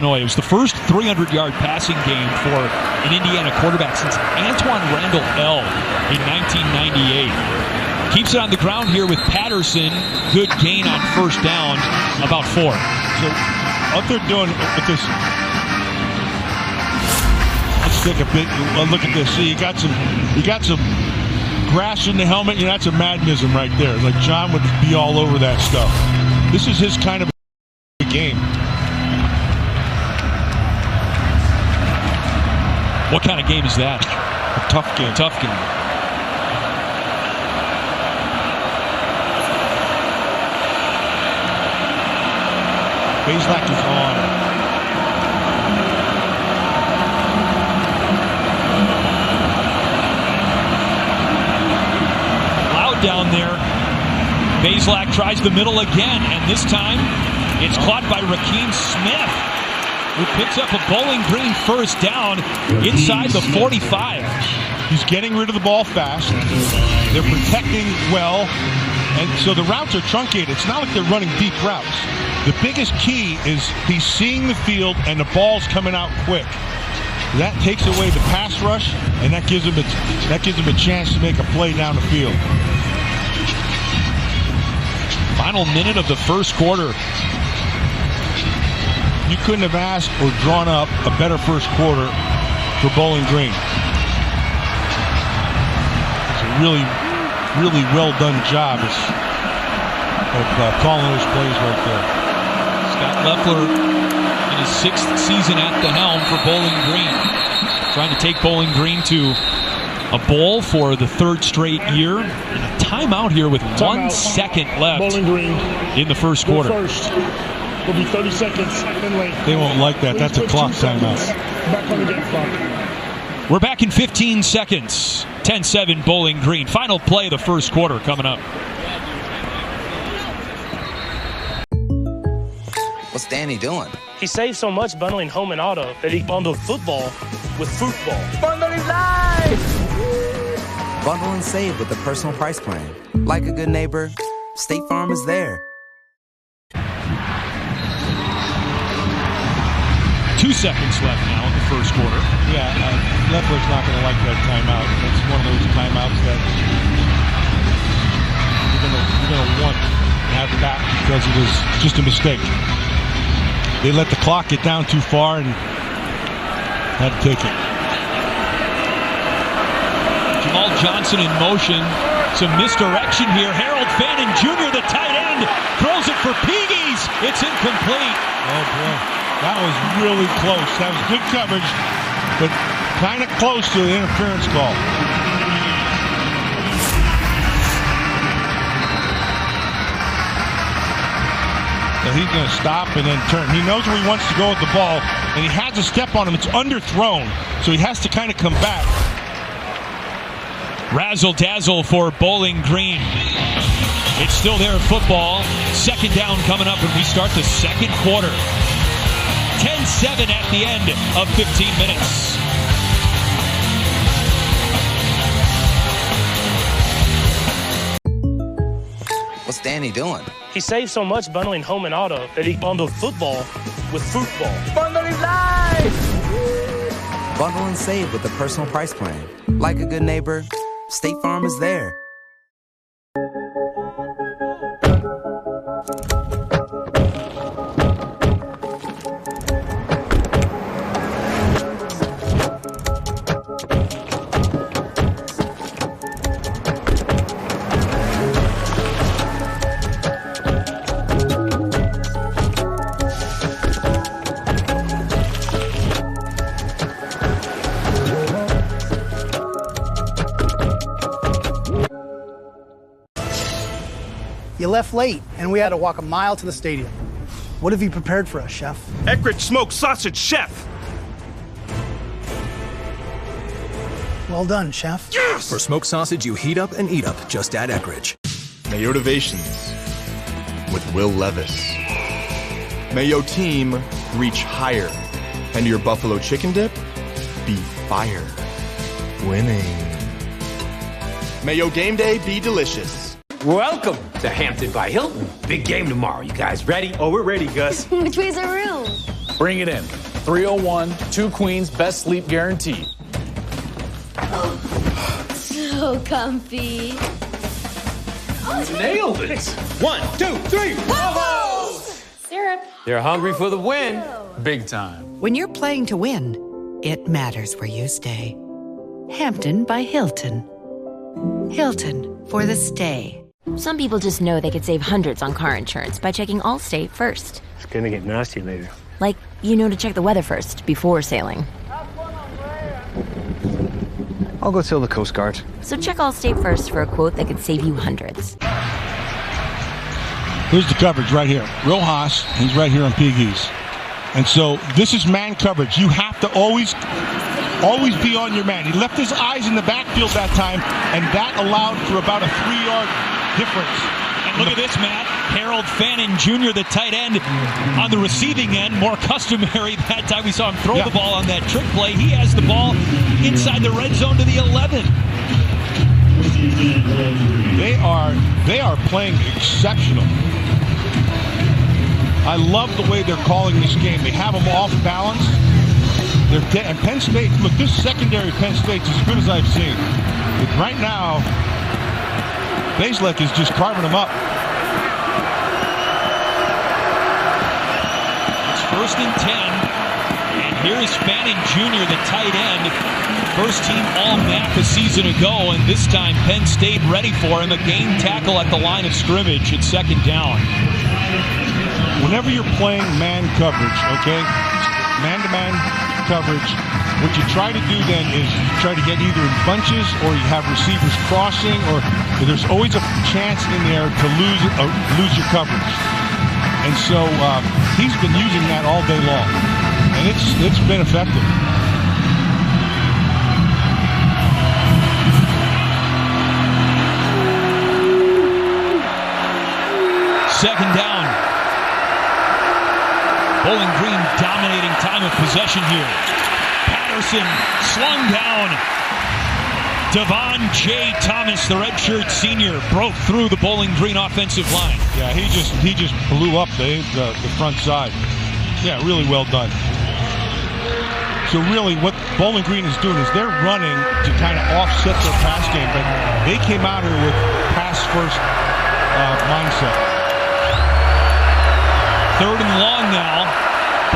It was the first 300-yard passing game for an Indiana quarterback since Antoine Randall L. in 1998. Keeps it on the ground here with Patterson. Good gain on first down, about 4. So what they're doing with this, let's take a big look at this. See, you got some grass in the helmet. You know, that's a Maddenism right there. Like John would be all over that stuff. This is his kind of game. What kind of game is that? A tough game. Tough game. Bazelak is on. Loud down there. Bazelak tries the middle again, and this time it's caught by Rakeem Smith, who picks up a Bowling Green first down inside the 45. He's getting rid of the ball fast. They're protecting well. And so the routes are truncated. It's not like they're running deep routes. The biggest key is he's seeing the field and the ball's coming out quick. That takes away the pass rush, and that gives him a chance to make a play down the field. Final minute of the first quarter. You couldn't have asked or drawn up a better first quarter for Bowling Green. It's a really, really well done job of calling those plays right there. Scott Loeffler in his 6th season at the helm for Bowling Green. Trying to take Bowling Green to a bowl for the 3rd straight year. And a timeout here with 1 second left Bowling Green in the first quarter. First. Will be 30 seconds and late. They won't like that. That's a clock timeout. Back on the game clock. We're back in 15 seconds. 10-7 Bowling Green. Final play of the first quarter coming up. What's Danny doing? He saved so much bundling home and auto that he bundled football with football. Bundling life! Bundle and save with the personal price plan. Like a good neighbor, State Farm is there. 2 seconds left now in the first quarter. Yeah, Loeffler's not going to like that timeout. That's one of those timeouts that you're going to want to have back because it was just a mistake. They let the clock get down too far and had to take it. Jamal Johnson in motion. Some misdirection here. Harold Fannin Jr., the tight end, throws it for Peagies. It's incomplete. Oh, boy. That was really close. That was good coverage, but kind of close to the interference call. So he's going to stop and then turn. He knows where he wants to go with the ball, and he has a step on him. It's underthrown, so he has to kind of come back. Razzle-dazzle for Bowling Green. It's still there in football. Second down coming up, and we start the second quarter. 10-7 at the end of 15 minutes. What's Danny doing? He saved so much bundling home and auto that he bundled football with football. Bundling life! Bundle and save with the personal price plan. Like a good neighbor, State Farm is there. You left late, and we had to walk a mile to the stadium. What have you prepared for us, Chef? Eckrich smoked sausage, Chef! Well done, Chef. Yes! For smoked sausage you heat up and eat up, just add Eckrich. Mayotivations with Will Levis. May your team reach higher, and your buffalo chicken dip be fire. Winning. May your game day be delicious. Welcome to Hampton by Hilton. Big game tomorrow. You guys ready? Oh, we're ready, Gus. Which way's our room? Bring it in. 301, 2 queens, best sleep guaranteed. So comfy. Nailed it. 1, 2, 3. Bubbles! Syrup. They're hungry for the win. Big time. When you're playing to win, it matters where you stay. Hampton by Hilton. Hilton for the stay. Some people just know they could save hundreds on car insurance by checking Allstate first. It's gonna get nasty later. Like, you know to check the weather first before sailing. I'll go tell the Coast Guard. So check Allstate first for a quote that could save you hundreds. Here's the coverage right here. Rojas, he's right here on Piggies. And so this is man coverage. You have to always be on your man. He left his eyes in the backfield that time, and that allowed for about a 3-yard difference. And look at this, Matt. Harold Fannin Jr., the tight end, on the receiving end. More customary that time we saw him throw the ball on that trick play. He has the ball inside the red zone to the 11. They are playing exceptional. I love the way they're calling this game. They have them off balance. And Penn State, look, this secondary Penn State's as good as I've seen. But right now, Bazelak is just carving them up. It's 1st and 10. And here is Fannin Jr., the tight end. First team All-MAC a season ago, and this time Penn State ready for him. A game tackle at the line of scrimmage. It's 2nd down. Whenever you're playing man coverage, okay, man-to-man coverage, what you try to do then is try to get either in bunches or you have receivers crossing, or there's always a chance in there to lose your coverage. And so he's been using that all day long, and it's been effective. Second down. Bowling Green dominating time of possession here. Patterson slung down. Devon J. Thomas, the redshirt senior, broke through the Bowling Green offensive line. Yeah, he just blew up the front side. Yeah, really well done. So really what Bowling Green is doing is they're running to kind of offset their pass game, but they came out here with pass first mindset. 3rd and long now.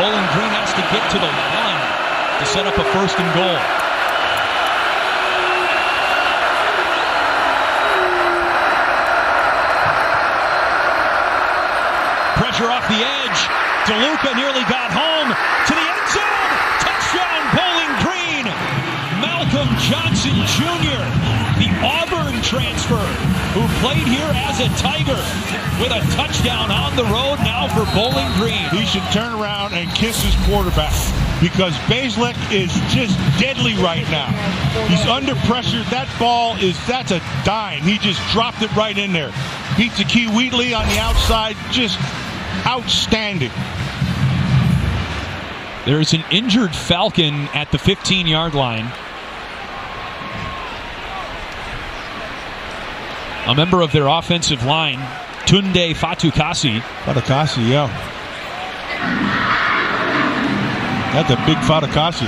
Bowling Green has to get to the 1 to set up a 1st and goal. Pressure off the edge. DeLuca nearly got home to the end zone. Touchdown, Bowling Green. Malcolm Johnson Jr., the Auburn transfer, who played here as a Tiger, with a touchdown on the road now for Bowling Green. He should turn around and kiss his quarterback, because Bazelak is just deadly right now. He's under pressure. That's a dime. He just dropped it right in there. Beats Key Wheatley on the outside. Just outstanding. There's an injured Falcon at the 15-yard line. A member of their offensive line, Tunde Fatukasi. Fatukasi, yeah. That's a big Fatukasi.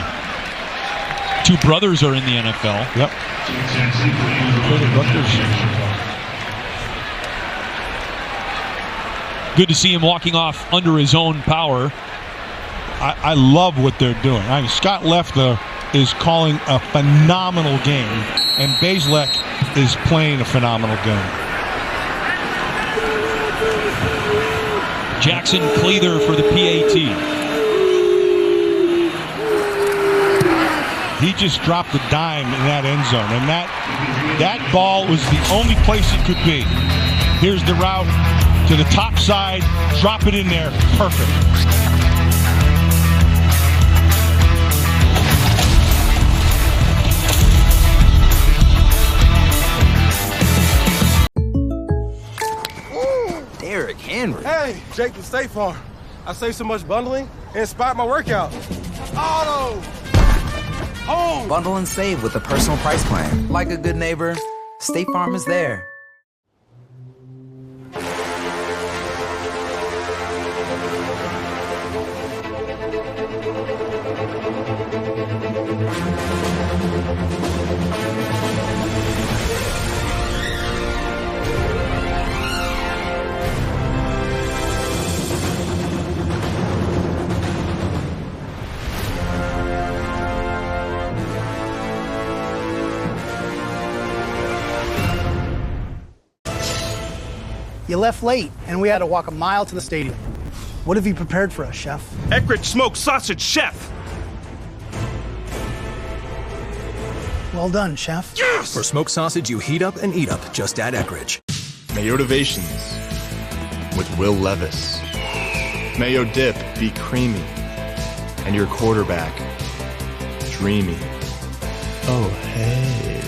2 brothers are in the NFL. Yep. Good to see him walking off under his own power. I love what they're doing. I mean, Scott Leffler is calling a phenomenal game, and Bazelak is playing a phenomenal game. Jackson Cleather for the PAT. He just dropped a dime in that end zone, and that ball was the only place it could be. Here's the route to the top side. Drop it in there. Perfect. Derrick Henry. Hey, Jake from State Farm. I saved so much bundling, it inspired my workout. Auto! Home! Bundle and save with the personal price plan. Like a good neighbor, State Farm is there. You left late, and we had to walk a mile to the stadium. What have you prepared for us, Chef? Eckrich smoked sausage, Chef. Well done, Chef. Yes! For smoked sausage you heat up and eat up, just add Eckrich. Mayotivations with Will Levis. Mayo dip be creamy, and your quarterback dreamy. Oh, hey.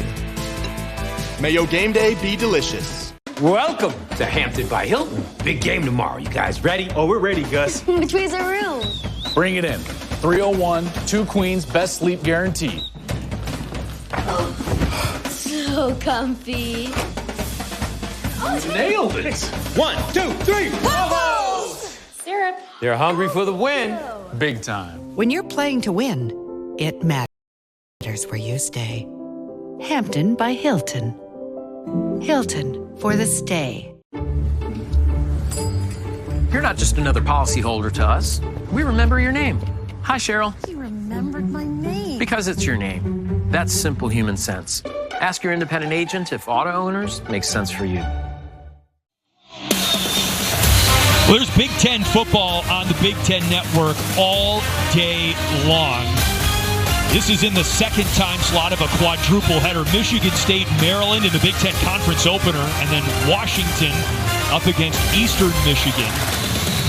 Mayo game day be delicious. Welcome to Hampton by Hilton. Big game tomorrow. You guys ready? Oh, we're ready, Gus. Which way's our room? Bring it in. 301, 2 queens, best sleep guaranteed. So comfy. Nailed it. 1, 2, 3. Whoa! Syrup. They're hungry for the win. Big time. When you're playing to win, it matters where you stay. Hampton by Hilton. Hilton for the stay. You're not just another policyholder to us. We remember your name. Hi, Cheryl. You remembered my name. Because it's your name. That's simple human sense. Ask your independent agent if auto owners makes sense for you. Well, there's Big Ten football on the Big Ten Network all day long. This is in the second time slot of a quadruple header. Michigan State, Maryland in the Big Ten Conference opener, and then Washington up against Eastern Michigan.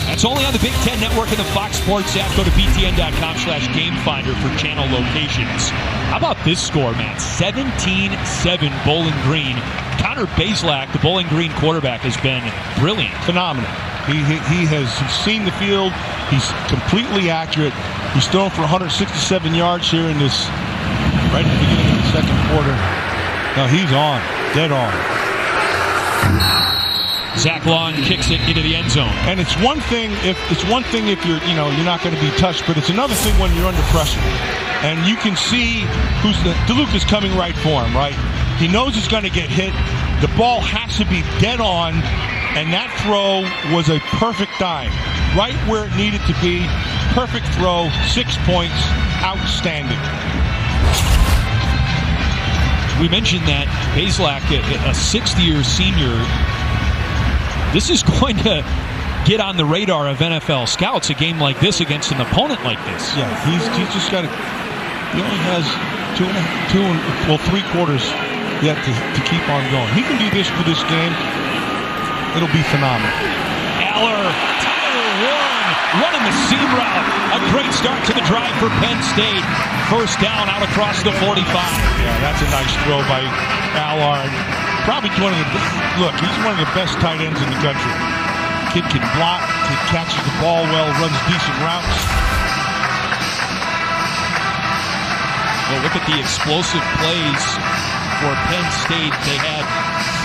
That's only on the Big Ten Network and the Fox Sports app. Go to btn.com/gamefinder for channel locations. How about this score, Matt? 17-7 Bowling Green. Connor Bazelak, the Bowling Green quarterback, has been brilliant. Phenomenal. He has seen the field. He's completely accurate. He's thrown for 167 yards here in this, right at the beginning of the second quarter. No, he's on. Dead on. Zach Long kicks it into the end zone. And it's one thing if you're not going to be touched, but it's another thing when you're under pressure. And you can see DeLuke is coming right for him, right? He knows he's going to get hit. The ball has to be dead on, and that throw was a perfect dime. Right where it needed to be. Perfect throw, 6 points, outstanding. We mentioned that Bazelak, a sixth-year senior, this is going to get on the radar of NFL scouts, a game like this against an opponent like this. Yeah, he's just got to, he only has 3 quarters yet to keep on going. He can do this for this game. It'll be phenomenal. Aller, Tyler Warren, running the seam route. A great start to the drive for Penn State. First down out across the 45. Yeah, that's a nice throw by Aller. Probably he's one of the best tight ends in the country. Kid can block, kid catches the ball well, runs decent routes. Well, look at the explosive plays for Penn State. They had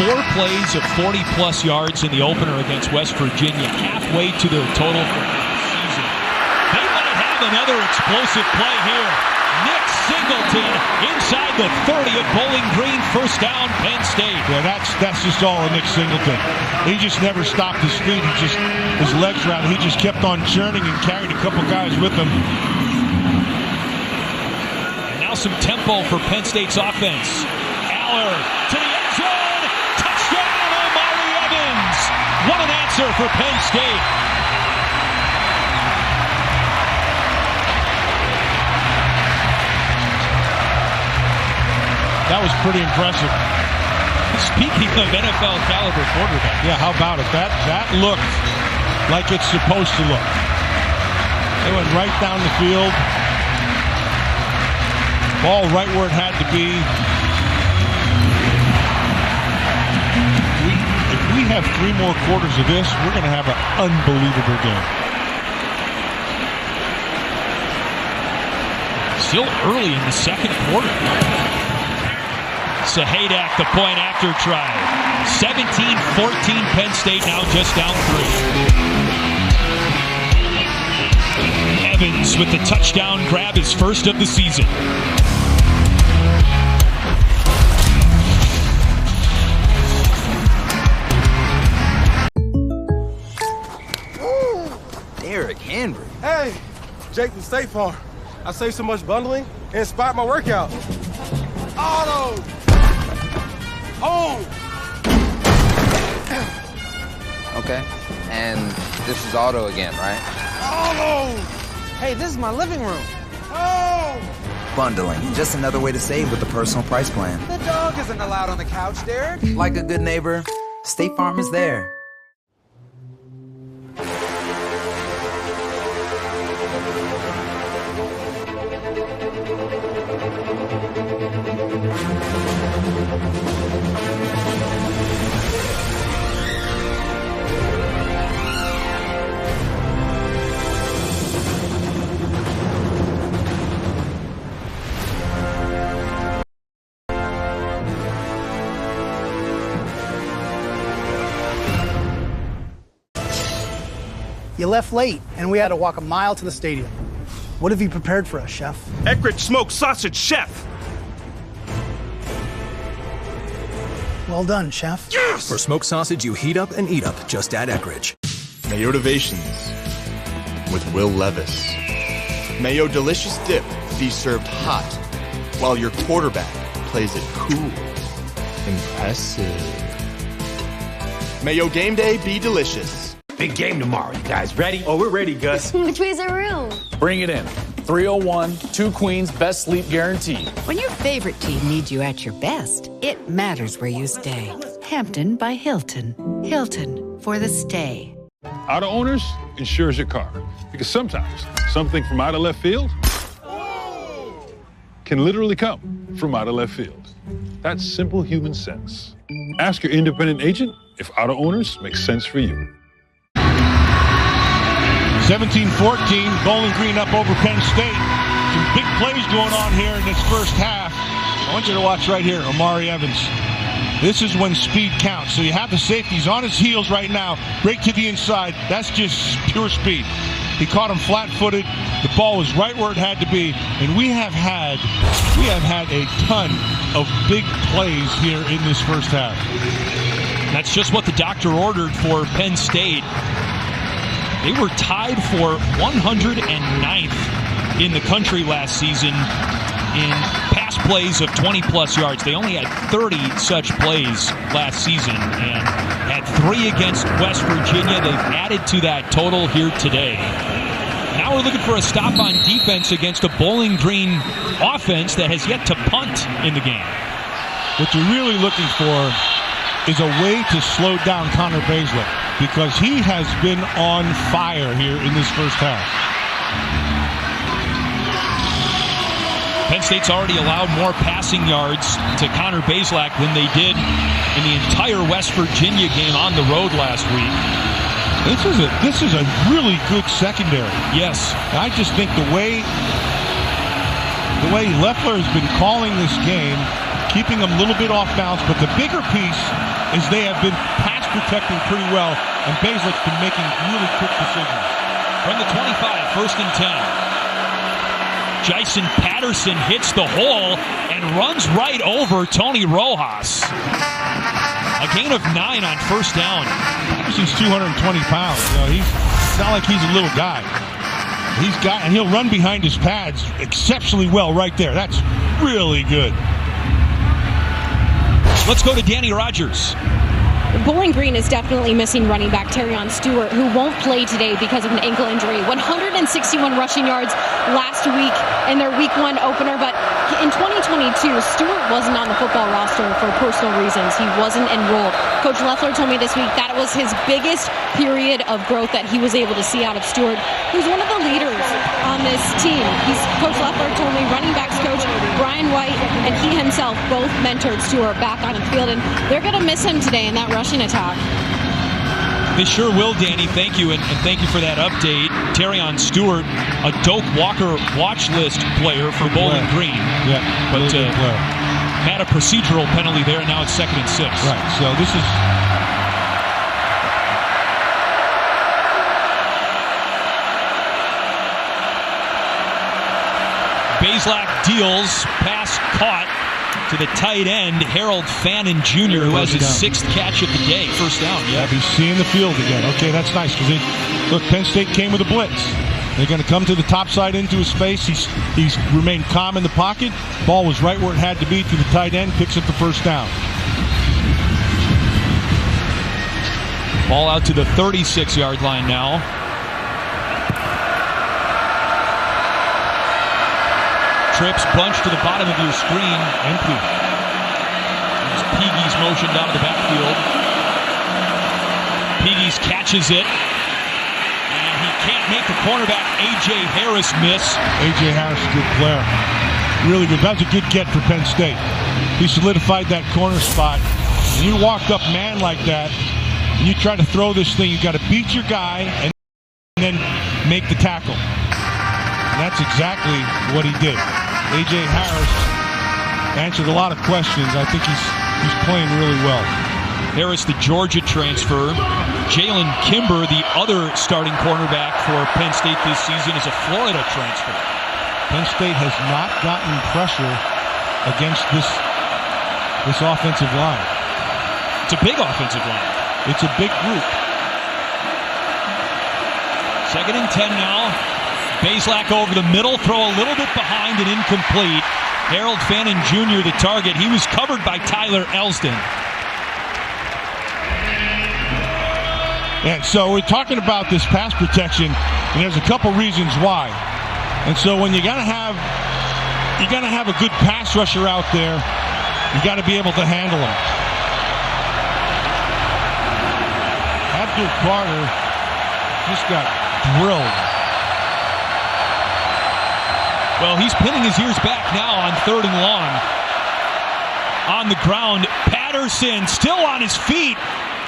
4 plays of 40-plus yards in the opener against West Virginia, halfway to the total for the season. They might have another explosive play here. Nick Singleton inside the 30 of Bowling Green, first down, Penn State. Yeah, that's just all of Nick Singleton. He just never stopped his feet. His legs rather. He just kept on churning and carried a couple guys with him. And now some tempo for Penn State's offense. Aller to the end zone. Touchdown, Omari Evans. What an answer for Penn State. That was pretty impressive. Speaking of NFL caliber quarterback. Yeah, how about it? That looked like it's supposed to look. They went right down the field. Ball right where it had to be. If we have 3 more quarters of this, we're going to have an unbelievable game. Still early in the second quarter. Sahadak, the point after try. 17-14 Penn State, now just down 3. Evans with the touchdown grab, his first of the season. Derrick Henry. Hey, Jake from State Farm. I saved so much bundling, it inspired my workout. Auto! Home! Okay. And this is Otto again, right? Otto! Hey, this is my living room. Oh! Bundling, just another way to save with the personal price plan. The dog isn't allowed on the couch, Derek. Like a good neighbor, State Farm is there. You left late, and we had to walk a mile to the stadium. What have you prepared for us, Chef? Eckrich smoked sausage chef. Well done, Chef. Yes! For smoked sausage you heat up and eat up, just add Eckrich. Mayotivations with Will Levis. Mayo delicious dip be served hot while your quarterback plays it cool. Impressive. Mayo game day be delicious. Big game tomorrow. You guys ready? Oh, we're ready, Gus. Which way's our room? Bring it in. 301, 2 queens, best sleep guaranteed. When your favorite team needs you at your best, it matters where you stay. Hampton by Hilton. Hilton for the stay. Auto owners, insures your car. Because sometimes something from out of left field can literally come from out of left field. That's simple human sense. Ask your independent agent if auto owners make sense for you. 17-14, Bowling Green up over Penn State. Some big plays going on here in this first half. I want you to watch right here, Amari Evans. This is when speed counts. So you have the safeties on his heels right now. Break to the inside. That's just pure speed. He caught him flat-footed. The ball was right where it had to be. And we have had a ton of big plays here in this first half. That's just what the doctor ordered for Penn State. They were tied for 109th in the country last season in pass plays of 20-plus yards. They only had 30 such plays last season and had 3 against West Virginia. They've added to that total here today. Now we're looking for a stop on defense against a Bowling Green offense that has yet to punt in the game. What you're really looking for is a way to slow down Connor Bazelak, because he has been on fire here in this first half. Penn State's already allowed more passing yards to Connor Bazelak than they did in the entire West Virginia game on the road last week. This is a really good secondary. Yes. I just think the way Leffler has been calling this game, keeping them a little bit off balance, but the bigger piece is they have been pass protecting pretty well, and Bazelak's been making really quick decisions. From the 25, 1st and 10. Jason Patterson hits the hole and runs right over Tony Rojas. A gain of 9 on 1st down. Patterson's 220 pounds. It's not like he's a little guy. And he'll run behind his pads exceptionally well right there. That's really good. Let's go to Danny Rogers. Bowling Green is definitely missing running back Terrion Stewart, who won't play today because of an ankle injury. 161 rushing yards last week in their Week 1 opener, but in 2022, Stewart wasn't on the football roster for personal reasons. He wasn't enrolled. Coach Leffler told me this week that it was his biggest period of growth that he was able to see out of Stewart, who's one of the leaders on this team. Coach Leffler told me running backs coach Brian White and he himself both mentored Stewart back on the field, and they're going to miss him today in that rushing attack. They sure will, Danny. Thank you, and thank you for that update. Terrion Stewart, a Doak Walker watch list player for Bowling Green. Yeah, but had a procedural penalty there, and now it's 2nd and 6. Right, so this is... Bazelak deals, pass caught to the tight end, Harold Fannin Jr., who has his 6th catch of the day. 1st down, yeah. He's seeing the field again. Okay, that's nice, because look, Penn State came with a blitz. They're going to come to the top side into his space. He's remained calm in the pocket. Ball was right where it had to be to the tight end, picks up the 1st down. Ball out to the 36-yard line now. Trips bunch to the bottom of your screen. Empty. There's Peagy's motioned out of the backfield. Peagy's catches it. And he can't make the cornerback A.J. Harris miss. A.J. Harris, good player. Really good. That was a good get for Penn State. He solidified that corner spot. When you walk up man like that, and you try to throw this thing, you got to beat your guy and then make the tackle. And that's exactly what he did. A.J. Harris answered a lot of questions. I think he's playing really well. Harris, the Georgia transfer. Jalen Kimber, the other starting cornerback for Penn State this season, is a Florida transfer. Penn State has not gotten pressure against this offensive line. It's a big offensive line. It's a big group. 2nd and 10 now. Bazelak over the middle, throw a little bit behind and incomplete. Harold Fannin Jr. the target. He was covered by Tyler Elston. And so we're talking about this pass protection, and there's a couple reasons why. And so when you gotta have a good pass rusher out there, you got to be able to handle him. Abdul Carter just got drilled. Well, he's pinning his ears back now on 3rd and long. On the ground, Patterson still on his feet,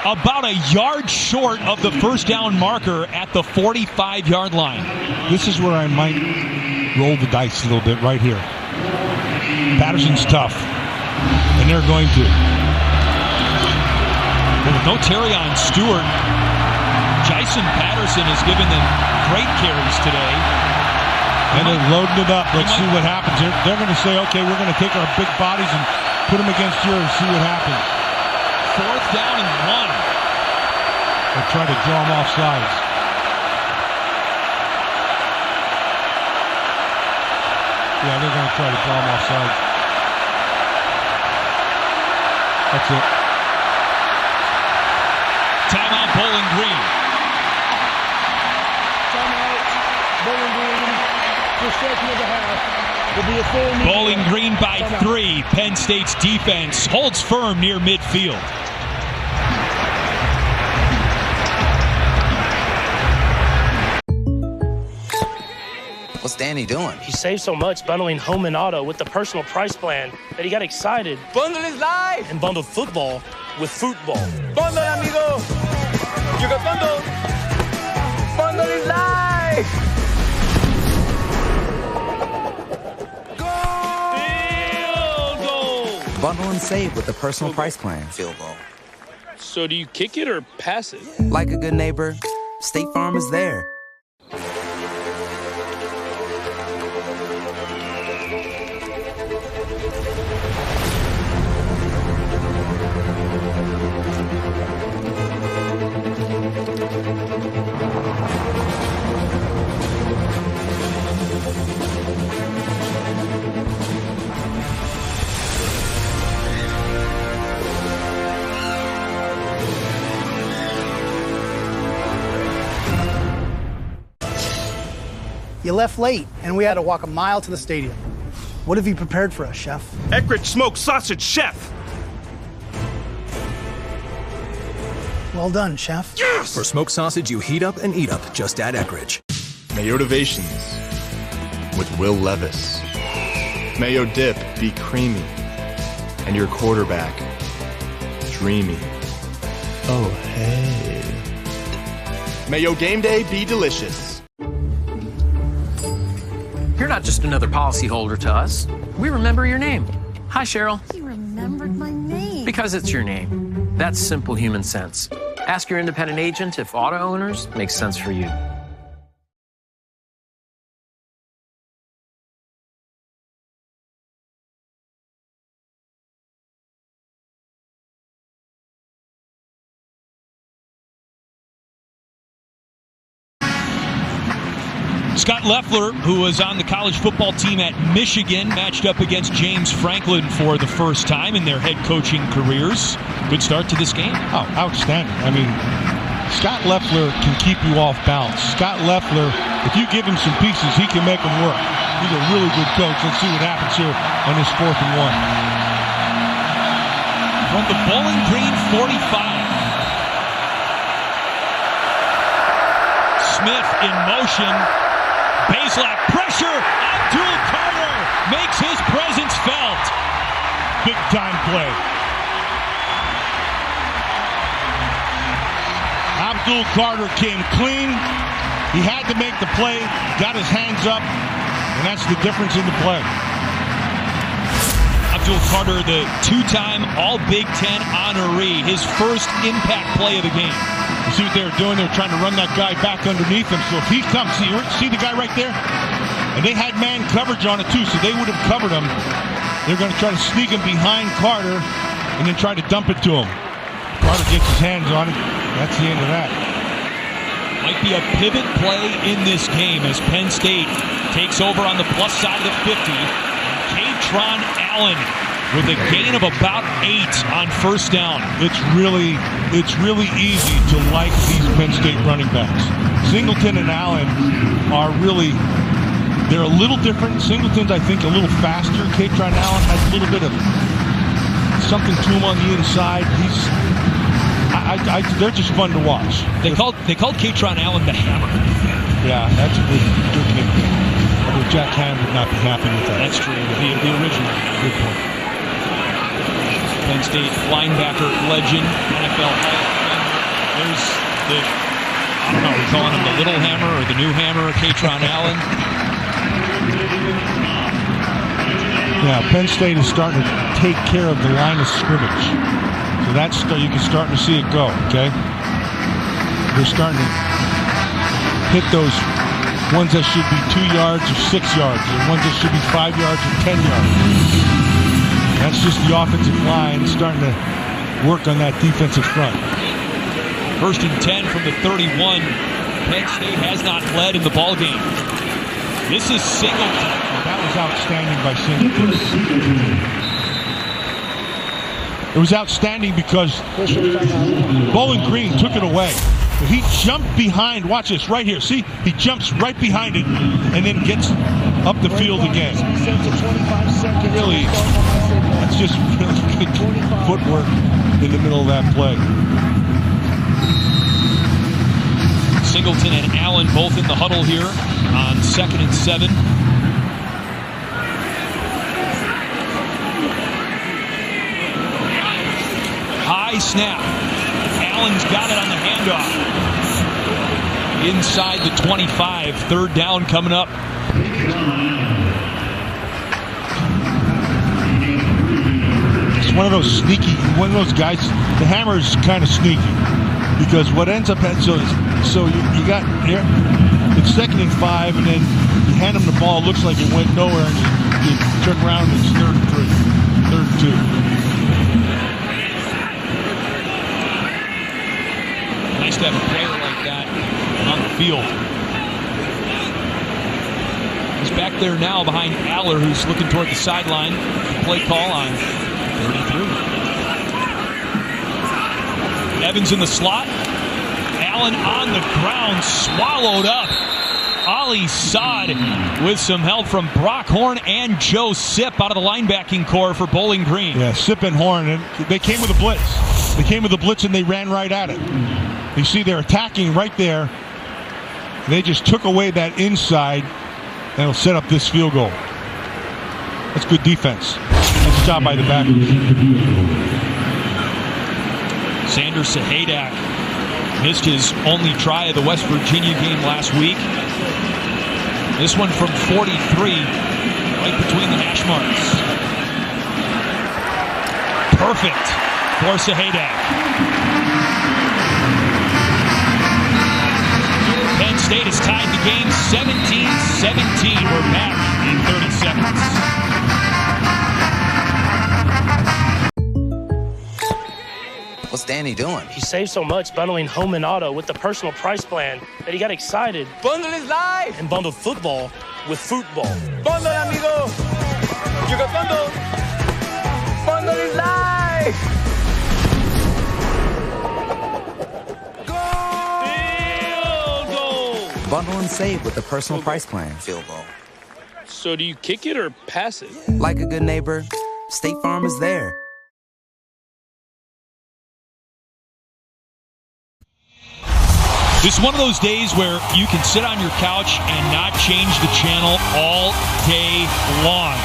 about a yard short of the first down marker at the 45-yard line. This is where I might roll the dice a little bit right here. Patterson's tough, and they're going to. Well, with no Terrion Stewart, Jason Patterson has given them great carries today. And they're loading it up. Let's see what happens. They're going to say, okay, we're going to take our big bodies and put them against yours and see what happens. 4th down and 1. They'll try to draw them off sides. Yeah, they're going to try to draw them off sides. That's it. Timeout, Bowling Green. Timeout, Bowling Green. First second of the half. Will be a full Bowling Green by 3. Penn State's defense holds firm near midfield. What's Danny doing? He saved so much bundling home and auto with the personal price plan that he got excited. Bundle is live! And bundled football with football. Bundle, amigo! You got bundle! Bundle is live! Field goal! Bundle and save with the personal price plan. Field goal. So do you kick it or pass it? Like a good neighbor, State Farm is there. You left late, and we had to walk a mile to the stadium. What have you prepared for us, Chef? Eckrich smoked sausage, Chef. Well done, Chef. Yes! For smoked sausage you heat up and eat up, just add Eckrich. Mayotivations with Will Levis. Mayo dip, be creamy. And your quarterback, dreamy. Oh, hey. Mayo game day, be delicious. You're not just another policyholder to us. We remember your name. Hi, Cheryl. You remembered my name. Because it's your name. That's simple human sense. Ask your independent agent if auto owners make sense for you. Scott Loeffler, who was on the college football team at Michigan, matched up against James Franklin for the first time in their head coaching careers. Good start to this game. Oh, outstanding. I mean, Scott Loeffler can keep you off balance. Scott Loeffler, if you give him some pieces, he can make them work. He's a really good coach. Let's see what happens here on this 4th and 1. From the Bowling Green 45. Smith in motion. Baselak pressure. Abdul Carter makes his presence felt. Big time play. Abdul Carter came clean. He had to make the play, got his hands up, and that's the difference in the play. Abdul Carter, the 2-time All-Big Ten honoree, his first impact play of the game. You see what they were doing? They were trying to run that guy back underneath him. So if he comes, see the guy right there? And they had man coverage on it too, so they would have covered him. They're going to try to sneak him behind Carter and then try to dump it to him. Carter gets his hands on it. That's the end of that. Might be a pivot play in this game as Penn State takes over on the plus side of the 50. Katron Allen with a gain of about 8 on first down. It's really easy to like these Penn State running backs. Singleton and Allen are really, they're a little different. Singleton's, I think, a little faster. Katron Allen has a little bit of something to him on the inside. They're just fun to watch. They called Katron Allen the Hammer. Yeah, that's a good nickname. Although Jack Ham would not be happy with that. That's true. The original. Good point. Penn State linebacker legend, NFL. There's the, I don't know, we're calling him the Little Hammer or the New Hammer, Katron Allen. Yeah, Penn State is starting to take care of the line of scrimmage. So that's you can start to see it go, okay? They're starting to hit those ones that should be 2 yards or 6 yards, and ones that should be 5 yards or 10 yards. That's just the offensive line starting to work on that defensive front. 1st and 10 from the 31. Penn State has not led in the ball game. This is Singleton. That was outstanding by Singleton. It was outstanding because Bowling Green took it away. He jumped behind. Watch this right here. See, he jumps right behind it and then gets up the field again. Really, that's just really good footwork in the middle of that play. Singleton and Allen both in the huddle here on 2nd and 7. High snap. Allen's got it on the handoff. Inside the 25. 3rd down coming up. It's one of those guys. The Hammer is kind of sneaky because what ends up so you got here. It's 2nd and 5, and then you hand him the ball. It looks like it went nowhere, and you turn around and it's 3rd and 3, 3rd and 2. Nice to have a player like that on the field. He's back there now behind Aller, who's looking toward the sideline. Play call on 33. Evans in the slot. Allen on the ground, swallowed up. Ali Saad with some help from Brock Horn and Joe Sipp out of the linebacking core for Bowling Green. Yeah, Sipp and Horn, and they came with a blitz. They came with a blitz and they ran right at it. You see they're attacking right there. They just took away that inside and it'll set up this field goal. That's good defense. Nice job by the backers. Xander Sahadak missed his only try of the West Virginia game last week. This one from 43, right between the hash marks. Perfect for Sahadak. Penn State has tied the game 17-17. We're back in 30 seconds. What's Danny doing? He saved so much bundling home and auto with the personal price plan that he got excited. Bundle is live! And bundled football with football. Bundle, amigo! You got bundle! Bundle is live! Goal! Bundle and save with the personal price plan. Field goal. So do you kick it or pass it? Like a good neighbor, State Farm is there. This is one of those days where you can sit on your couch and not change the channel all day long.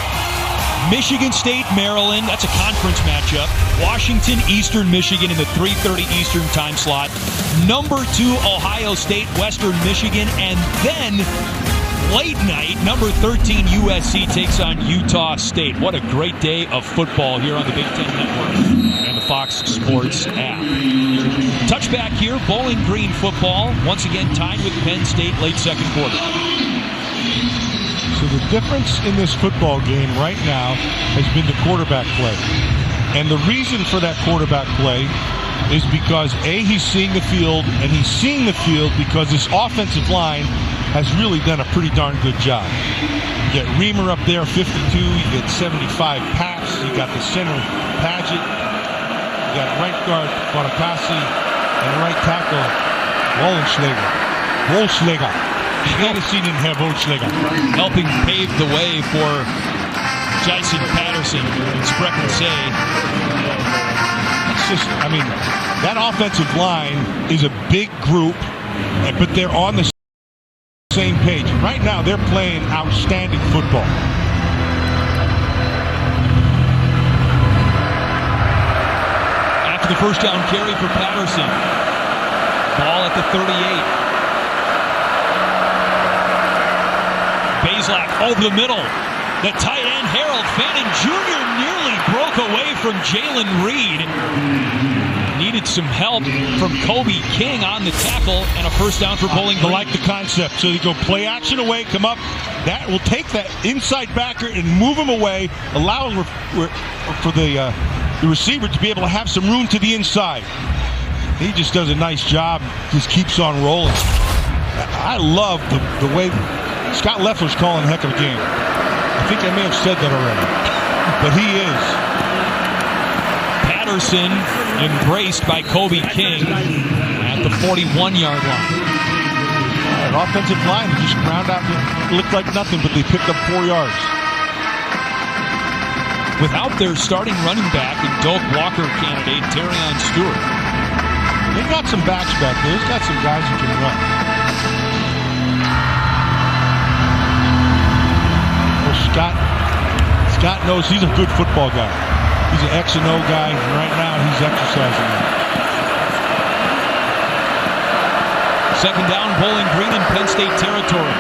Michigan State, Maryland, that's a conference matchup. Washington, Eastern Michigan in the 3:30 Eastern time slot. Number 2, Ohio State, Western Michigan. And then late night, number 13, USC takes on Utah State. What a great day of football here on the Big Ten Network and the Fox Sports app. Touchback here, Bowling Green football. Once again tied with Penn State late second quarter. So the difference in this football game right now has been the quarterback play. And the reason for that quarterback play is because, A, he's seeing the field, and he's seeing the field because this offensive line has really done a pretty darn good job. You get Reamer up there, 52. You get 75 Paps. You got the center, Padgett. You got right guard, Bonacassi, and right tackle, Wolschläger. Madison and Herr Wolschläger. Helping pave the way for Jason Patterson and Sprechen say. It's just, I mean, that offensive line is a big group, but they're on the same page. Right now, they're playing outstanding football. After the first down carry for Patterson. Ball at the 38. Bazelak over the middle. The tight end, Harold Fannin Jr. nearly broke away from Jalen Reed. Needed some help from Kobe King on the tackle, and a first down for Bowling Green. I like the concept. So you go play action away, come up. That will take that inside backer and move him away, allowing for the receiver to be able to have some room to the inside. He just does a nice job, just keeps on rolling. I love the way Scott Leffler's calling a heck of a game. I think I may have said that already, but he is. Patterson embraced by Kobe King at the 41-yard line. An offensive line just ground out. It looked like nothing, but they picked up 4 yards. Without their starting running back and Doak Walker candidate, Terrion Stewart. They got some backs back there. He's got some guys who can run. Scott knows he's a good football guy. He's an X and O guy, and right now he's exercising that. Second down, Bowling Green in Penn State territory.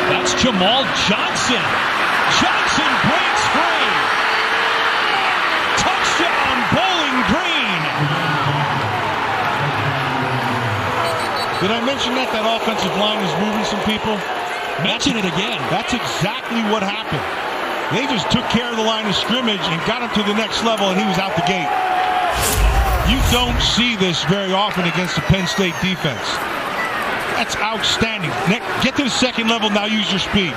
That's Jamal Johnson. Johnson breaks free. Touchdown, Bowling Green. Did I mention that offensive line is moving some people? Mention it again. That's exactly what happened. They just took care of the line of scrimmage and got him to the next level, and he was out the gate. You don't see this very often against the Penn State defense. That's outstanding. Get to the second level, now use your speed.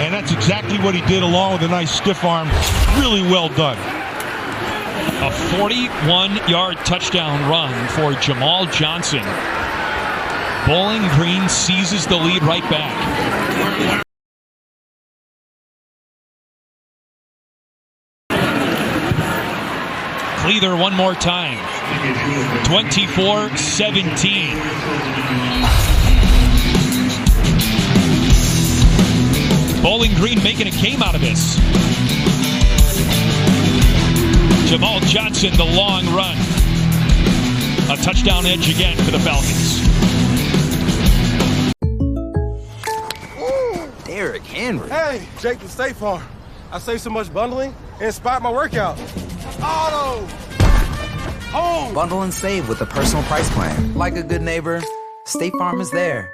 And that's exactly what he did, along with a nice stiff arm. Really well done. A 41-yard touchdown run for Jamal Johnson. Bowling Green seizes the lead right back. Cleather one more time. 24-17. Bowling Green making a game out of this. Jamal Johnson, the long run. A touchdown edge again for the Falcons. Derrick Henry. Hey, Jake from State Farm. I saved so much bundling, it inspired my workout. Auto! Home! Bundle and save with the personal price plan. Like a good neighbor, State Farm is there.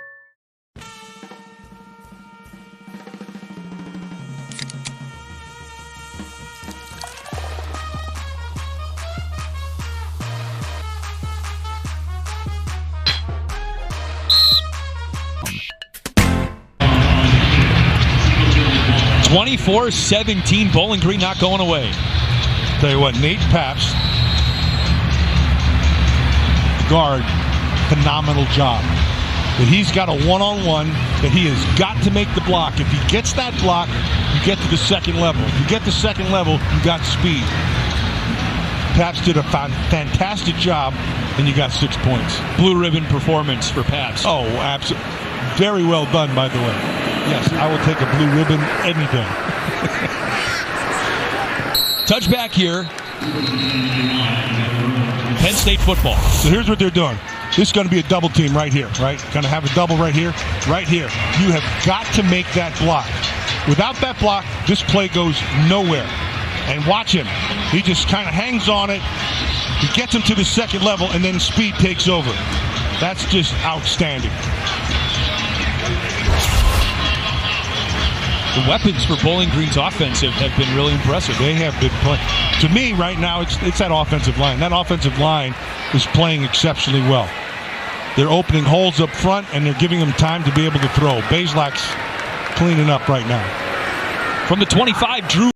(24-17), Bowling Green not going away. Tell you what, Nate Paps, guard, phenomenal job. that he's got a one-on-one, that he has got to make the block. If he gets that block, you get to the second level. If you get to second level, you got speed. Paps did a fantastic job, and you got 6 points. Blue ribbon performance for Paps. Oh, absolutely. Very well done, by the way. Yes, I will take a blue ribbon any day. Touchback here. Penn State football. So here's what they're doing. This is going to be a double team right here, right? Going to have a double right here. Right here. You have got to make that block. Without that block, this play goes nowhere. And watch him. He just kind of hangs on it. He gets him to the second level, and then speed takes over. That's just outstanding. The weapons for Bowling Green's offensive have been really impressive. They have been playing. To me, right now, it's that offensive line. That offensive line is playing exceptionally well. They're opening holes up front, and they're giving them time to be able to throw. Bazelak's cleaning up right now. From the 25, Drew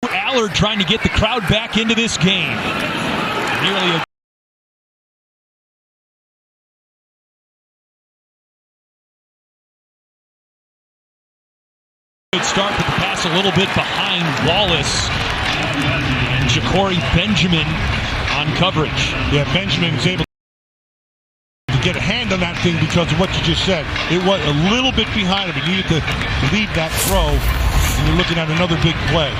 Allard trying to get the crowd back into this game. Nearly a good start, but the pass a little bit behind Wallace. And Ja'Cory Benjamin on coverage. Yeah, Benjamin is able to get a hand on that thing because of what you just said. It was a little bit behind him. He needed to lead that throw. And you're looking at another big play.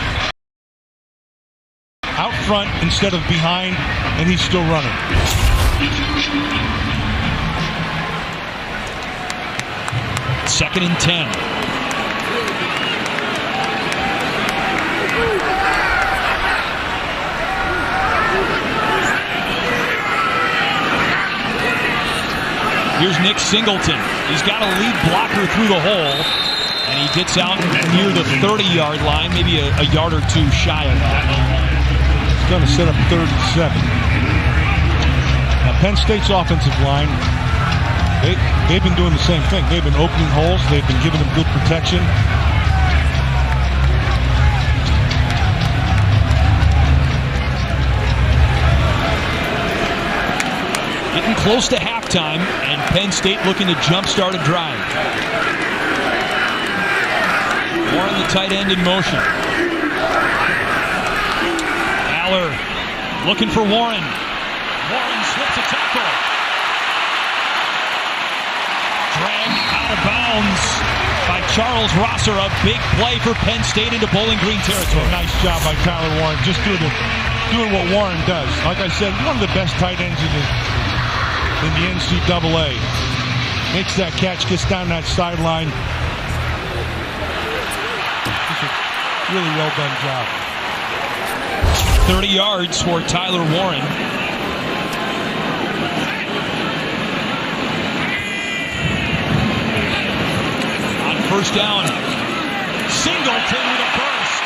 Out front instead of behind, and he's still running. Second and 10. Here's Nick Singleton. He's got a lead blocker through the hole, and he gets out near the 30-yard line, maybe a yard or two shy of that. Going to set up 3rd and 7. Now, Penn State's offensive line, they've been doing the same thing. They've been opening holes. They've been giving them good protection. Getting close to halftime, and Penn State looking to jumpstart a drive. More on the tight end in motion. Looking for Warren. Warren slips a tackle. Dragged out of bounds by Charles Rosser. A big play for Penn State into Bowling Green territory. Nice job by Tyler Warren. Just doing what Warren does. Like I said, one of the best tight ends in the NCAA. Makes that catch, gets down that sideline. Just a really well done job. 30 yards for Tyler Warren. On first down, Singleton with a burst.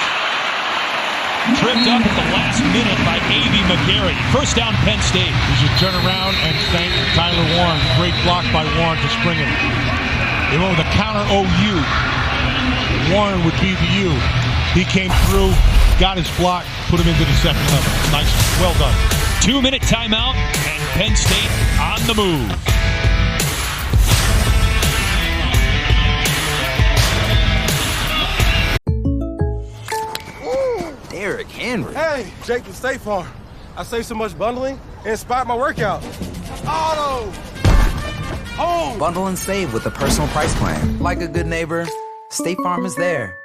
Tripped up at the last minute by A.B. McGarry. First down, Penn State. He should turn around and thank Tyler Warren. Great block by Warren to spring him. They went with a counter OU. Warren would be the U. He came through, got his block, put him into the second level. Nice, well done. 2-minute timeout, and Penn State on the move. Derrick Henry. Hey, Jake from State Farm. I saved so much bundling, it inspired my workout. Auto! Home! Bundle and save with the personal price plan. Like a good neighbor, State Farm is there.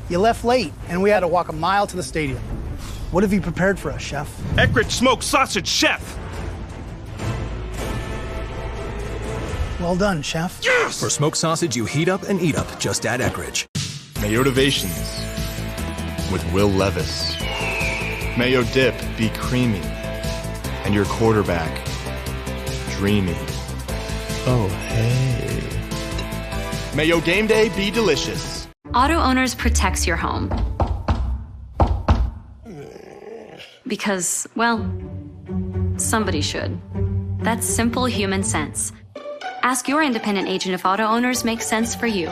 You left late, and we had to walk a mile to the stadium. What have you prepared for us, Chef? Eckrich smoked sausage, Chef. Well done, Chef. Yes! For smoked sausage you heat up and eat up, just add Eckrich. Mayotivations with Will Levis. Mayo dip be creamy. and your quarterback dreamy. Oh, hey. May your game day be delicious. Auto Owners protects your home. Because, well, somebody should. That's simple human sense. Ask your independent agent if Auto Owners makes sense for you.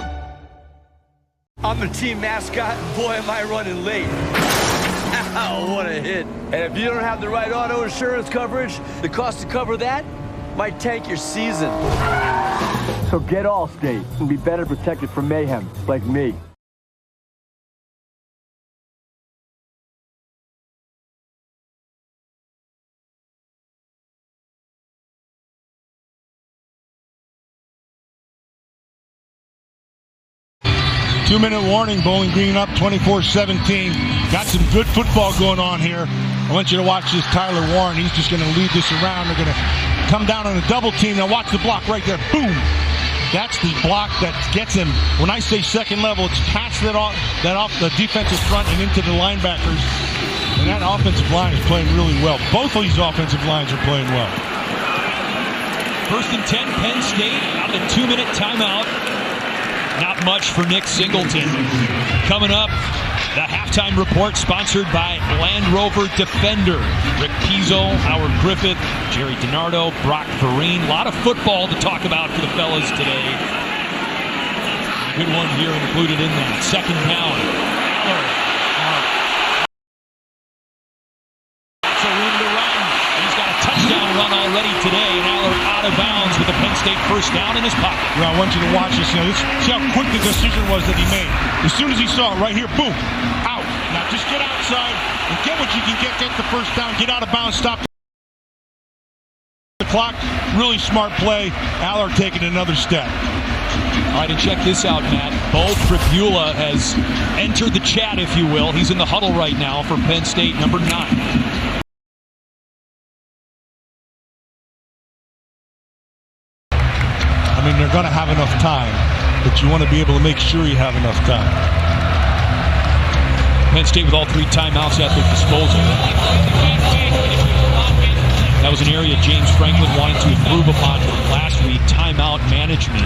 I'm the team mascot, and boy, am I running late. Ow, what a hit. And if you don't have the right auto insurance coverage, the cost to cover that might tank your season. So get Allstate and be better protected from mayhem, like me. Two-minute warning, Bowling Green up 24-17. Got some good football going on here. I want you to watch this Tyler Warren. He's just going to lead this around. They're going to come down on a double team. Now watch the block right there. Boom! That's the block that gets him. When I say second level, it's past that off the defensive front and into the linebackers. And that offensive line is playing really well. Both of these offensive lines are playing well. First and 10, Penn State out of the 2-minute timeout. Not much for Nick Singleton. Coming up, the halftime report sponsored by Land Rover Defender. Rick Pizzo, Howard Griffith, Jerry DiNardo, Brock Vereen. A lot of football to talk about for the fellas today. Good one here included in that. Second down. So room to run. He's got a touchdown run already today, and Aller out of bounds with the Penn State first down in his pocket. Well, I want you to watch this. See how quick the decision was that he made. As soon as he saw it right here, boom, out. Now just get outside and get what you can get the first down, get out of bounds, stop the clock. Really smart play. Aller taking another step. All right, and check this out, Matt. Bo Pribula has entered the chat, if you will. He's in the huddle right now for Penn State, number 9. I mean, they're going to have enough time, but you want to be able to make sure you have enough time. Penn State with all 3 timeouts at their disposal. That was an area James Franklin wanted to improve upon last week, timeout management.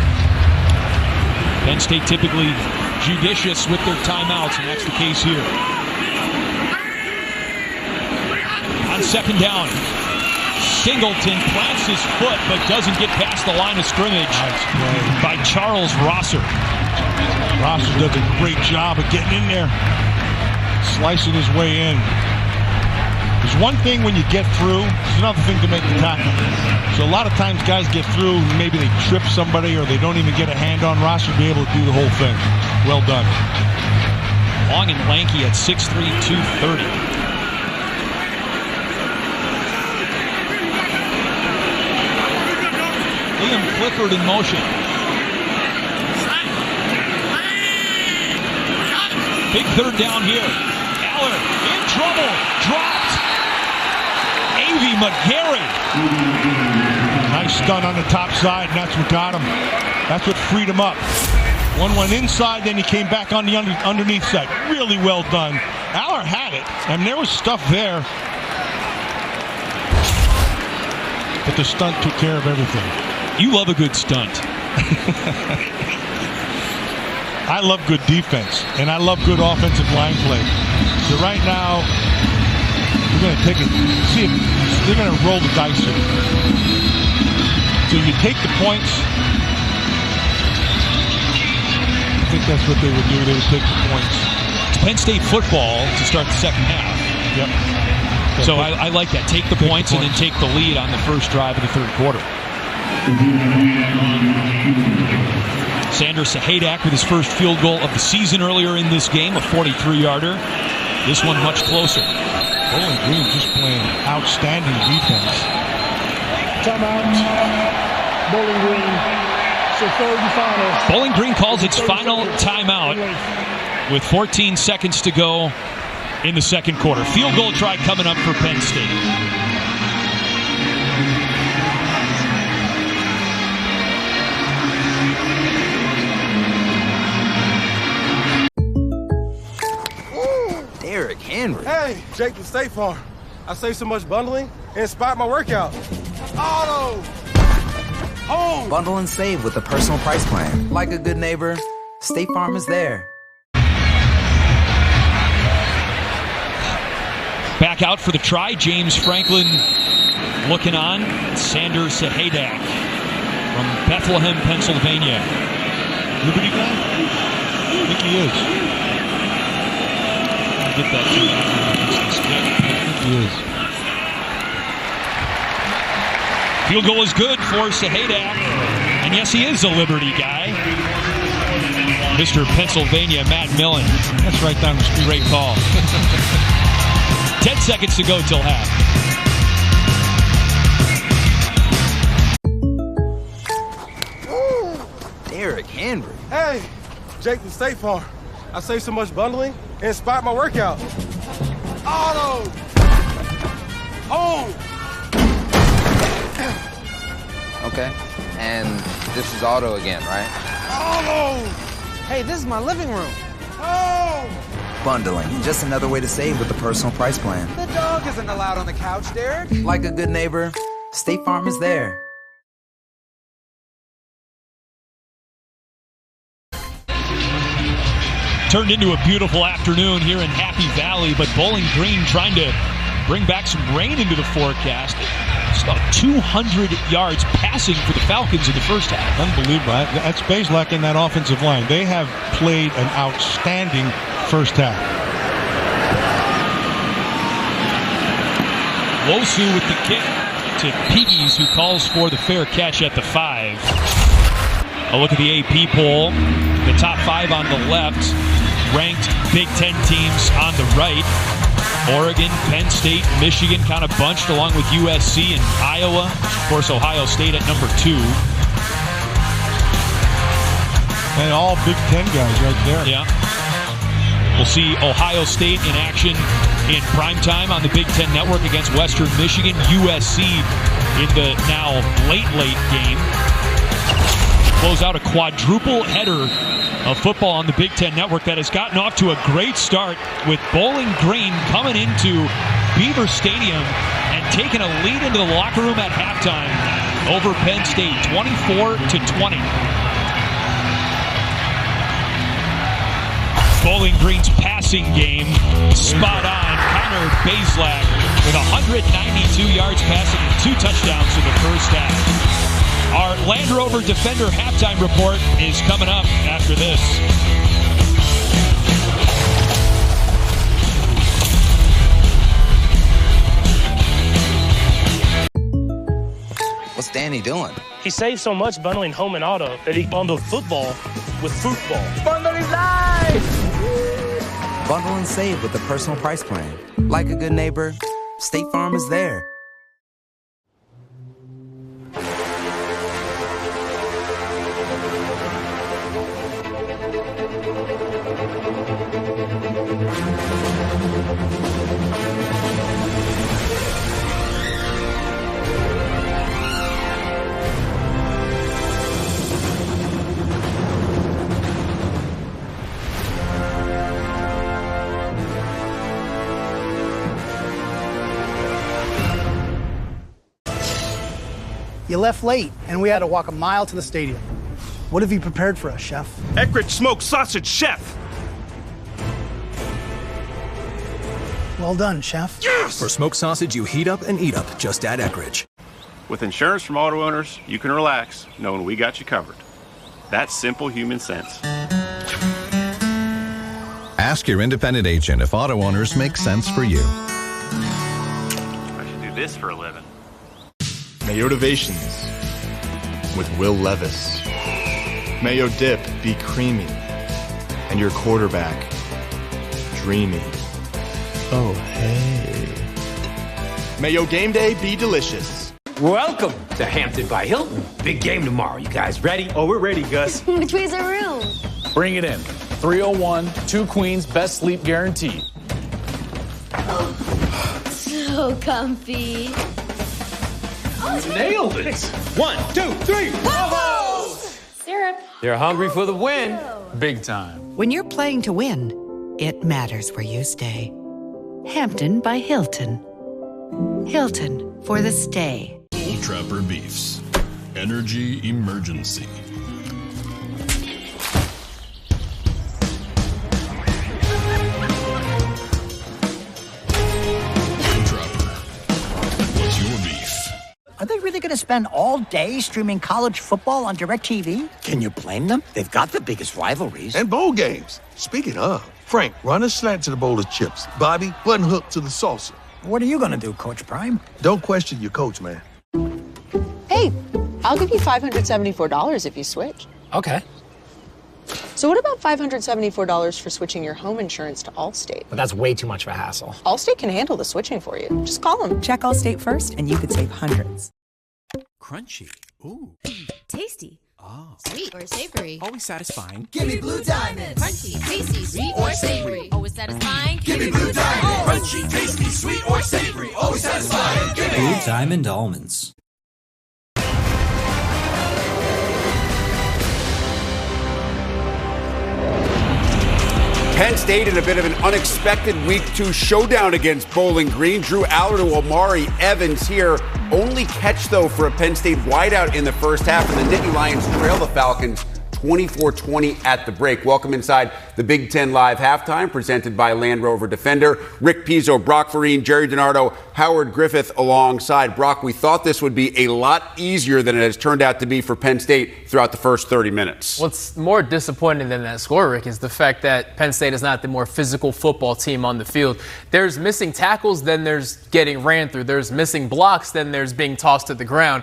Penn State typically judicious with their timeouts, and that's the case here. On second down, Singleton plants his foot but doesn't get past the line of scrimmage by Charles Rosser. Rosser does a great job of getting in there, slicing his way in. There's one thing when you get through, there's another thing to make the tackle. So a lot of times guys get through, maybe they trip somebody or they don't even get a hand on. Rosser to be able to do the whole thing. Well done. Long and lanky at 6'3", 230. Liam Clifford in motion. Big third down here. Aller in trouble. Dropped. A.V. McGarry. Nice stun on the top side, and that's what got him. That's what freed him up. One went inside, then he came back on the underneath side. Really well done. Aller had it. I mean, there was stuff there. But the stunt took care of everything. You love a good stunt. I love good defense, and I love good offensive line play. So right now, we're going to take it. See if they're going to roll the dice here. So you take the points. I think that's what they would do. They would take the points. It's Penn State football to start the second half. Yep. So I like that. Take the points and then take the lead on the first drive of the third quarter. Sander Sahadak with his first field goal of the season earlier in this game, a 43-yarder. This one much closer. Bowling Green just playing outstanding defense. Timeout. Bowling Green. So third and final. Bowling Green calls its final timeout with 14 seconds to go in the second quarter. Field goal try coming up for Penn State. Derrick Henry. Hey, Jake from State Farm. I save so much bundling and inspired my workout. Auto! Home! Bundle and save with the personal price plan. Like a good neighbor, State Farm is there. Back out for the try. James Franklin looking on. Sander Sahadak from Bethlehem, Pennsylvania. Liberty guy? I think he is. Get that to He is. Field goal is good for Sahadak. And yes, he is a Liberty guy. Mr. Pennsylvania, Matt Millen. That's right down the street. Great call. 10 seconds to go till half. Derrick Henry. Hey, Jake from State Farm. I saved so much bundling and inspired my workout. Auto! Home! Okay. And this is Auto again, right? Auto! Hey, this is my living room. Home! Bundling. Just another way to save with the personal price plan. The dog isn't allowed on the couch, Derek. Like a good neighbor, State Farm is there. Turned into a beautiful afternoon here in Happy Valley, but Bowling Green trying to bring back some rain into the forecast. It's about 200 yards passing for the Falcons in the first half. Unbelievable. That's Bazelak in that offensive line. They have played an outstanding first half. Wosu with the kick to Piggies, who calls for the fair catch at the 5. A look at the AP poll. The top 5 on the left, ranked Big Ten teams on the right. Oregon, Penn State, Michigan kind of bunched along with USC and Iowa. Of course, Ohio State at number 2. And all Big Ten guys right there. Yeah. We'll see Ohio State in action in primetime on the Big Ten Network against Western Michigan. USC in the now late game. Close out a quadruple header of football on the Big Ten Network that has gotten off to a great start with Bowling Green coming into Beaver Stadium and taking a lead into the locker room at halftime over Penn State, 24-20. Bowling Green's passing game, spot on. Connor Bazelak with 192 yards passing and 2 touchdowns in the first half. Our Land Rover Defender halftime report is coming up after this. What's Danny doing? He saved so much bundling home and auto that he bundled football with football. Bundling live! Bundle and save with the personal price plan. Like a good neighbor, State Farm is there. You left late, and we had to walk a mile to the stadium. What have you prepared for us, Chef? Eckrich smoked sausage, Chef. Well done, Chef. Yes! For smoked sausage you heat up and eat up, just add Eckrich. With insurance from auto owners, you can relax knowing we got you covered. That's simple human sense. Ask your independent agent if auto owners make sense for you. I should do this for a living. Mayotivations with Will Levis. Mayo dip be creamy and your quarterback dreamy. Oh, hey. Mayo game day be delicious. Welcome to Hampton by Hilton. Big game tomorrow. You guys ready? Oh, we're ready, Gus. Which way's our room? Bring it in. 301, 2 queens, best sleep guaranteed. So comfy. Nailed it. 1, 2, 3. Bubbles! Syrup. They're hungry for the win. Big time. When you're playing to win, it matters where you stay. Hampton by Hilton. Hilton for the stay. Old Trapper Beefs. Energy emergency. Old Trapper. What's your beef? Are they really going to spend all day streaming college football on DirecTV? Can you blame them? They've got the biggest rivalries. And bowl games. Speaking of, Frank, run a slant to the bowl of chips. Bobby, button hook to the salsa. What are you going to do, Coach Prime? Don't question your coach, man. Hey, I'll give you $574 if you switch. Okay. So what about $574 for switching your home insurance to Allstate? But that's way too much of a hassle. Allstate can handle the switching for you. Just call them. Check Allstate first, and you could save hundreds. Crunchy. Ooh. Tasty. Oh. Sweet or savory. Always satisfying. Give me Blue Diamond. Crunchy, tasty, sweet or savory. Always satisfying. Give me Blue Diamond. Crunchy, tasty, sweet or savory. Always satisfying. Give me Blue Diamond Almonds. Penn State in a bit of an unexpected Week 2 showdown against Bowling Green. Drew Allard to Omari Evans here. Only catch, though, for a Penn State wideout in the first half, and the Nittany Lions trail the Falcons 24-20 at the break. Welcome inside the Big Ten Live halftime, presented by Land Rover Defender. Rick Pizzo, Brock Farine, Jerry DiNardo, Howard Griffith alongside. Brock, we thought this would be a lot easier than it has turned out to be for Penn State throughout the first 30 minutes. What's more disappointing than that score, Rick, is the fact that Penn State is not the more physical football team on the field. There's missing tackles, then there's getting ran through. There's missing blocks, then there's being tossed to the ground.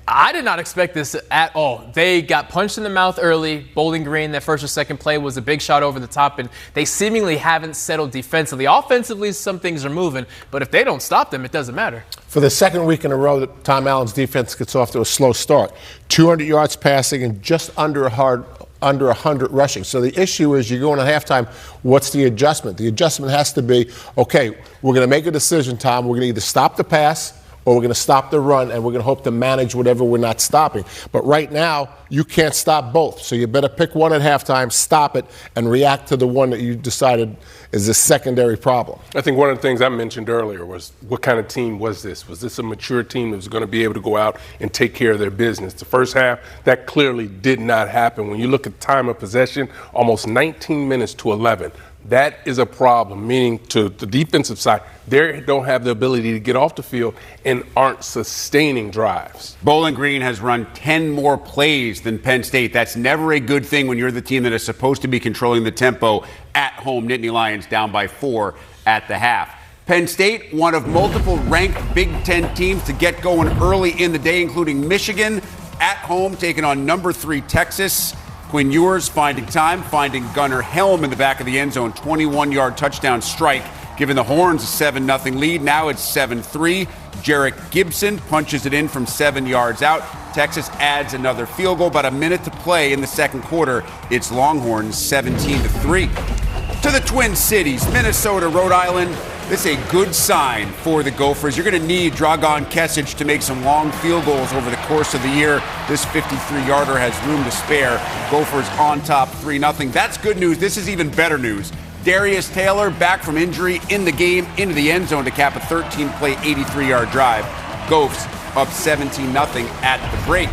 I did not expect this at all. They got punched in the mouth early. Bowling Green, that first or second play was a big shot over the top, and they seemingly haven't settled defensively. Offensively, some things are moving, but if they don't stop them, it doesn't matter. For the second week in a row that Tom Allen's defense gets off to a slow start. 200 yards passing and just under 100 rushing. So the issue is you go into halftime, what's the adjustment? The adjustment has to be, okay, we're going to make a decision, Tom. We're going to either stop the pass or we're going to stop the run, and we're going to hope to manage whatever we're not stopping. But right now, you can't stop both. So you better pick one at halftime, stop it, and react to the one that you decided is a secondary problem. I think one of the things I mentioned earlier was what kind of team was this? Was this a mature team that was going to be able to go out and take care of their business? The first half, that clearly did not happen. When you look at time of possession, almost 19 minutes to 11. That is a problem, meaning to the defensive side, they don't have the ability to get off the field and aren't sustaining drives. Bowling Green has run 10 more plays than Penn State. That's never a good thing when you're the team that is supposed to be controlling the tempo at home. Nittany Lions down by 4 at the half. Penn State, one of multiple ranked Big Ten teams to get going early in the day, including Michigan at home, taking on number 3 Texas. Quinn Ewers finding time, finding Gunnar Helm in the back of the end zone. 21-yard touchdown strike, giving the Horns a 7-0 lead. Now it's 7-3. Jarek Gibson punches it in from 7 yards out. Texas adds another field goal. About a minute to play in the second quarter. It's Longhorns 17-3. To the Twin Cities, Minnesota, Rhode Island. This is a good sign for the Gophers. You're going to need Dragan Kesic to make some long field goals over the course of the year. This 53-yarder has room to spare. Gophers on top 3-0. That's good news. This is even better news. Darius Taylor back from injury in the game, into the end zone to cap a 13-play, 83-yard drive. Gophs up 17-0 at the break.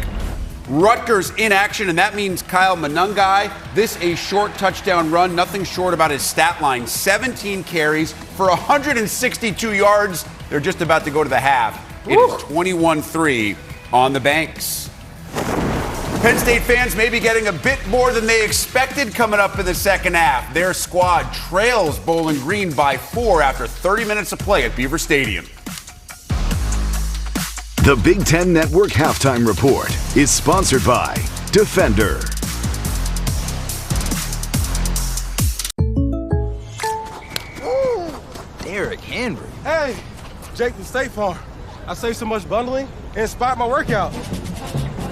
Rutgers in action, and that means Kyle Monangai. This a short touchdown run, nothing short about his stat line. 17 carries for 162 yards. They're just about to go to the half. It is 21-3 on the Banks. Penn State fans may be getting a bit more than they expected coming up in the second half. Their squad trails Bowling Green by 4 after 30 minutes of play at Beaver Stadium. The Big Ten Network Halftime Report is sponsored by Defender. Derrick Henry. Hey, Jake from State Farm. I saved so much bundling, it inspired my workout.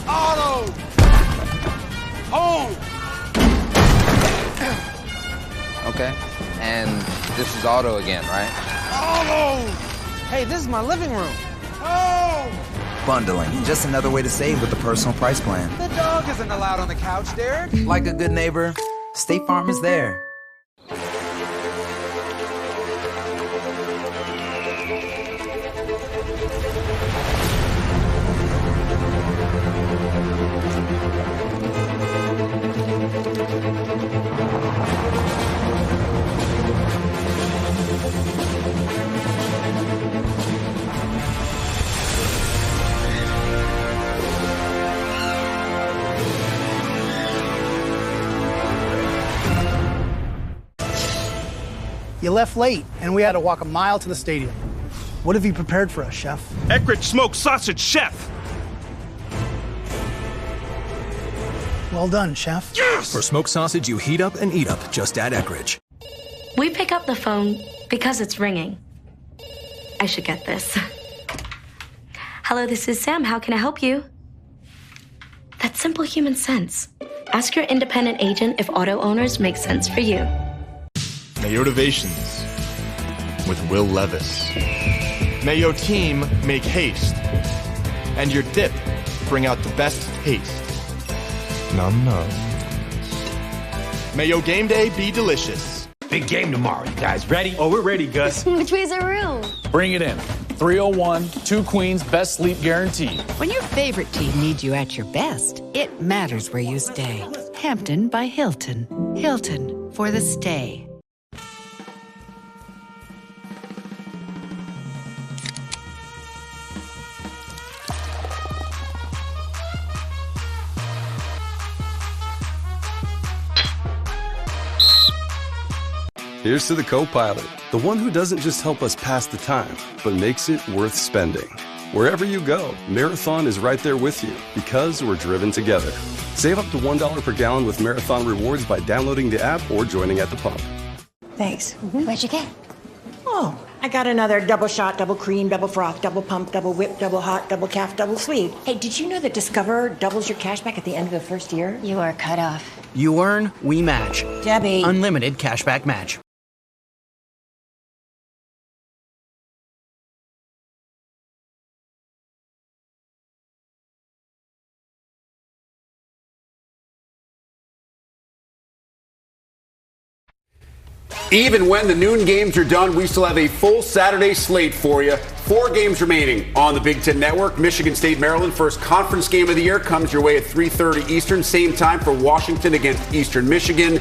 Auto! Home! Okay, and this is Auto again, right? Auto! Hey, this is my living room. Oh! Bundling, just another way to save with the personal price plan. The dog isn't allowed on the couch, Derek. Like a good neighbor, State Farm is there. You left late, and we had to walk a mile to the stadium. What have you prepared for us, Chef? Eckrich smoked sausage, Chef. Well done, Chef. Yes! For smoked sausage you heat up and eat up, just add Eckrich. We pick up the phone because it's ringing. I should get this. Hello, this is Sam. How can I help you? That's simple human sense. Ask your independent agent if auto owners make sense for you. Mayotivations with Will Levis. May your team make haste, and your dip bring out the best taste. Num num. May your game day be delicious. Big game tomorrow. You guys ready? Oh, we're ready, Gus. Which way's a room? Bring it in. 301, 2 queens, best sleep guaranteed. When your favorite team needs you at your best, it matters where you stay. Hampton by Hilton. Hilton for the stay. Here's to the co-pilot, the one who doesn't just help us pass the time, but makes it worth spending. Wherever you go, Marathon is right there with you because we're driven together. Save up to $1 per gallon with Marathon Rewards by downloading the app or joining at the pump. Thanks. What'd you get? Oh, I got another double shot, double cream, double froth, double pump, double whip, double hot, double calf, double sweet. Hey, did you know that Discover doubles your cash back at the end of the first year? You are cut off. You earn, we match. Debbie. Unlimited cashback match. Even when the noon games are done, we still have a full Saturday slate for you. 4 games remaining on the Big Ten Network. Michigan State, Maryland, first conference game of the year, comes your way at 3:30 Eastern. Same time for Washington against Eastern Michigan.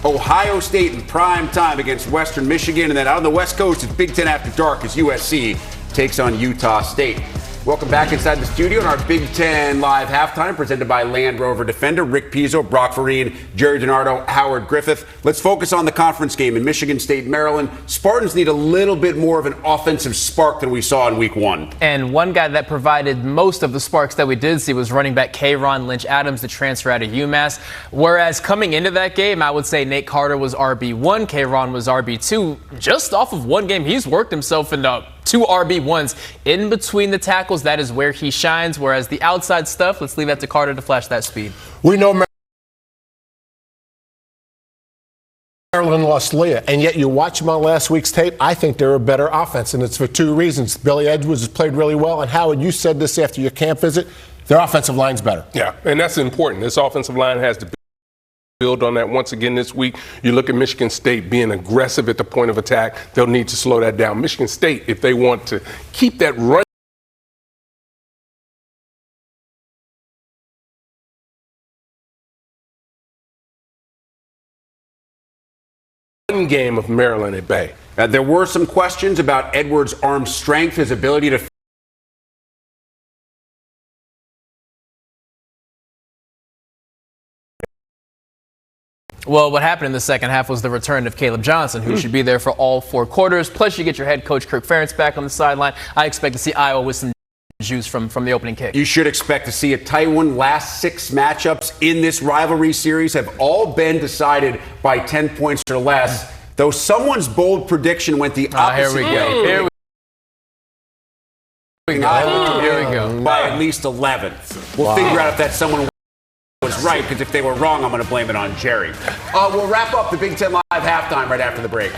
Ohio State in prime time against Western Michigan. And then out on the West Coast, it's Big Ten After Dark as USC takes on Utah State. Welcome back inside the studio on our Big Ten Live Halftime, presented by Land Rover Defender. Rick Pizzo, Brock Farine, Jerry DiNardo, Howard Griffith. Let's focus on the conference game in Michigan State, Maryland. Spartans need a little bit more of an offensive spark than we saw in week 1. And one guy that provided most of the sparks that we did see was running back K'Ron Lynch-Adams, the transfer out of UMass. Whereas coming into that game, I would say Nate Carter was RB1, K'Ron was RB2. Just off of one game, he's worked himself into 2 RB1s in between the tackles. That is where he shines. Whereas the outside stuff, let's leave that to Carter to flash that speed. We know Maryland lost Leah, and yet you watch them on last week's tape, I think they're a better offense, and it's for 2 reasons. Billy Edwards has played really well, and Howard, you said this after your camp visit, their offensive line's better. Yeah, and that's important. This offensive line has to build on that once again this week. You look at Michigan State being aggressive at the point of attack. They'll need to slow that down. Michigan State, if they want to keep that run game of Maryland at bay. There were some questions about Edwards' arm strength, his ability to Well, what happened in the second half was the return of Caleb Johnson, who should be there for all 4 quarters. Plus, you get your head coach Kirk Ferentz back on the sideline. I expect to see Iowa with some juice from the opening kick. You should expect to see a tight one. Last 6 matchups in this rivalry series have all been decided by 10 points or less, though someone's bold prediction went the opposite way. Here we go. By at least 11. We'll figure out if that someone was right, because if they were wrong, I'm going to blame it on Jerry. We'll wrap up the Big Ten Live halftime right after the break.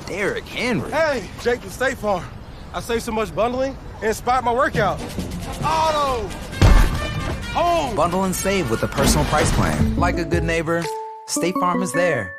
Derrick Henry. Hey, Jake from State Farm. I saved so much bundling, it inspired my workout. Auto! Home! Bundle and save with the personal price plan. Like a good neighbor, State Farm is there.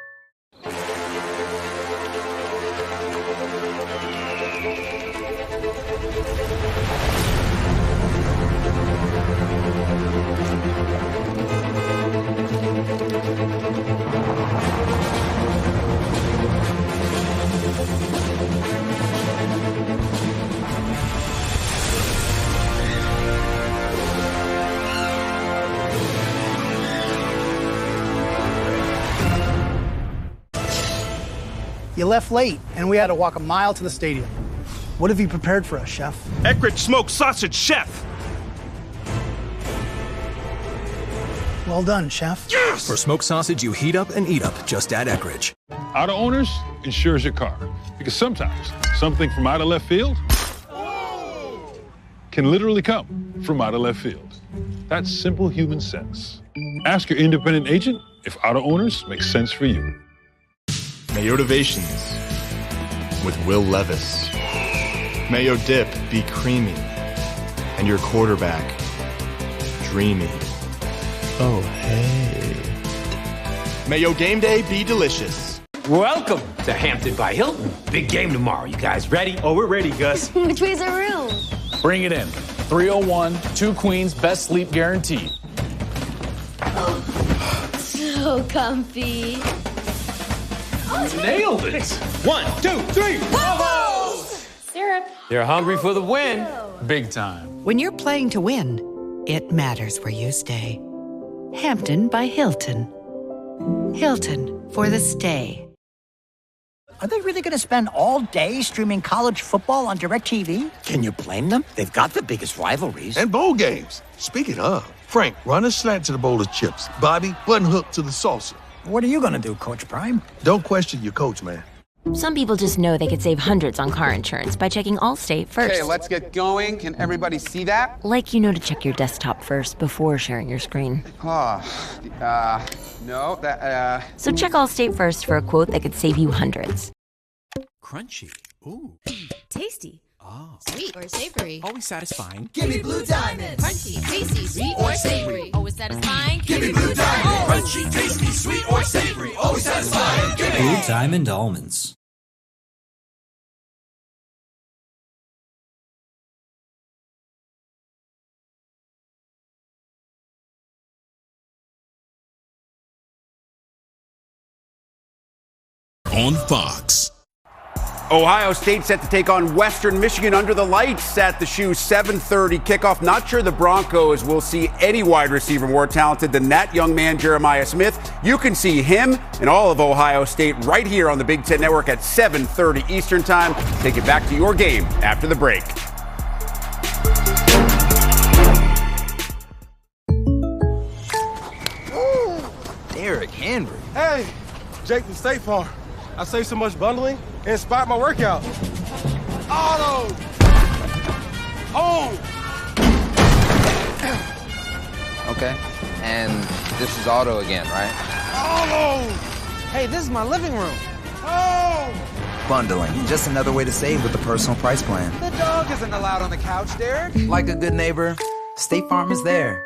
You left late, and we had to walk a mile to the stadium. What have you prepared for us, Chef? Eckrich smoked sausage, Chef. Well done, Chef. Yes! For smoked sausage you heat up and eat up, just add Eckrich. Auto Owners insures your car. Because sometimes something from out of left field can literally come from out of left field. That's simple human sense. Ask your independent agent if Auto Owners makes sense for you. Mayotivations with Will Levis. Mayo dip be creamy, and your quarterback dreamy. Oh, hey. Mayo game day be delicious. Welcome to Hampton by Hilton. Big game tomorrow. You guys ready? Oh, we're ready, Gus. Which way's our room? Bring it in. 301, 2 queens, best sleep guaranteed. So comfy. Nailed it. 1, 2, 3. Bravo! Syrup. They're hungry for the win. Big time. When you're playing to win, it matters where you stay. Hampton by Hilton. Hilton for the stay. Are they really going to spend all day streaming college football on DirecTV? Can you blame them? They've got the biggest rivalries. And bowl games. Speaking of, Frank, run a slant to the bowl of chips. Bobby, button hook to the salsa. What are you going to do, Coach Prime? Don't question your coach, man. Some people just know they could save hundreds on car insurance by checking Allstate first. Okay, let's get going. Can everybody see that? Like you know to check your desktop first before sharing your screen. No, that, So check Allstate first for a quote that could save you hundreds. Crunchy. Ooh. Tasty. Oh. Sweet or savory. Always satisfying. Give me Blue Diamond. Crunchy, tasty, sweet or savory. Always satisfying. Give me Blue Diamond. Crunchy, tasty, sweet or savory. Always satisfying. Give me Blue Diamond almonds. On Fox. Ohio State set to take on Western Michigan under the lights at the Shoe 7:30 kickoff. Not sure the Broncos will see any wide receiver more talented than that young man, Jeremiah Smith. You can see him and all of Ohio State right here on the Big Ten Network at 7:30 Eastern Time. Take it back to your game after the break. Derrick Henry. Hey, Jake from State Farm. I saved so much bundling, it inspired my workout. Auto! Home! Okay, and this is Auto again, right? Auto! Hey, this is my living room. Home! Bundling, just another way to save with the personal price plan. The dog isn't allowed on the couch, Derek. Like a good neighbor, State Farm is there.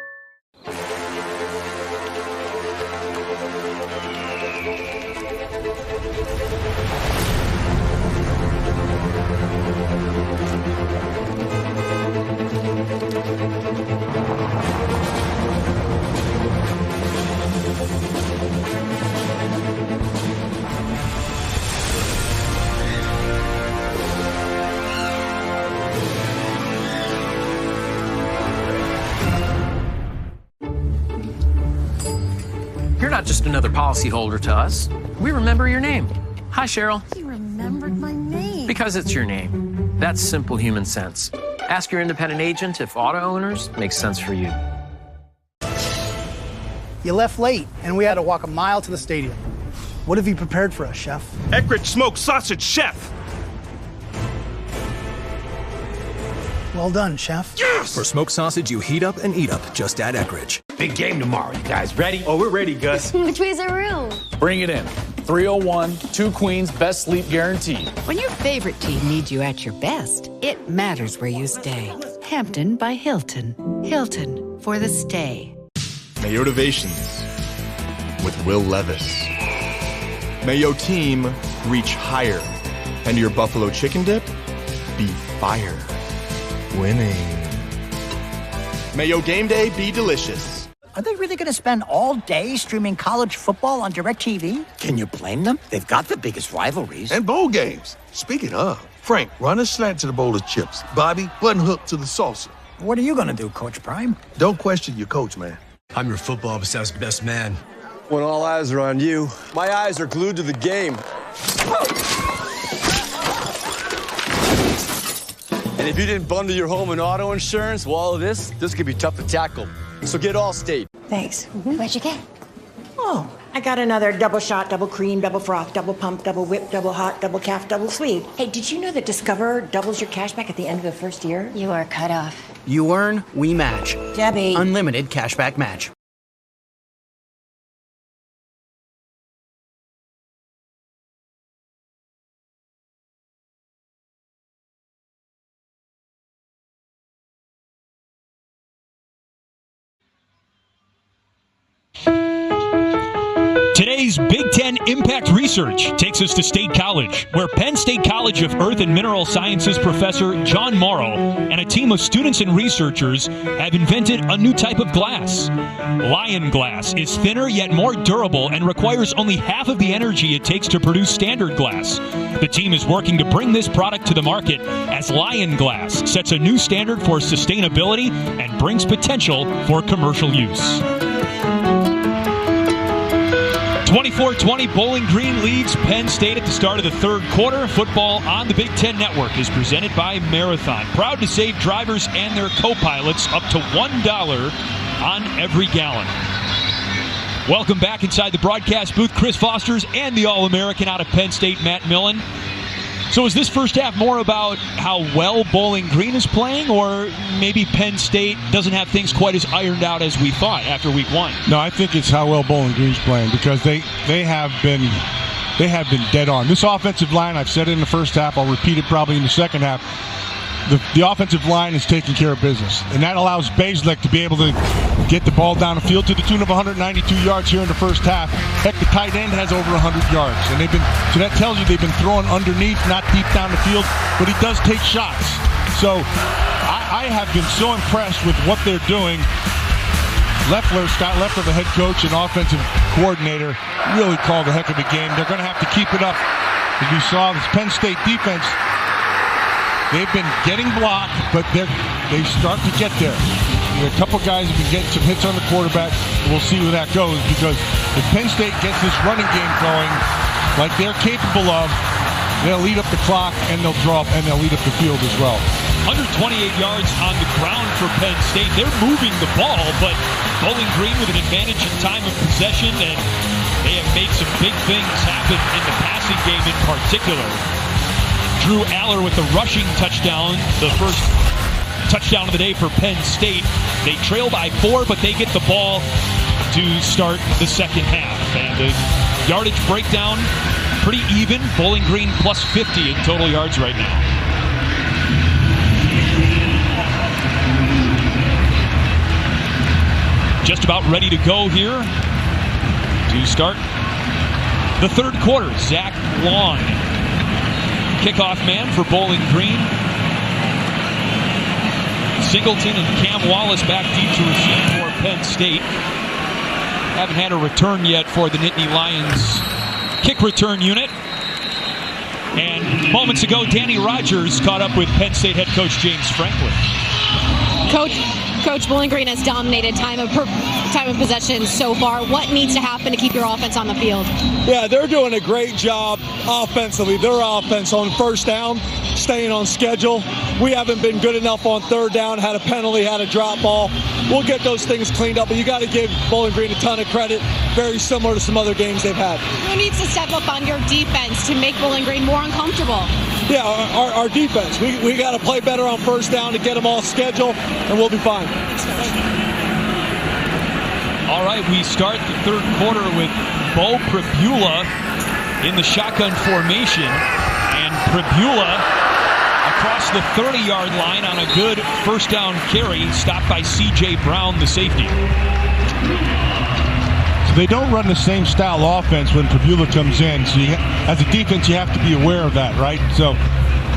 You're not just another policyholder to us. We remember your name. Hi, Cheryl. You remembered my name. Because it's your name. That's simple human sense. Ask your independent agent if Auto Owners makes sense for you. You left late, and we had to walk a mile to the stadium. What have you prepared for us, Chef? Eckrich smoked sausage, Chef. Well done, Chef. Yes! For smoked sausage you heat up and eat up, just add Eckrich. Big game tomorrow. You guys ready? Oh, we're ready, Gus. Which way's our room? Bring it in. 301, 2 queens, best sleep guaranteed. When your favorite team needs you at your best, it matters where you stay. Hampton by Hilton. Hilton for the stay. Mayotivations with Will Levis. Mayo team reach higher, and your buffalo chicken dip be fire. Winning. Mayo game day be delicious. Are they really going to spend all day streaming college football on DirecTV? Can you blame them? They've got the biggest rivalries. And bowl games. Speaking of, Frank, run a slant to the bowl of chips. Bobby, button hook to the salsa. What are you going to do, Coach Prime? Don't question your coach, man. I'm your football obsessed best man. When all eyes are on you, my eyes are glued to the game. And if you didn't bundle your home and auto insurance, well, all of this could be tough to tackle. So get Allstate. Thanks. What'd you get? Oh, I got another double shot, double cream, double froth, double pump, double whip, double hot, double calf, double sweet. Hey, did you know that Discover doubles your cash back at the end of the first year? You are cut off. You earn, we match. Debbie. Unlimited cashback match. Today's Big Ten Impact Research takes us to State College, where Penn State College of Earth and Mineral Sciences professor John Morrow and a team of students and researchers have invented a new type of glass. Lion glass is thinner yet more durable and requires only half of the energy it takes to produce standard glass. The team is working to bring this product to the market as Lion glass sets a new standard for sustainability and brings potential for commercial use. 24-20 Bowling Green leads Penn State at the start of the third quarter. Football on the Big Ten Network is presented by Marathon. Proud to save drivers and their co-pilots up to $1 on every gallon. Welcome back inside the broadcast booth. Chris Foster's and the All-American out of Penn State, Matt Millen. So is this first half more about how well Bowling Green is playing, or maybe Penn State doesn't have things quite as ironed out as we thought after week one? No, I think it's how well Bowling Green's playing, because they have been dead on. This offensive line, I've said it in the first half, I'll repeat it probably in the second half. The offensive line is taking care of business, and that allows Baszlik to be able to get the ball down the field to the tune of 192 yards here in the first half. Heck, the tight end has over 100 yards, and so that tells you they've been throwing underneath, not deep down the field, but he does take shots. So I have been so impressed with what they're doing. Scott Leffler, the head coach and offensive coordinator, really called a heck of a game. They're going to have to keep it up. As you saw, this Penn State defense, they've been getting blocked, but they start to get there. A couple guys have been getting some hits on the quarterback. We'll see where that goes, because if Penn State gets this running game going like they're capable of, they'll lead up the clock and they'll draw up and they'll lead up the field as well. 128 yards on the ground for Penn State. They're moving the ball, but Bowling Green with an advantage in time of possession, and they have made some big things happen in the passing game in particular. Drew Aller with the rushing touchdown, the first touchdown of the day for Penn State. They trail by 4, but they get the ball to start the second half. And the yardage breakdown, pretty even. Bowling Green plus 50 in total yards right now. Just about ready to go here to start the third quarter. Zach Long, kickoff man for Bowling Green. Singleton and Cam Wallace back deep to receive for Penn State. Haven't had a return yet for the Nittany Lions kick return unit. And moments ago, Danny Rogers caught up with Penn State head coach James Franklin. Coach, Bowling Green has dominated time of possession so far. What needs to happen to keep your offense on the field? Yeah, they're doing a great job offensively. Their offense on first down, staying on schedule. We haven't been good enough on third down, had a penalty, had a drop ball. We'll get those things cleaned up, but you got to give Bowling Green a ton of credit. Very similar to some other games they've had. Who needs to step up on your defense to make Bowling Green more uncomfortable? Yeah, our defense. We got to play better on first down to get them all scheduled, and we'll be fine. All right, we start the third quarter with Bo Pribula in the shotgun formation, and Pribula across the 30-yard line on a good first down carry, stopped by C.J. Brown, the safety. So they don't run the same style offense when Pribula comes in. So as a defense, you have to be aware of that, right? So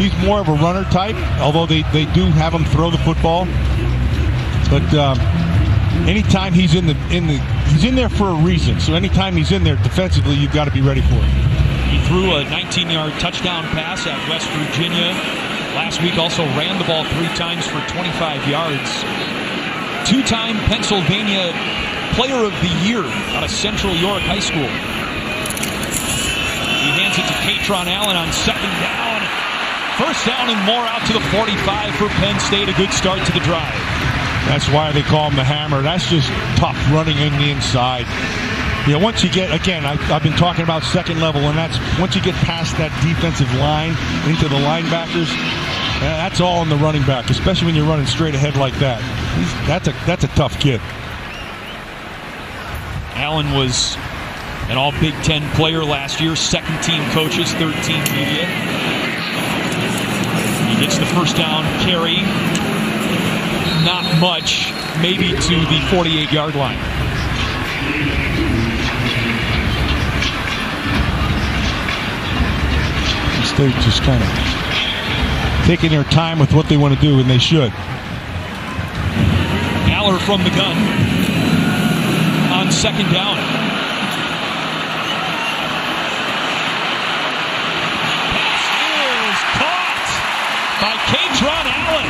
he's more of a runner type, although they do have him throw the football. But anytime he's in there for a reason. So anytime he's in there defensively, you've got to be ready for it. He threw a 19-yard touchdown pass at West Virginia. Last week also ran the ball 3 times for 25 yards. 2-time Pennsylvania Player of the Year out of Central York High School. He hands it to Katron Allen on second down. First down and more out to the 45 for Penn State. A good start to the drive. That's why they call him the hammer. That's just tough running in the inside. Once you get, again, I've been talking about second level, and that's once you get past that defensive line into the linebackers, that's all on the running back, especially when you're running straight ahead like that. That's a tough kid. Allen was an all Big Ten player last year, second team coaches, third team media. He gets the first down carry. Not much, maybe to the 48-yard line. State just kind of taking their time with what they want to do, and they should. Aller from the gun on second down. By Katron Allen.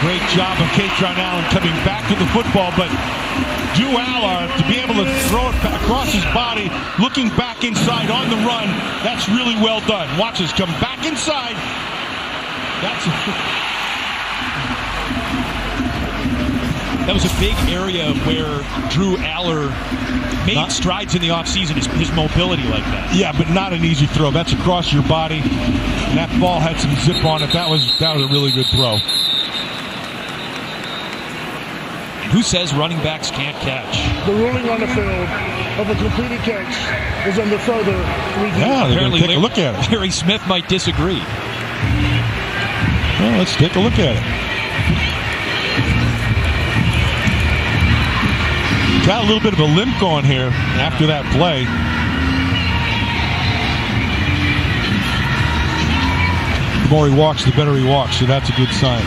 Great job of Katron Allen coming back to the football, but Drew Aller, to be able to throw it across his body, looking back inside on the run, that's really well done. Watch this, come back inside. That was a big area where Drew Aller made strides in the offseason, his mobility like that. Yeah, but not an easy throw. That's across your body. And that ball had some zip on it. That was a really good throw. And who says running backs can't catch? The ruling on the field of a completed catch is under further review. Yeah, apparently take a look at it. Larry Smith might disagree. Well, let's take a look at it. Got a little bit of a limp going here after that play. The more he walks, the better he walks, so that's a good sign.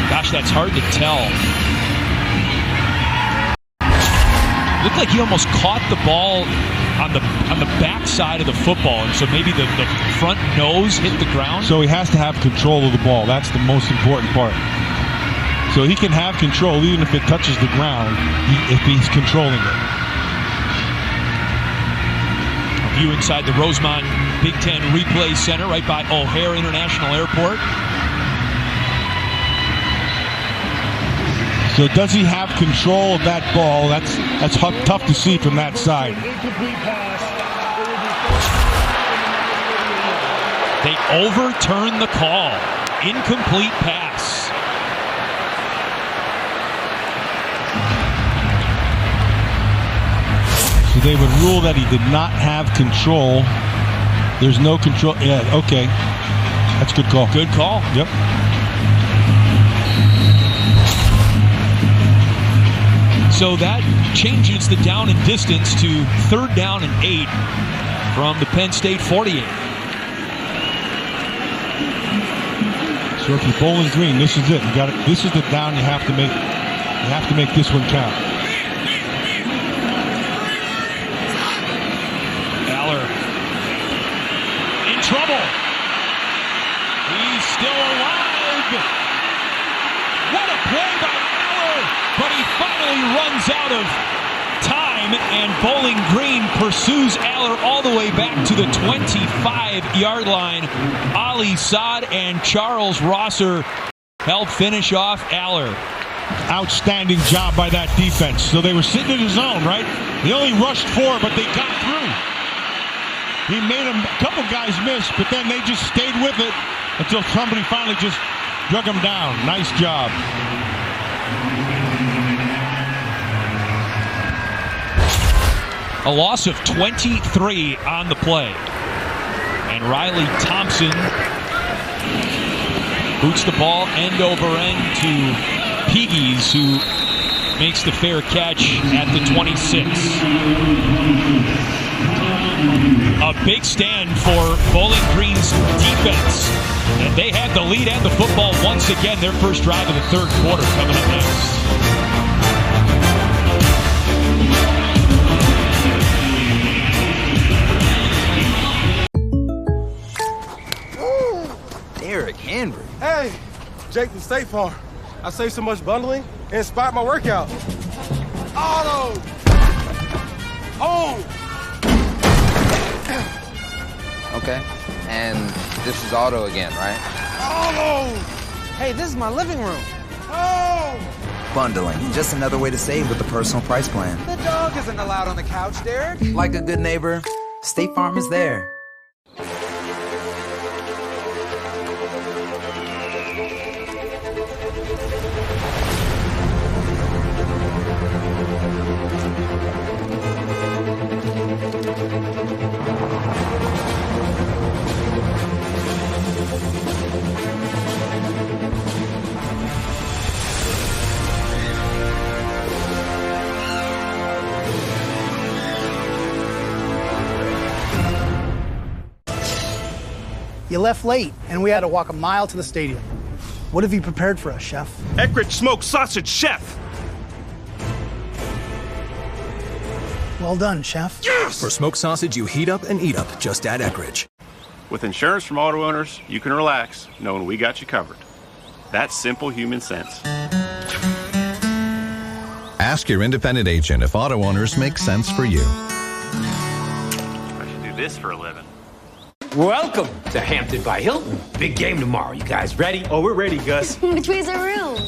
Gosh, that's hard to tell. Looked like he almost caught the ball on the back side of the football, and so maybe the front nose hit the ground. So he has to have control of the ball. That's the most important part. So he can have control even if it touches the ground, if he's controlling it. A view inside the Rosemont Big Ten Replay Center right by O'Hare International Airport. So does he have control of that ball? That's tough to see from that side. They overturn the call. Incomplete pass. So they would rule that he did not have control. There's no control. Yeah, okay. That's a good call. Good call. Yep. So that changes the down and distance to 3rd down and 8 from the Penn State 48. So if you're Bowling Green, this is it. You got it. This is the down you have to make. You have to make this one count. Aller in trouble. He's still alive. What a play by Aller! But he finally runs out of time, and Bowling Green pursues Aller all the way back to the 25-yard line. Ali Saad and Charles Rosser help finish off Aller. Outstanding job by that defense. So they were sitting in his zone, right? They only rushed 4, but they got through. He made a couple guys miss, but then they just stayed with it until somebody finally just drug him down. Nice job. A loss of 23 on the play. And Riley Thompson boots the ball end over end to Peagies, who makes the fair catch at the 26. A big stand for Bowling Green's defense. And they have the lead and the football once again. Their first drive of the 3rd quarter coming up next. Derrick Henry. Hey, Jake from State Farm. I saved so much bundling, it inspired my workout. Auto! Oh! Okay. And this is Otto again, right? Oh! Hey, this is my living room. Oh! Bundling, just another way to save with the personal price plan. The dog isn't allowed on the couch, Derek. Like a good neighbor, State Farm is there. You left late, and we had to walk a mile to the stadium. What have you prepared for us, Chef? Eckrich smoked sausage chef. Well done, Chef. Yes! For smoked sausage you heat up and eat up, just add Eckrich. With insurance from auto owners, you can relax knowing we got you covered. That's simple human sense. Ask your independent agent if auto owners make sense for you. I should do this for a living. Welcome to Hampton by Hilton. Big game tomorrow. You guys ready? Oh, we're ready, Gus. Which way's our room?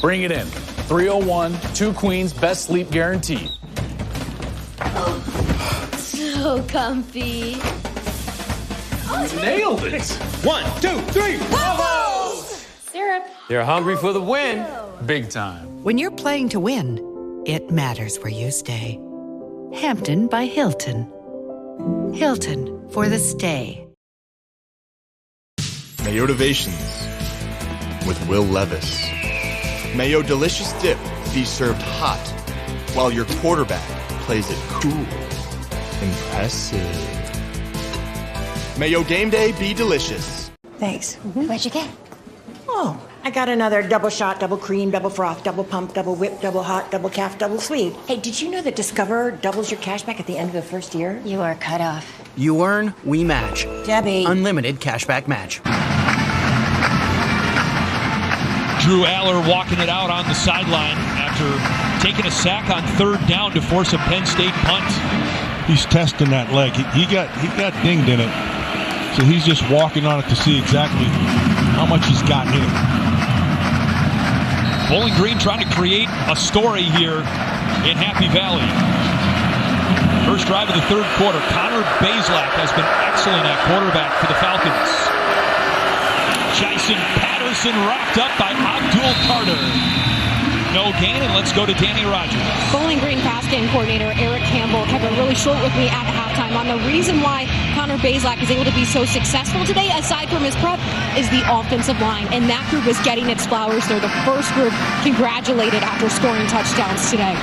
Bring it in. 301, 2 queens, best sleep guaranteed. So comfy. Nailed it. 1, 2, 3. Bubbles! Syrup. They're hungry for the win. Big time. When you're playing to win, it matters where you stay. Hampton by Hilton. Hilton for the stay. Mayotivations with Will Levis. Mayo delicious dip be served hot while your quarterback plays it cool. Impressive. Mayo game day be delicious. Thanks. What'd you get? Oh, I got another double shot, double cream, double froth, double pump, double whip, double hot, double calf, double sweet. Hey, did you know that Discover doubles your cash back at the end of the first year? You are cut off. You earn, we match. Debbie. Unlimited cashback match. Drew Aller walking it out on the sideline after taking a sack on 3rd down to force a Penn State punt. He's testing that leg. He got dinged in it. So he's just walking on it to see exactly how much he's got in it. Bowling Green trying to create a story here in Happy Valley. First drive of the 3rd quarter. Connor Bazelak has been excellent at quarterback for the Falcons. Jason Patterson wrapped up by Abdul Carter. No gain, and let's go to Danny Rogers. Bowling Green pass game coordinator Eric Campbell kept it really short with me at halftime on the reason why Connor Bazelak is able to be so successful today, aside from his prep, is the offensive line. And that group is getting its flowers. They're the first group congratulated after scoring touchdowns today.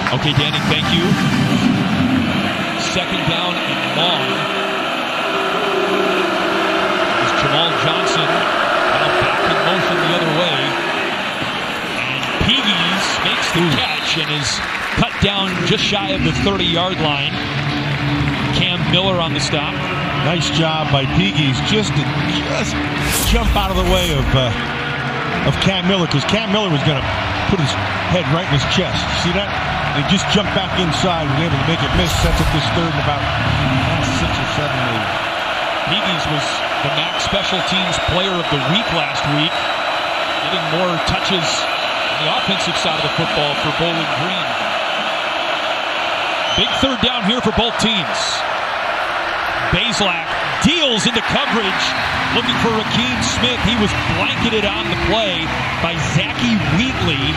Okay, Danny, thank you. 2nd down and long. It's Jamal Johnson now back in motion the other way. Peagies makes the catch and is cut down just shy of the 30-yard line. Cam Miller on the stop. Nice job by Peagies just to jump out of the way of Cam Miller, because Cam Miller was going to put his head right in his chest. See that? He just jumped back inside and was able to make it miss. Sets up this 3rd and about 6 or 7 maybe. Peagies was the MAC Special Teams Player of the Week last week, getting more touches on the offensive side of the football for Bowling Green. Big 3rd down here for both teams. Bazelak deals into coverage, looking for Rakeem Smith. He was blanketed on the play by Zachy Wheatley,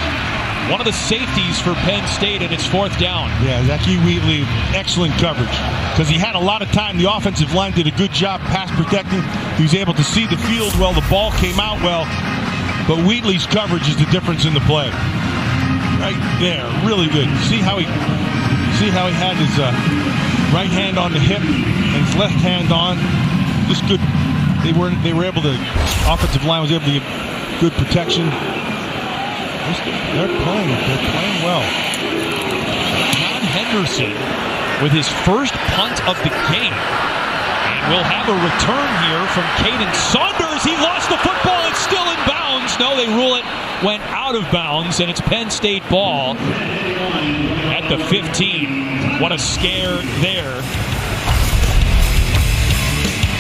one of the safeties for Penn State, and it's 4th down. Yeah, Zachy Wheatley, excellent coverage, because he had a lot of time. The offensive line did a good job pass protecting. He was able to see the field well. The ball came out well, but Wheatley's coverage is the difference in the play. Right there, really good. See how he had his right hand on the hip and his left hand on. Just good. They were able to. Offensive line was able to get good protection. They're playing well. John Henderson with his first punt of the game. And we'll have a return here from Caden Saunders. He lost the football. It's still in bounds. No, they rule it went out of bounds, and it's Penn State ball at the 15. What a scare there.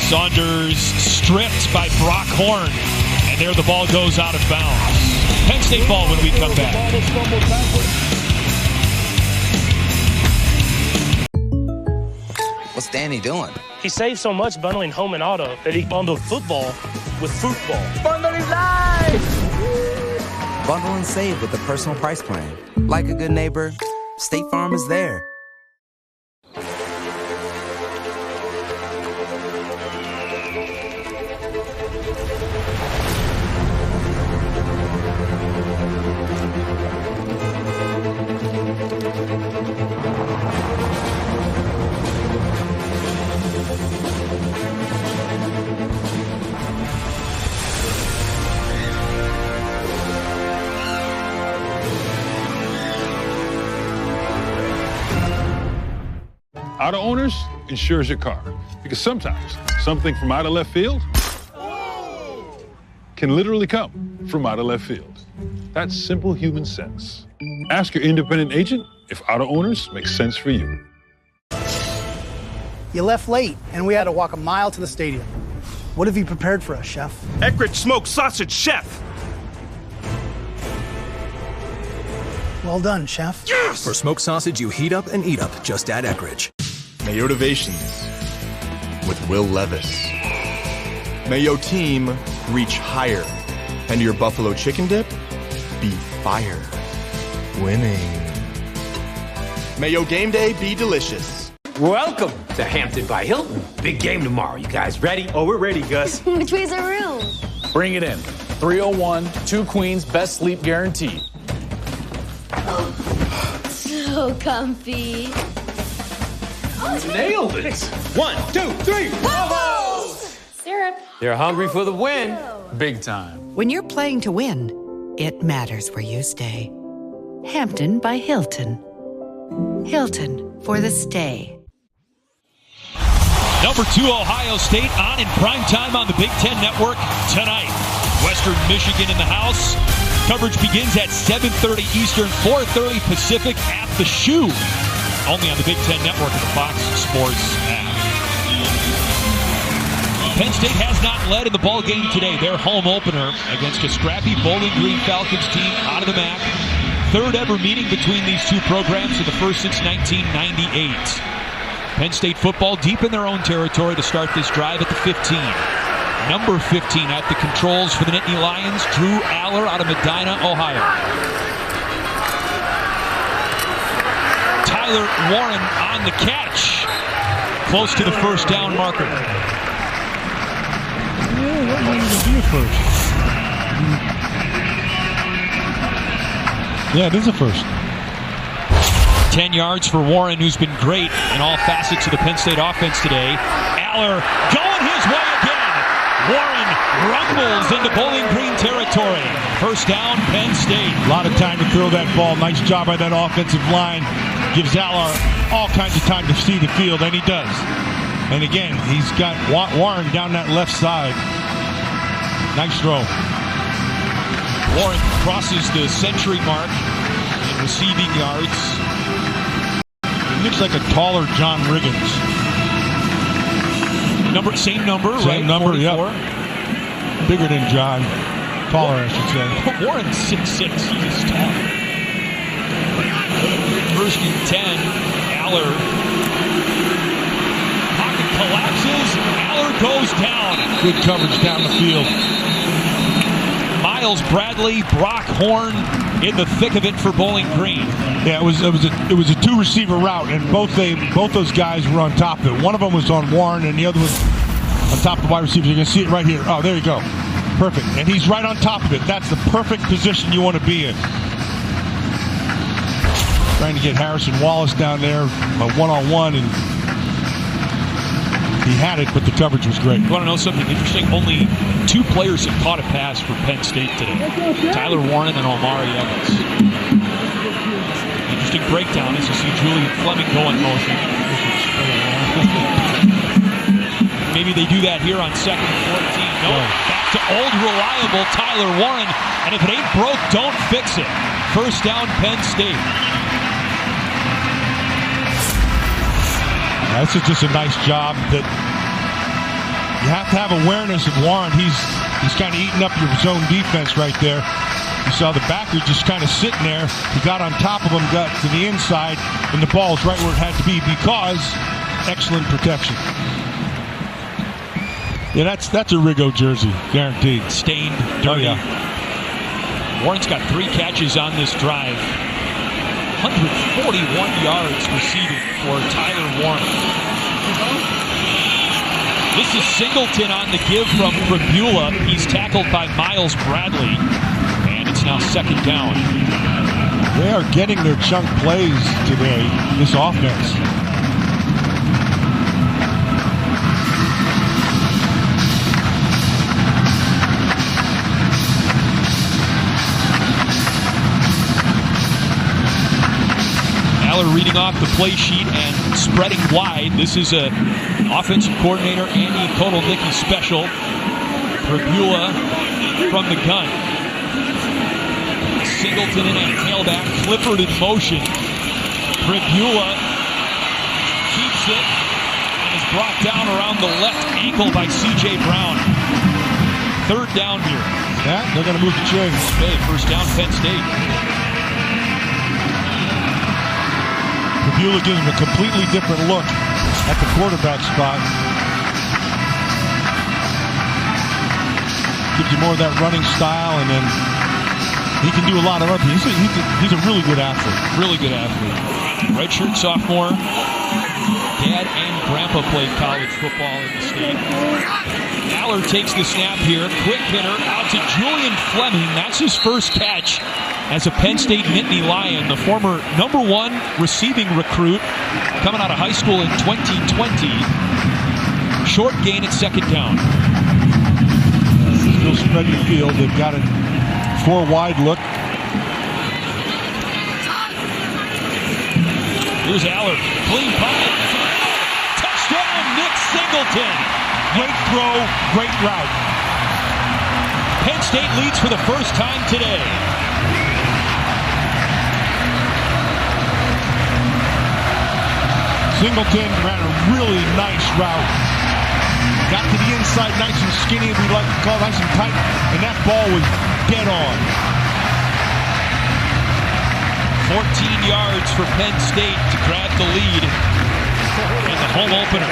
Saunders stripped by Brock Horn. And there the ball goes out of bounds. Penn State ball when we come back. What's Danny doing? He saved so much bundling home and auto that he bundled football with football. Bundling live! Bundle and save with the personal price plan. Like a good neighbor, State Farm is there. Auto Owners insures your car because sometimes something from out of left field can literally come from out of left field. That's simple human sense. Ask your independent agent if Auto Owners makes sense for you. You left late, and we had to walk a mile to the stadium. What have you prepared for us, Chef? Eckrich smoked sausage, Chef. Well done, Chef. Yes! For smoked sausage you heat up and eat up, just add Eckrich. Mayotivations with Will Levis. May your team reach higher and your buffalo chicken dip be fire. Winning. May your game day be delicious. Welcome to Hampton by Hilton. Big game tomorrow. You guys ready? Oh, we're ready, Gus. Which way's our room? Bring it in. 301, 2 queens, best sleep guaranteed. So comfy. Nailed it. 1, 2, 3. Bravo! Syrup. They're hungry for the win. Big time. When you're playing to win, it matters where you stay. Hampton by Hilton. Hilton for the stay. Number 2, Ohio State on in prime time on the Big Ten Network tonight. Western Michigan in the house. Coverage begins at 7:30 Eastern, 4:30 Pacific at the Shoe. Only on the Big Ten Network and the Fox Sports app. Penn State has not led in the ball game today. Their home opener against a scrappy Bowling Green Falcons team out of the MAC. Third ever meeting between these two programs, and the first since 1998. Penn State football deep in their own territory to start this drive at the 15. Number 15 at the controls for the Nittany Lions, Drew Aller out of Medina, Ohio. Tyler Warren on the catch. Close to the first down marker. Yeah, that might even be a first. Yeah, it is a first. 10 yards for Warren, who's been great in all facets of the Penn State offense today. Aller going his way again. Warren rumbles into Bowling Green territory. First down, Penn State. A lot of time to throw that ball. Nice job by that offensive line. Gives Aller all kinds of time to see the field, and he does. And again, he's got Warren down that left side. Nice throw. Warren crosses the century mark in receiving yards. He looks like a taller John Riggins. Same number, right? Same number, 44. yeah. Bigger than John. Taller, I should say. Warren's 6'6". He's tall. First and 10. Aller. Pocket collapses. Aller goes down. Good coverage down the field. Miles Bradley, Brock Horn in the thick of it for Bowling Green. Yeah, it was a two receiver route, and both those guys were on top of it. One of them was on Warren, and the other was on top of the wide receiver. You can see it right here. Oh, there you go. Perfect. And he's right on top of it. That's the perfect position you want to be in. Trying to get Harrison Wallace down there, one-on-one, and he had it, but the coverage was great. You want to know something interesting? Only 2 players have caught a pass for Penn State today. Tyler Warren and Omari Evans. Interesting breakdown as you see Julian Fleming go in motion. Maybe they do that here on 2nd and 14. No, back to old reliable Tyler Warren. And if it ain't broke, don't fix it. First down, Penn State. This is just a nice job that you have to have awareness of Warren. He's kind of eating up your zone defense right there. You saw the backer just kind of sitting there. He got on top of him, got to the inside, and the ball is right where it had to be because excellent protection. Yeah, that's a Rigo jersey, guaranteed. Stained, dirty. Oh, yeah. Warren's got 3 catches on this drive. 141 yards receiving for Tyler Warren. This is Singleton on the give from Pribula. He's tackled by Miles Bradley. And it's now 2nd down. They are getting their chunk plays today, this offense. Aller reading off the play sheet and spreading wide. This is a offensive coordinator Andy Kotelnicki special. Pribula from the gun. Singleton in a tailback. Clifford in motion. Pribula keeps it and is brought down around the left ankle by C.J. Brown. 3rd down here. Yeah, they're going to move the chains. Okay, 1st down, Penn State. Pribula gives him a completely different look at the quarterback spot. Gives you more of that running style, and then he can do a lot of other things. He's a really good athlete. Really good athlete. Redshirt sophomore. Dad and grandpa played college football in the state. Aller takes the snap here. Quick hitter out to Julian Fleming. That's his first catch as a Penn State Nittany Lion, the former #1 receiving recruit coming out of high school in 2020. Short gain at 2nd down. Still spreading the field. They've got a 4 wide look. Here's Aller. Clean pocket. Touchdown, Nick Singleton. Great throw, great route. Penn State leads for the first time today. Singleton ran a really nice route. Got to the inside nice and skinny, we like to call it, nice and tight, and that ball was dead on. 14 yards for Penn State to grab the lead in the home opener.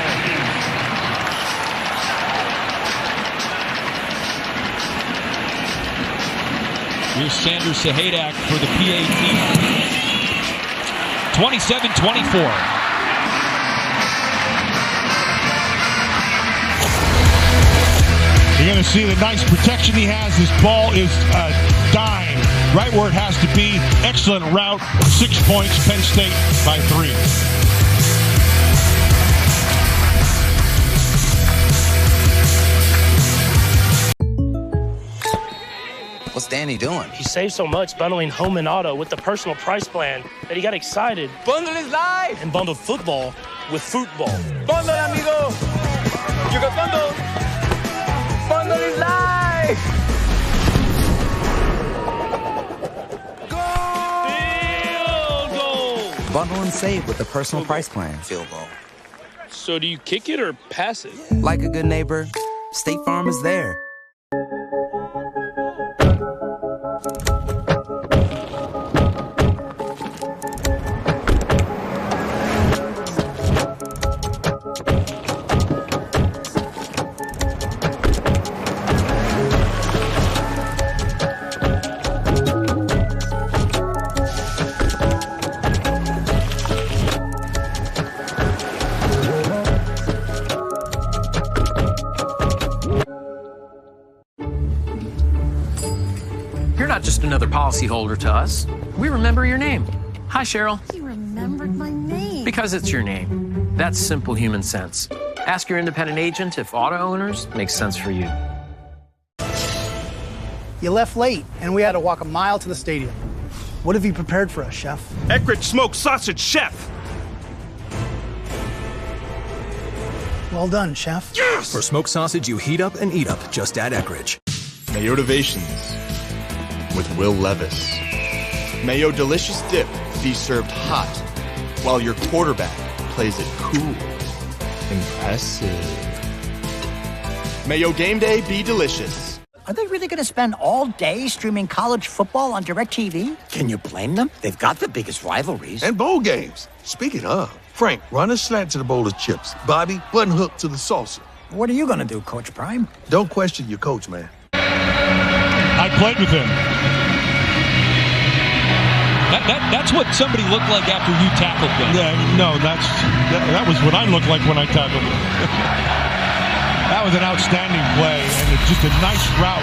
Here's Sanders Sahadak for the PA team. 27-24. You're going to see the nice protection he has. This ball is a dime, right where it has to be. Excellent route. 6 points. Penn State by 3. What's Danny doing? He saved so much bundling home and auto with the personal price plan that he got excited. Bundle is live! And bundled football with football. Bundle, amigo! You got bundle! Bundle is live! Field goal! Bundle and save with the personal price plan. Field goal. So do you kick it or pass it? Like a good neighbor, State Farm is there. Just another policyholder to us. We remember your name. Hi, Cheryl. You remembered my name. Because it's your name. That's simple human sense. Ask your independent agent if auto owners make sense for you. You left late, and we had to walk a mile to the stadium. What have you prepared for us, Chef? Eckrich smoked sausage, Chef. Well done, Chef. Yes! For smoked sausage you heat up and eat up, just add Eckrich. Mayotivations with Will Levis. Mayo delicious dip be served hot while your quarterback plays it cool. Impressive. May your game day be delicious. Are they really going to spend all day streaming college football on DirecTV? Can you blame them? They've got the biggest rivalries. And bowl games. Speaking of, Frank, run a slant to the bowl of chips. Bobby, button hook to the salsa. What are you going to do, Coach Prime? Don't question your coach, man. I played with him. That's what somebody looked like after you tackled them. Yeah, no, that was what I looked like when I tackled him. That was an outstanding play, and it's just a nice route,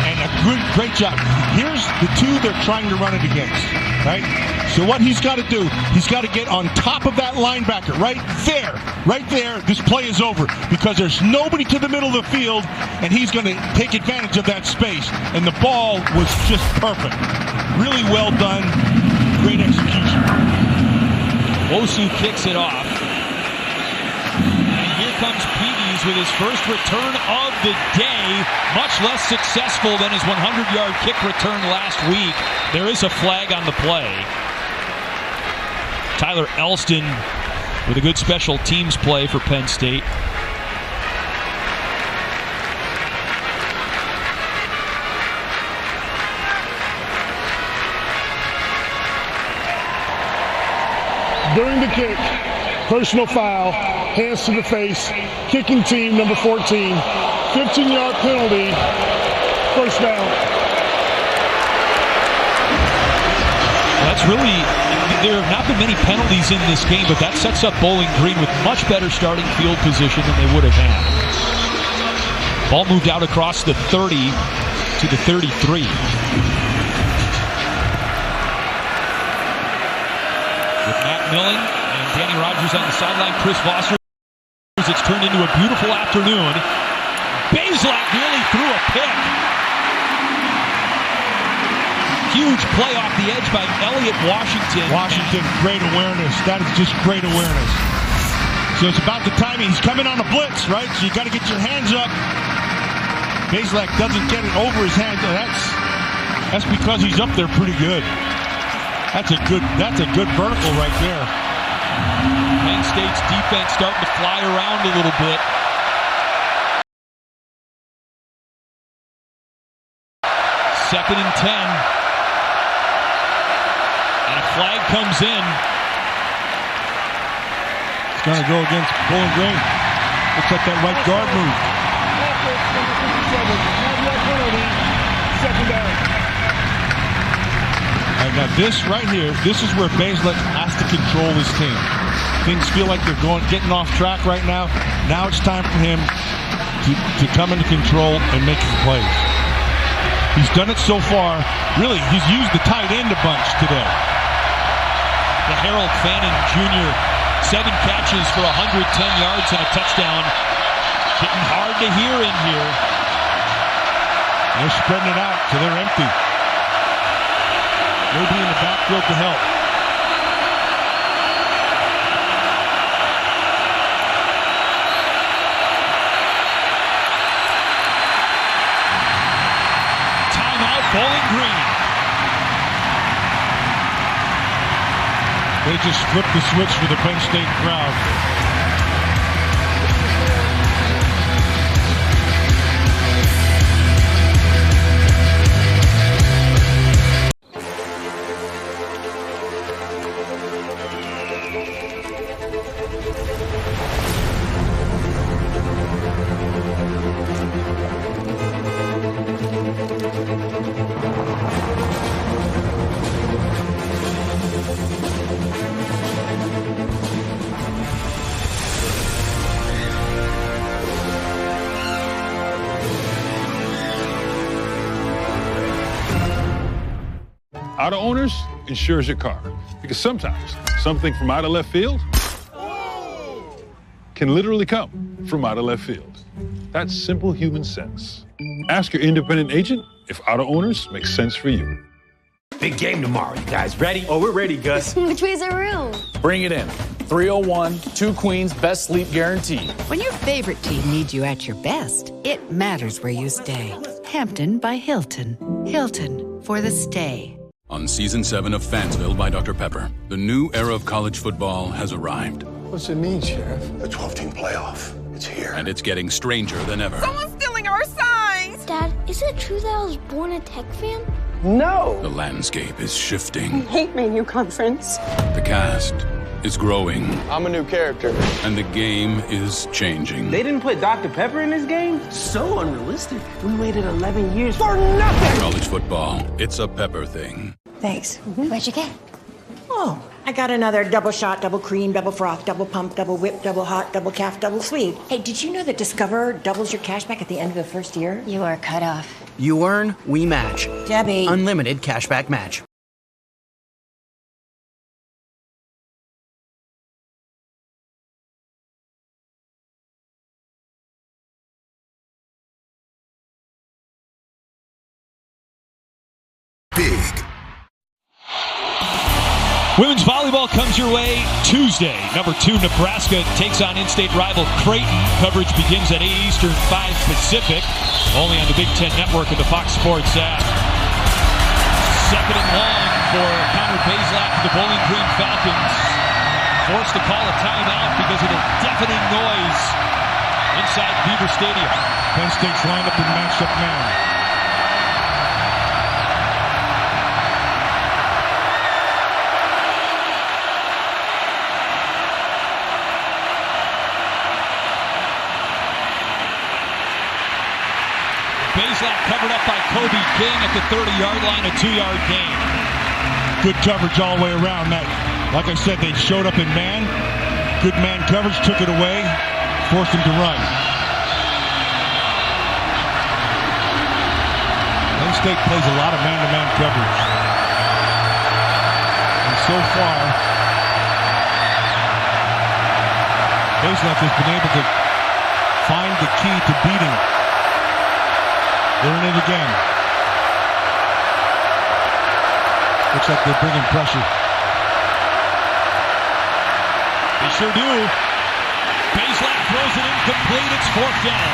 and a great job. Here's the two they're trying to run it against, right? So what he's got to do, he's got to get on top of that linebacker, right there. This play is over because there's nobody to the middle of the field, and he's going to take advantage of that space. And the ball was just perfect. Really well done. Great execution. Wosu kicks it off. And here comes Peavies with his first return of the day. Much less successful than his 100-yard kick return last week. There is a flag on the play. Tyler Elston with a good special teams play for Penn State. During the kick, personal foul, hands to the face, kicking team number 14, 15-yard penalty, first down. That's really, there have not been many penalties in this game, but that sets up Bowling Green with much better starting field position than they would have had. Ball moved out across the 30 to the 33. With Matt Milling and Danny Rogers on the sideline, Chris Vosser. It's turned into a beautiful afternoon. Bazelak nearly threw a pick. Huge play off the edge by Elliott Washington. Washington, great awareness. That is just great awareness. So it's about the timing. He's coming on a blitz, right? So you got to get your hands up. Bazelak doesn't get it over his hands. That's because he's up there pretty good. That's a good vertical right there. Penn State's defense starting to fly around a little bit. Second and 10. And a flag comes in. It's going to go against Bowling Green. Looks like that right guard move. Second down. Now this right here, this is where Bazelak has to control his team. Things feel like they're getting off track right now. Now it's time for him to come into control and make his plays. He's done it so far. Really, he's used the tight end a bunch today. The Harold Fannin Jr., 7 catches for 110 yards and a touchdown. Getting hard to hear in here. They're spreading it out, so they're empty. Nobody in the backfield to help. Timeout, Bowling Green. They just flipped the switch for the Penn State crowd. Auto Owners insures your car. Because sometimes something from out of left field can literally come from out of left field. That's simple human sense. Ask your independent agent if Auto Owners makes sense for you. Big game tomorrow. You guys ready? Oh, we're ready, Gus. Which way's our room? Bring it in. 301, 2 queens, best sleep guaranteed. When your favorite team needs you at your best, it matters where you stay. Hampton by Hilton. Hilton for the stay. On Season 7 of Fansville by Dr. Pepper, the new era of college football has arrived. What's it mean, Sheriff? The 12-team playoff. It's here. And it's getting stranger than ever. Someone's stealing our signs! Dad, is it true that I was born a Tech fan? No! The landscape is I shifting. hate my new conference. The cast is growing. I'm a new character. And the game is changing. They didn't put Dr. Pepper in this game? So unrealistic. We waited 11 years for nothing! College football, it's a Pepper thing. Thanks. What'd you get? Oh, I got another double shot, double cream, double froth, double pump, double whip, double hot, double calf, double sleeve. Hey, did you know that Discover doubles your cash back at the end of the first year? You are cut off. You earn, we match. Debbie. Unlimited cashback match. Big. Women's volleyball comes your way Tuesday. Number 2, Nebraska takes on in-state rival Creighton. Coverage begins at 8 Eastern, 5 Pacific. Only on the Big Ten Network and the Fox Sports app. Second and long for Connor Bazelak of the Bowling Green Falcons. Forced to call a timeout because of the deafening noise inside Beaver Stadium. Penn State's lined up in matched-up man. Bazelak covered up by Kobe King at the 30-yard line, a 2-yard gain. Good coverage all the way around. That, like I said, they showed up in man. Good man coverage, took it away, forced him to run. Penn State plays a lot of man-to-man coverage. And so far, Bazelak has been able to find the key to beating. They're in it again. Looks like they're bringing pressure. They sure do. Bazelak throws it incomplete. It's 4th down.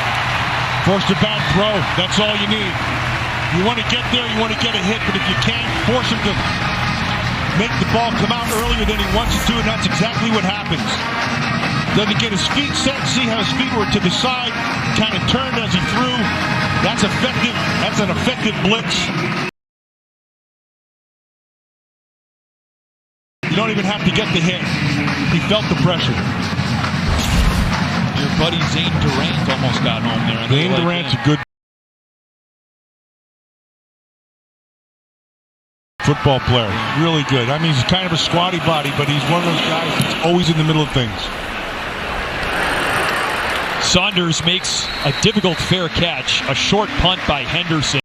Forced a bad throw. That's all you need. You want to get there, you want to get a hit, but if you can't, force him to make the ball come out earlier than he wants it to, and that's exactly what happens. Doesn't get his feet set, see how his feet were to the side, kind of turned as he threw. That's effective. That's an effective blitz. You don't even have to get the hit. He felt the pressure. Your buddy Zane Durant almost got home there. Zane Durant's a good football player. Really good. I mean, he's kind of a squatty body, but he's one of those guys that's always in the middle of things. Saunders makes a difficult fair catch, a short punt by Henderson.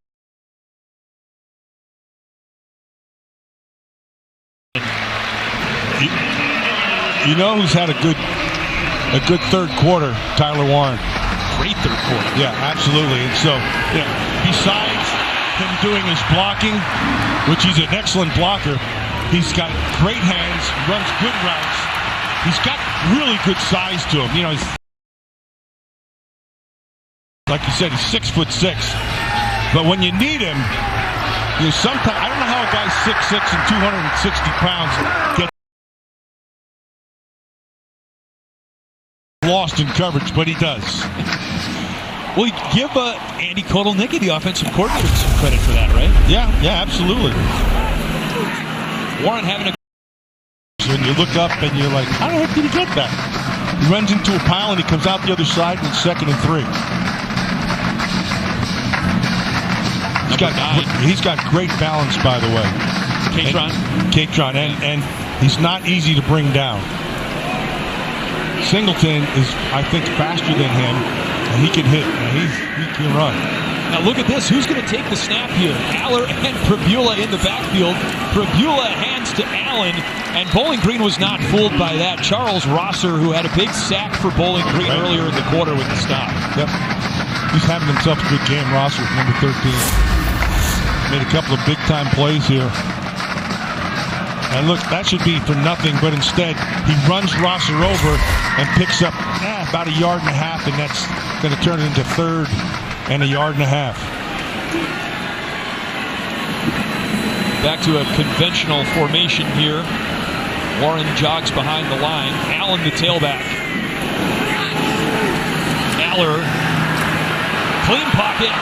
You know who's had a good third quarter? Tyler Warren. Great third quarter. Yeah, absolutely. And so, besides him doing his blocking, which he's an excellent blocker, he's got great hands, runs good routes. He's got really good size to him. You know, like you said, he's 6'6". But when you need him, sometimes I don't know how a guy 6'6" and 260 pounds gets lost in coverage, but he does. Well, give Andy Kotelnicki, the offensive coordinator, some credit for that, right? Yeah, absolutely. Warren having a... When you look up and you're like, how the heck did he get that? He runs into a pile and he comes out the other side and it's 2nd and 3. He's got great balance, by the way. Catron, and he's not easy to bring down. Singleton is, I think, faster than him, and he can hit. He can run. Now look at this. Who's going to take the snap here? Aller and Prabula in the backfield. Prabula hands to Allen, and Bowling Green was not fooled by that. Charles Rosser, who had a big sack for Bowling Green earlier in the quarter with the stop. Yep. He's having himself a good game, Rosser, number 13. Made a couple of big-time plays here. And look, that should be for nothing, but instead, he runs Rosser over and picks up about 1.5 yards, and that's going to turn it into 3rd and 1.5 yards. Back to a conventional formation here. Warren jogs behind the line. Allen, the tailback. Aller, clean pocket,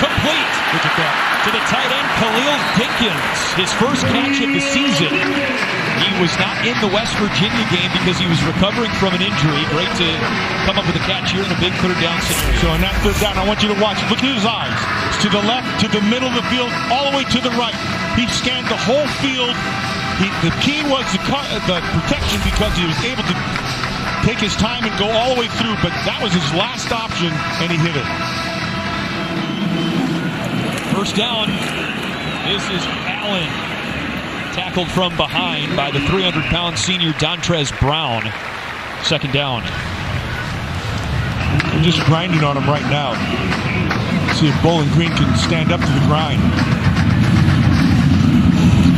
complete. Look at that. To the tight end, Khalil Dinkins. His first catch of the season. He was not in the West Virginia game because he was recovering from an injury. Great to come up with a catch here in a big third down scenario. So in that third down, I want you to watch. Look at his eyes. It's to the left, to the middle of the field, all the way to the right. He scanned the whole field. The key was the protection because he was able to take his time and go all the way through, but that was his last option, and he hit it. First down. This is Allen. Tackled from behind by the 300-pound senior Dontrez Brown. Second down. They're just grinding on him right now. See if Bowling Green can stand up to the grind.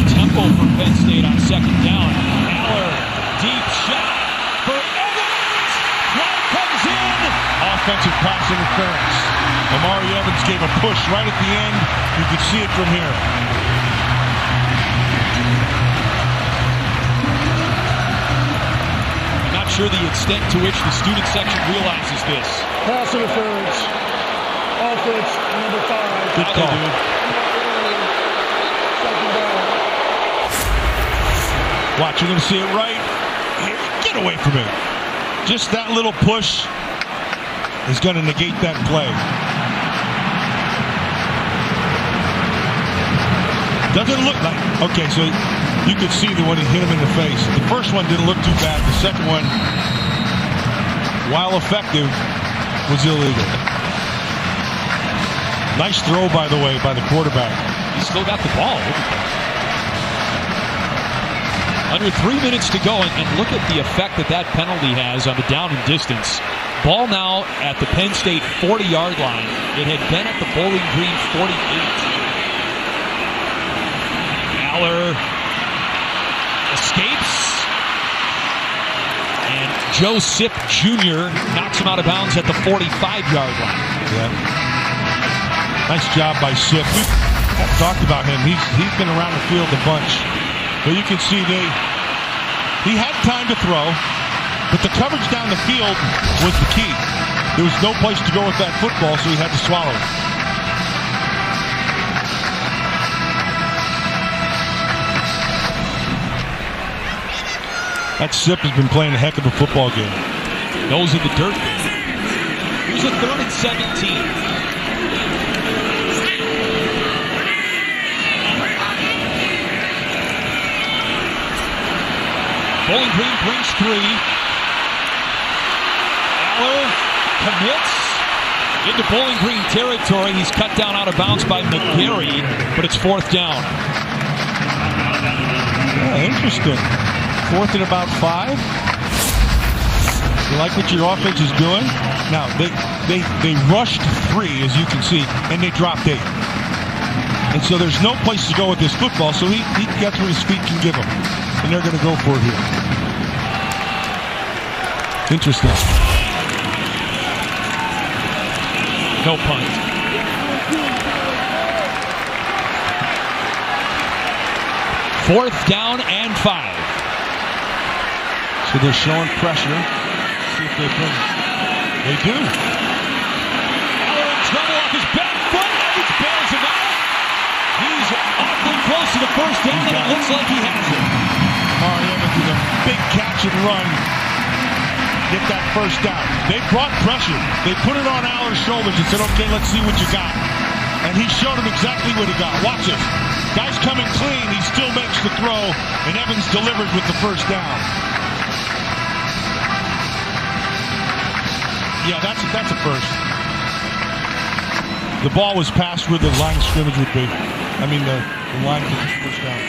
Tempo for Penn State on second down. Aller, deep shot for Evans. Flag comes in. Offensive pass interference. Amari Evans gave a push right at the end. You could see it from here. I'm not sure the extent to which the student section realizes this. Pass interference. Offense number 5. Good call. Watch, you're going to see it right here. Get away from it. Just that little push is going to negate that play. Doesn't look like... Okay, so you could see that when he hit him in the face. The first one didn't look too bad. The second one, while effective, was illegal. Nice throw, by the way, by the quarterback. He still got the ball. Under 3 minutes to go, and look at the effect that penalty has on the down and distance. Ball now at the Penn State 40-yard line. It had been at the Bowling Green 48. Aller escapes. And Joe Sipp Jr. knocks him out of bounds at the 45-yard line. Yeah. Nice job by Sipp. We've talked about him. He's been around the field a bunch. But you can see he had time to throw, but the coverage down the field was the key. There was no place to go with that football, so he had to swallow it. That Sipp has been playing a heck of a football game. Nose in the dirt. Here's a 3rd and 17. Bowling Green brings 3. Aller commits into Bowling Green territory. He's cut down out of bounds by McGarry, but it's 4th down. Yeah, interesting. 4th and about 5. You like what your offense is doing? Now, they rushed 3, as you can see, and they dropped 8. And so there's no place to go with this football, so he gets what his feet can give him. And they're going to go for it here. Interesting. No punt. Fourth down and 5. So they're showing pressure. See if they bring it. They do. Aller in trouble off his back foot. Evans bails him out. He's awfully close to the first down, and it looks like he has it. Amari Evans with a big catch and run. Get that first down. They brought pressure. They put it on Aller's shoulders and said, okay, let's see what you got. And he showed him exactly what he got. Watch this. Guy's coming clean. He still makes the throw, and Evans delivered with the first down. Yeah, that's a first. The ball was passed where the line of scrimmage would be. I mean, the line for the first down.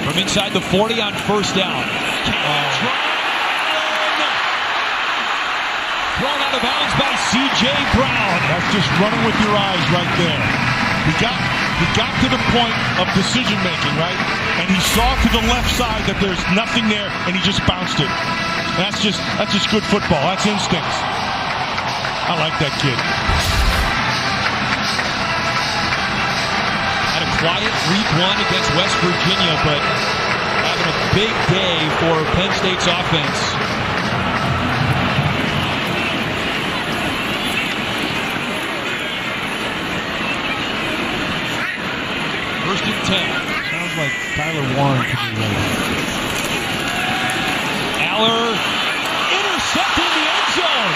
From inside the 40 on first down. Thrown out of bounds by C.J. Brown. That's just running with your eyes right there. He got to the point of decision making, right? And he saw to the left side that there's nothing there, and he just bounced it. That's just good football. That's instincts. I like that kid. Had a quiet week 1 against West Virginia, but having a big day for Penn State's offense. First and 10. Sounds like Tyler Warren could be ready. Aller intercepted in the end zone.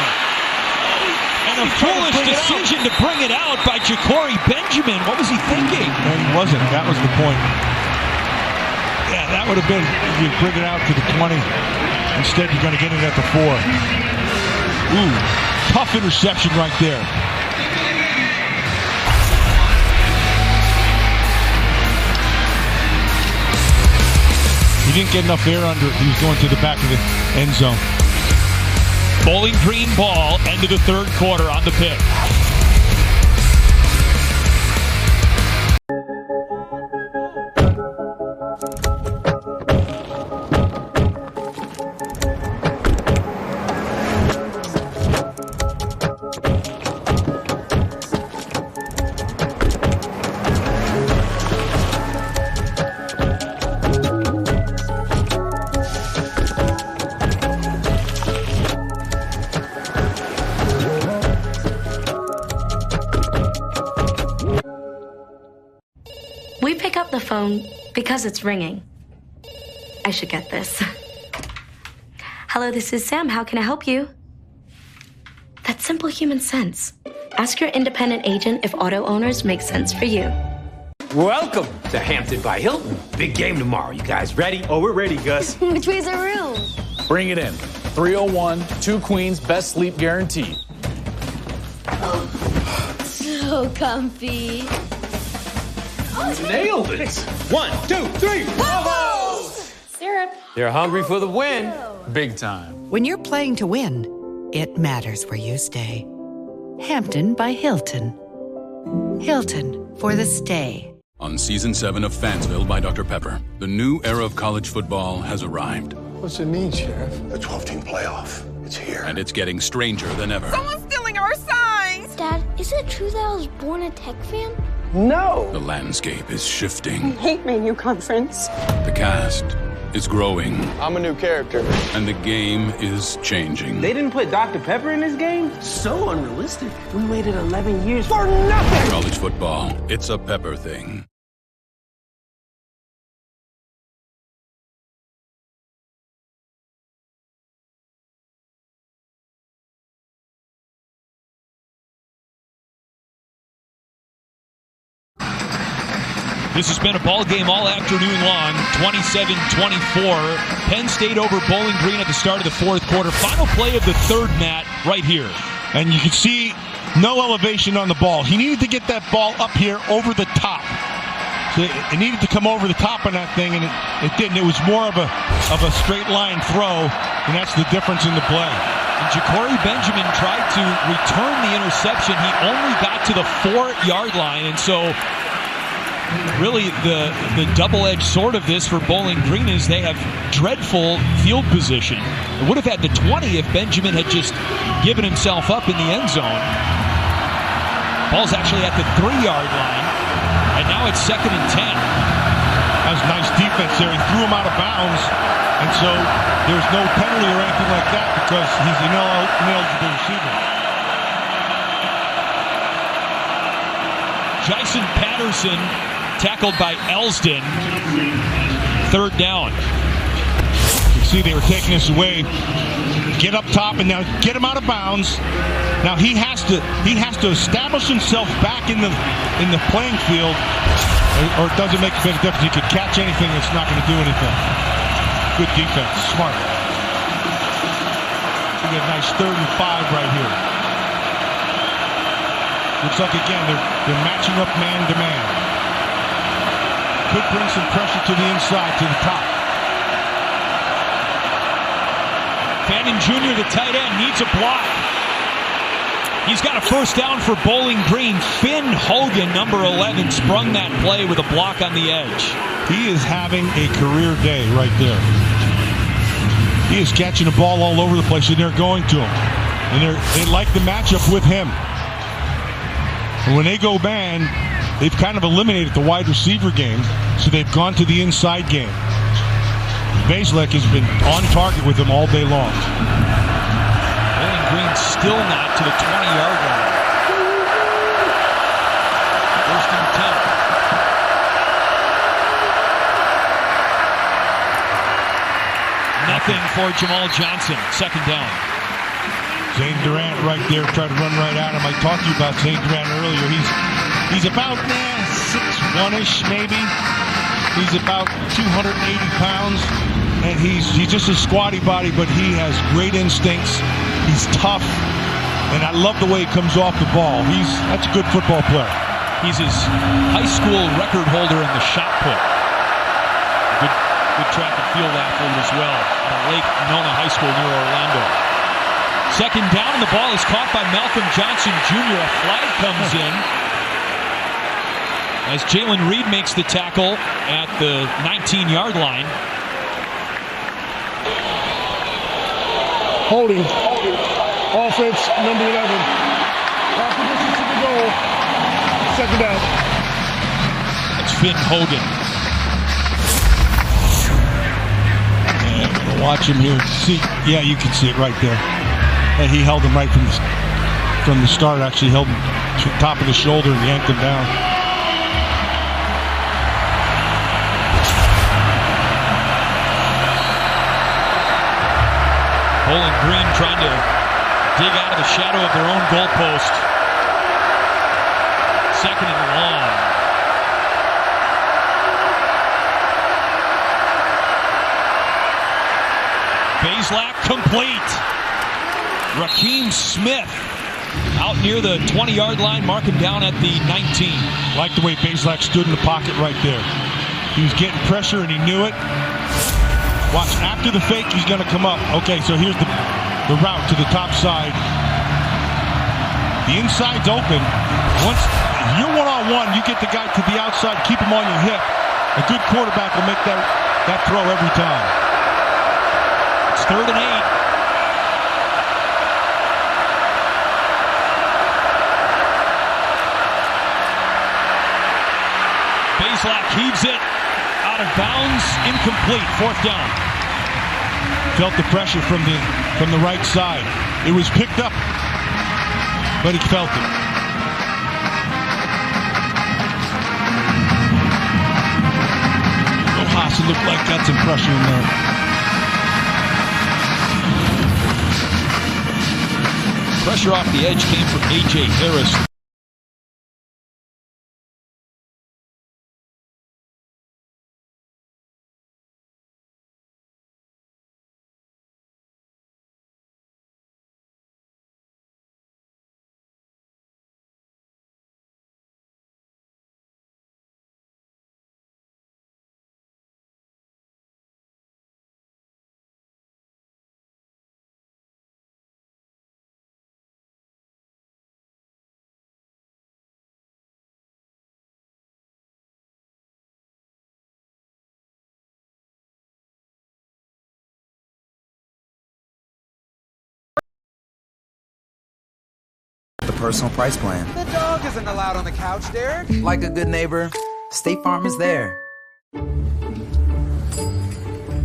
And a foolish decision to bring it out by Jacory Benjamin. What was he thinking? And he wasn't. That was the point. Yeah, that would have been, you bring it out to the 20. Instead, you're going to get it at the 4. Ooh, tough interception right there. He didn't get enough air under it. He was going to the back of the end zone. Bowling Green ball, end of the third quarter on the pick. We pick up the phone because it's ringing. I should get this. Hello, this is Sam. How can I help you? That's simple human sense. Ask your independent agent if auto owners make sense for you. Welcome to Hampton by Hilton. Big game tomorrow. You guys ready? Oh, we're ready, Gus. Which way's our room? Bring it in. 301, 2 queens, best sleep guaranteed. So comfy. Nailed it. 1, 2, 3. Bubbles! Syrup. They're hungry for the win. Big time. When you're playing to win, it matters where you stay. Hampton by Hilton. Hilton for the stay. On Season 7 of Fansville by Dr. Pepper, the new era of college football has arrived. What's it mean, Sheriff? The 12-team playoff. It's here. And it's getting stranger than ever. Someone's stealing our signs! Dad, is it true that I was born a Tech fan? No! The landscape is I shifting. hate my new conference. The cast is growing. I'm a new character. And the game is changing. They didn't put Dr. Pepper in this game? So unrealistic. We waited 11 years for nothing! College football, it's a Pepper thing. This has been a ball game all afternoon long, 27-24. Penn State over Bowling Green at the start of the fourth quarter. Final play of the third, Matt, right here. And you can see no elevation on the ball. He needed to get that ball up here over the top. So it needed to come over the top on that thing, and it didn't. It was more of a straight line throw, and that's the difference in the play. And Jacory Benjamin tried to return the interception. He only got to the 4-yard line, and so really the double-edged sword of this for Bowling Green is they have dreadful field position. It would have had the 20 if Benjamin had just given himself up in the end zone. Ball's actually at the 3-yard line, and now it's 2nd and 10. That was nice defense there. He threw him out of bounds, and so there's no penalty or anything like that because he's an ineligible receiver. Jason Patterson tackled by Elston. 3rd down. You see they were taking this away. Get up top and now get him out of bounds. Now he has to establish himself back in the playing field, or it doesn't make a big difference. He could catch anything, it's not going to do anything. Good defense, smart. We got a nice 3rd and 5 right here. Looks like again they're matching up man to man. Could bring some pressure to the inside, to the top. Fannin Jr., the tight end, needs a block. He's got a first down for Bowling Green. Finn Hogan, number 11, sprung that play with a block on the edge. He is having a career day right there. He is catching the ball all over the place, and they're going to him. And they like the matchup with him. And when they go man, they've kind of eliminated the wide receiver game, so they've gone to the inside game. Bazelak has been on target with him all day long. Bowling Green still not to the 20-yard line. First and 10. Nothing for Jamal Johnson. Second down. Zane Durant right there, tried to run right at him. I talked to you about Zane Durant earlier. He's about 6'1"ish maybe. He's about 280 pounds, and he's just a squatty body, but he has great instincts. He's tough, and I love the way he comes off the ball. That's a good football player. He's his high school record holder in the shot put. Good track and field athlete as well at a Lake Nona High School near Orlando. Second down, and the ball is caught by Malcolm Johnson Jr. A flag comes in as Jalen Reed makes the tackle at the 19-yard line. Holding. Offense, number 11. After distance to the goal. Second down. That's Finn Hogan. And watch him here. See, yeah, you can see it right there. And he held him right from the start. Actually held him to the top of the shoulder and yanked him down. Bowling Green trying to dig out of the shadow of their own goalpost. Second and long. Bazelak complete. Raheem Smith out near the 20-yard line. Mark him down at the 19. Like the way Bazelak stood in the pocket right there. He was getting pressure and he knew it. Watch, after the fake, he's going to come up. Okay, so here's the route to the top side. The inside's open. Once you're one-on-one, you get the guy to the outside, keep him on your hip. A good quarterback will make that throw every time. It's 3rd and 8. Bazelak heaves it out of bounds, incomplete. 4th down. Felt the pressure from the right side. It was picked up, but he felt it. Ohasa looked like got some pressure in there. Pressure off the edge came from A.J. Harris. Personal price plan. The dog isn't allowed on the couch, Derek. Like a good neighbor, State Farm is there.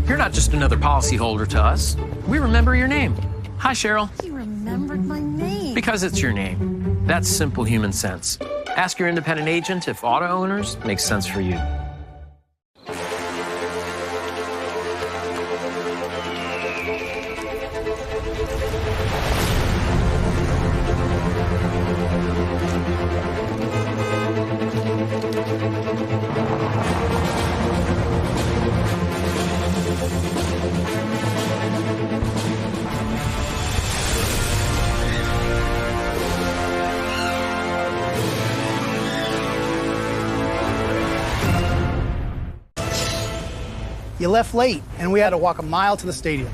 You're not just another policyholder to us. We remember your name. Hi, Cheryl. You remembered my name. Because it's your name. That's simple human sense. Ask your independent agent if auto owners make sense for you. You left late, and we had to walk a mile to the stadium.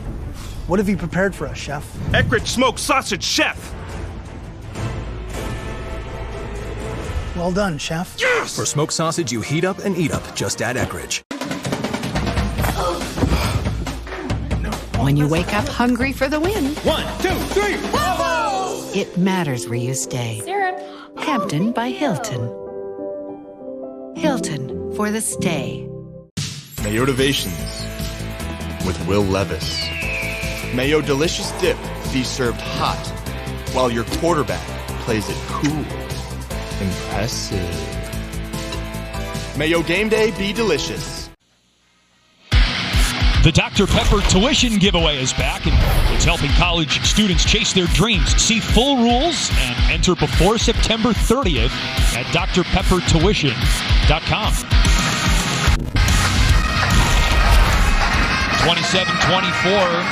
What have you prepared for us, Chef? Eckrich smoked sausage, Chef! Well done, Chef. Yes! For smoked sausage you heat up and eat up, just add Eckrich. When you wake up hungry for the win. 1, 2, 3, bravo! It matters where you stay. Syrup. Hampton by Hilton. Hilton for the stay. Motivations. with Will Levis. Mayo delicious dip be served hot, while your quarterback plays it cool. Impressive. Mayo game day be delicious. The Dr. Pepper tuition giveaway is back, and it's helping college students chase their dreams. See full rules and enter before September 30th at drpeppertuition.com. 27-24.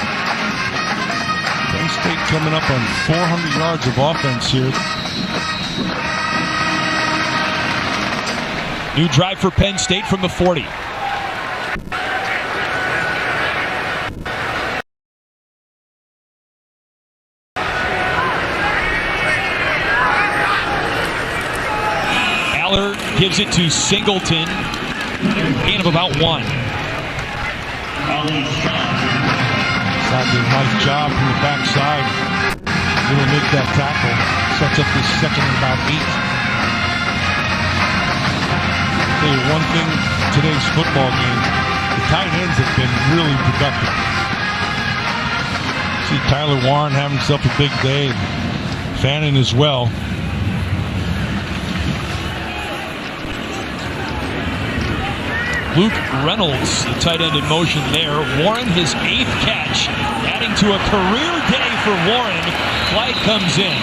Penn State coming up on 400 yards of offense here. New drive for Penn State from the 40. Aller gives it to Singleton. Gain of about 1. Did a nice job from the backside. He'll make that tackle. Sets up this second and about 8. I'll tell you one thing, today's football game, the tight ends have been really productive. See Tyler Warren having himself a big day. Fannin as well. Luke Reynolds, the tight end in motion there. Warren, his 8th catch, adding to a career day for Warren. Flag comes in.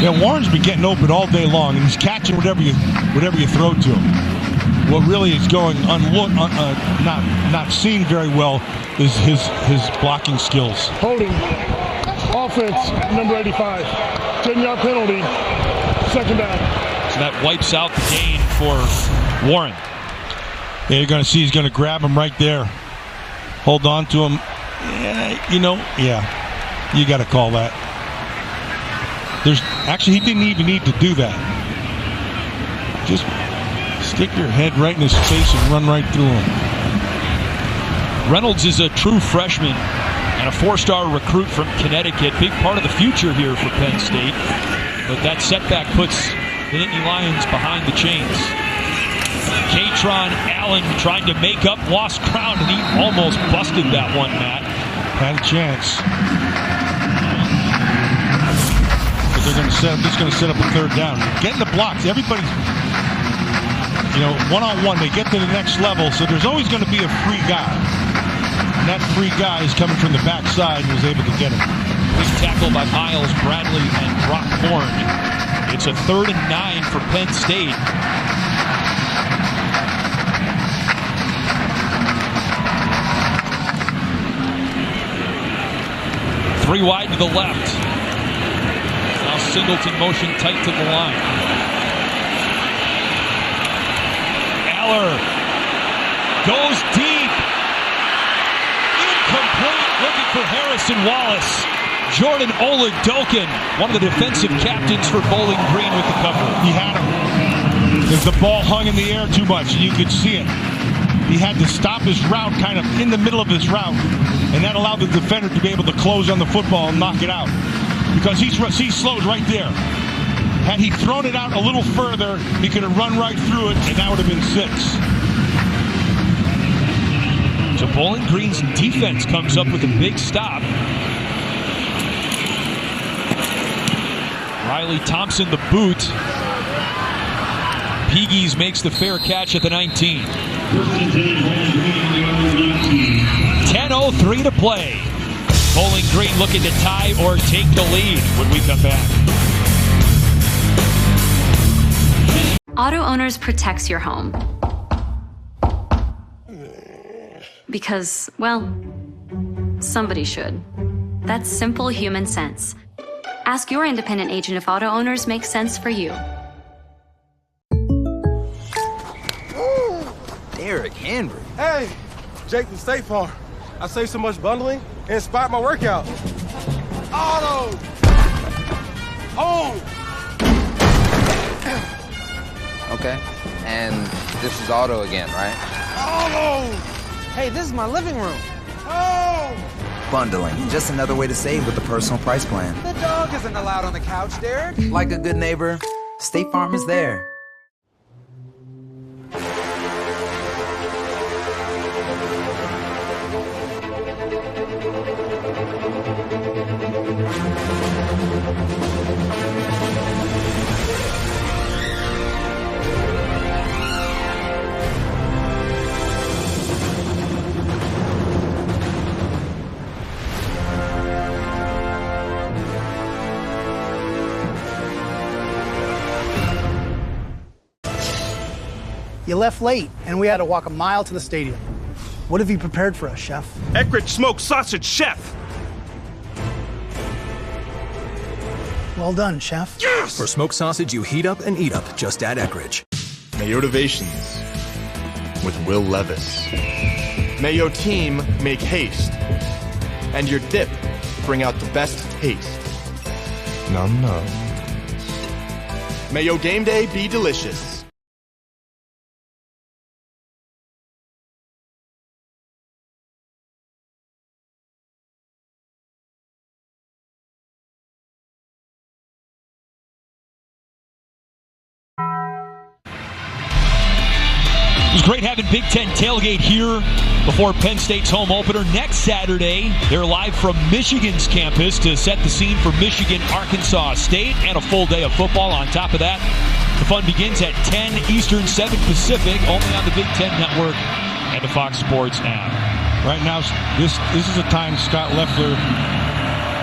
Yeah, Warren's been getting open all day long, and he's catching whatever you throw to him. What really is going not seen very well is his blocking skills. Holding, offense, number 85, 10-yard penalty, second down. So that wipes out the gain for Warren. Yeah, you're going to see he's going to grab him right there. Hold on to him. Yeah, you got to call that. Actually, he didn't even need to do that. Just stick your head right in his face and run right through him. Reynolds is a true freshman and a 4-star recruit from Connecticut. Big part of the future here for Penn State. But that setback puts the Nittany Lions behind the chains. Katron Allen trying to make up lost ground, and he almost busted that one, Matt. Had a chance. But they're going to set up a third down. Getting the blocks. Everybody's, one-on-one. They get to the next level, so there's always going to be a free guy. And that free guy is coming from the backside and was able to get him. Big tackle by Miles Bradley and Brock Horn. It's a 3rd and 9 for Penn State. Three wide to the left. Now Singleton motion tight to the line. Aller goes deep. Incomplete. Looking for Harrison Wallace. Jordan Oladokin, one of the defensive captains for Bowling Green with the cover. He had him. Because the ball hung in the air too much, and you could see it. He had to stop his route kind of in the middle of his route, and that allowed the defender to be able to close on the football and knock it out. Because he slows right there. Had he thrown it out a little further, he could have run right through it, and that would have been 6. So Bowling Green's defense comes up with a big stop. Riley Thompson, the boot. Peagies makes the fair catch at the 19. 10:03 to play. Bowling Green looking to tie or take the lead when we come back. Auto Owners protects your home. Because, well, somebody should. That's simple human sense. Ask your independent agent if Auto Owners makes sense for you. Derrick Henry. Hey, Jake from State Farm. I saved so much bundling, it inspired my workout. Auto! Home! Okay, and this is Auto again, right? Auto! Hey, this is my living room. Home! Bundling, just another way to save with the personal price plan. The dog isn't allowed on the couch, Derrick. Like a good neighbor, State Farm is there. You left late, and we had to walk a mile to the stadium. What have you prepared for us, Chef? Eckrich smoked sausage, Chef. Well done, Chef. Yes! For smoked sausage you heat up and eat up, just add Eckrich. Mayotivations with Will Levis. Mayo team, make haste. And your dip, bring out the best taste. Num num. Mayo game day be delicious. It was great having Big Ten Tailgate here before Penn State's home opener. Next Saturday, they're live from Michigan's campus to set the scene for Michigan-Arkansas State and a full day of football. On top of that, the fun begins at 10 Eastern, 7 Pacific, only on the Big Ten Network and the Fox Sports app. Right now, this is a time, Scott Leffler,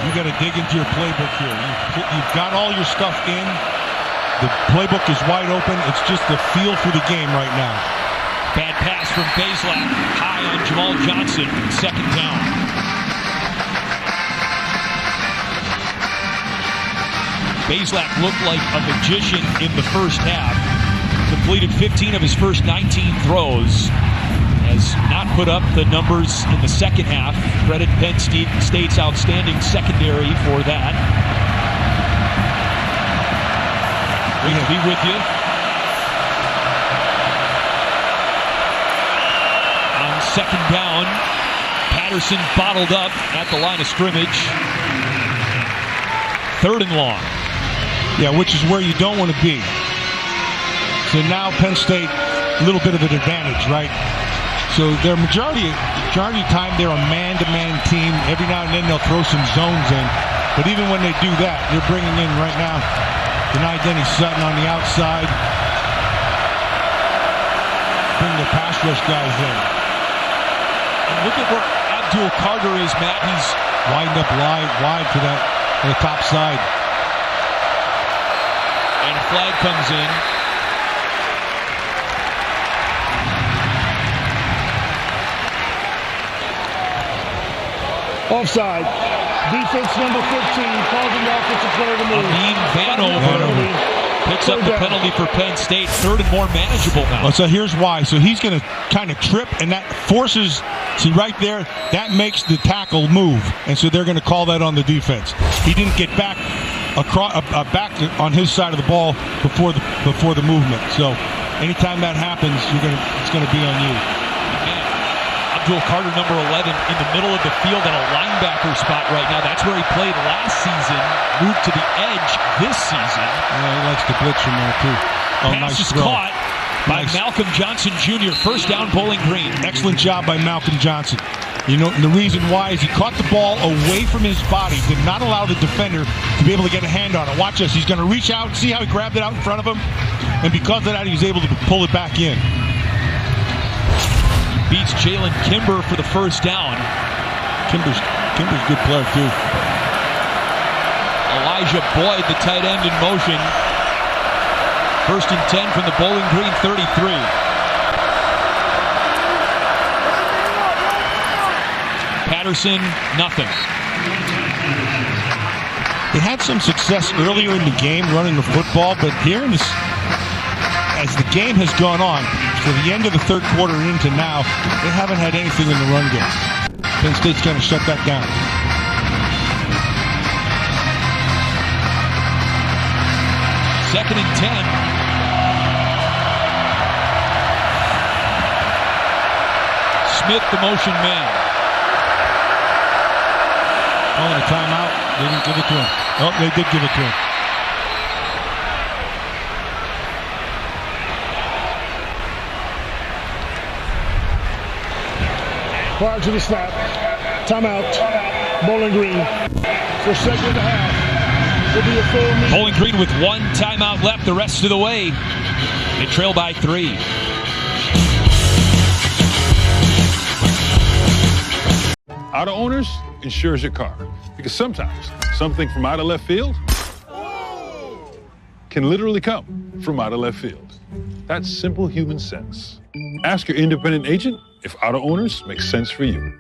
you got to dig into your playbook here. You've got all your stuff in. The playbook is wide open. It's just the feel for the game right now. Bad pass from Bazelak, high on Jamal Johnson, second down. Bazelak looked like a magician in the first half. Completed 15 of his first 19 throws. Has not put up the numbers in the second half. Credit Penn State's outstanding secondary for that. Great to be with you. Second down, Patterson bottled up at the line of scrimmage. Third and long. Yeah, which is where you don't want to be. So now Penn State, a little bit of an advantage, right? So their majority of time, they're a man-to-man team. Every now and then they'll throw some zones in. But even when they do that, they're bringing in right now Denny Sutton on the outside. Bring the pass rush guys in. Look at where Abdul Carter is, Matt. He's widened up wide to the top side. And a flag comes in. Offside. Defense number 15 causing the offensive player to move. Amin Vanover picks up the penalty for Penn State. Third and more manageable now. Well, so here's why. So he's going to kind of trip, and that forces, see right there, that makes the tackle move. And so they're going to call that on the defense. He didn't get back back on his side of the ball before the movement. So anytime that happens, it's going to be on you. Abdul Carter, number 11, in the middle of the field in a linebacker spot right now. That's where he played last season. Moved to the edge this season. Yeah, he likes to blitz from there, too. Oh, Pass nice is throw. caught by Malcolm Johnson Jr. First down, Bowling Green. Excellent job by Malcolm Johnson. You know, and the reason why is he caught the ball away from his body, did not allow the defender to be able to get a hand on it. Watch this. He's going to reach out. See how he grabbed it out in front of him? And because of that, he was able to pull it back in. Beats Jalen Kimber for the first down. Kimber's a good player, too. Elijah Boyd, the tight end, in motion. First and 10 from the Bowling Green 33. Patterson, nothing. They had some success earlier in the game running the football, but here in this, as the game has gone on, for the end of the third quarter and into now, they haven't had anything in the run game. Penn State's going to shut that down. Second and 10. Smith, the motion man. Oh, the timeout. They didn't give it to him. Oh, they did give it to him. Prior to the snap, timeout, Bowling Green. For second and a half, will be a full meeting. Bowling Green with one timeout left the rest of the way. They trail by 3. Auto owners, insures your car. Because sometimes something from out of left field can literally come from out of left field. That's simple human sense. Ask your independent agent if auto owners make sense for you.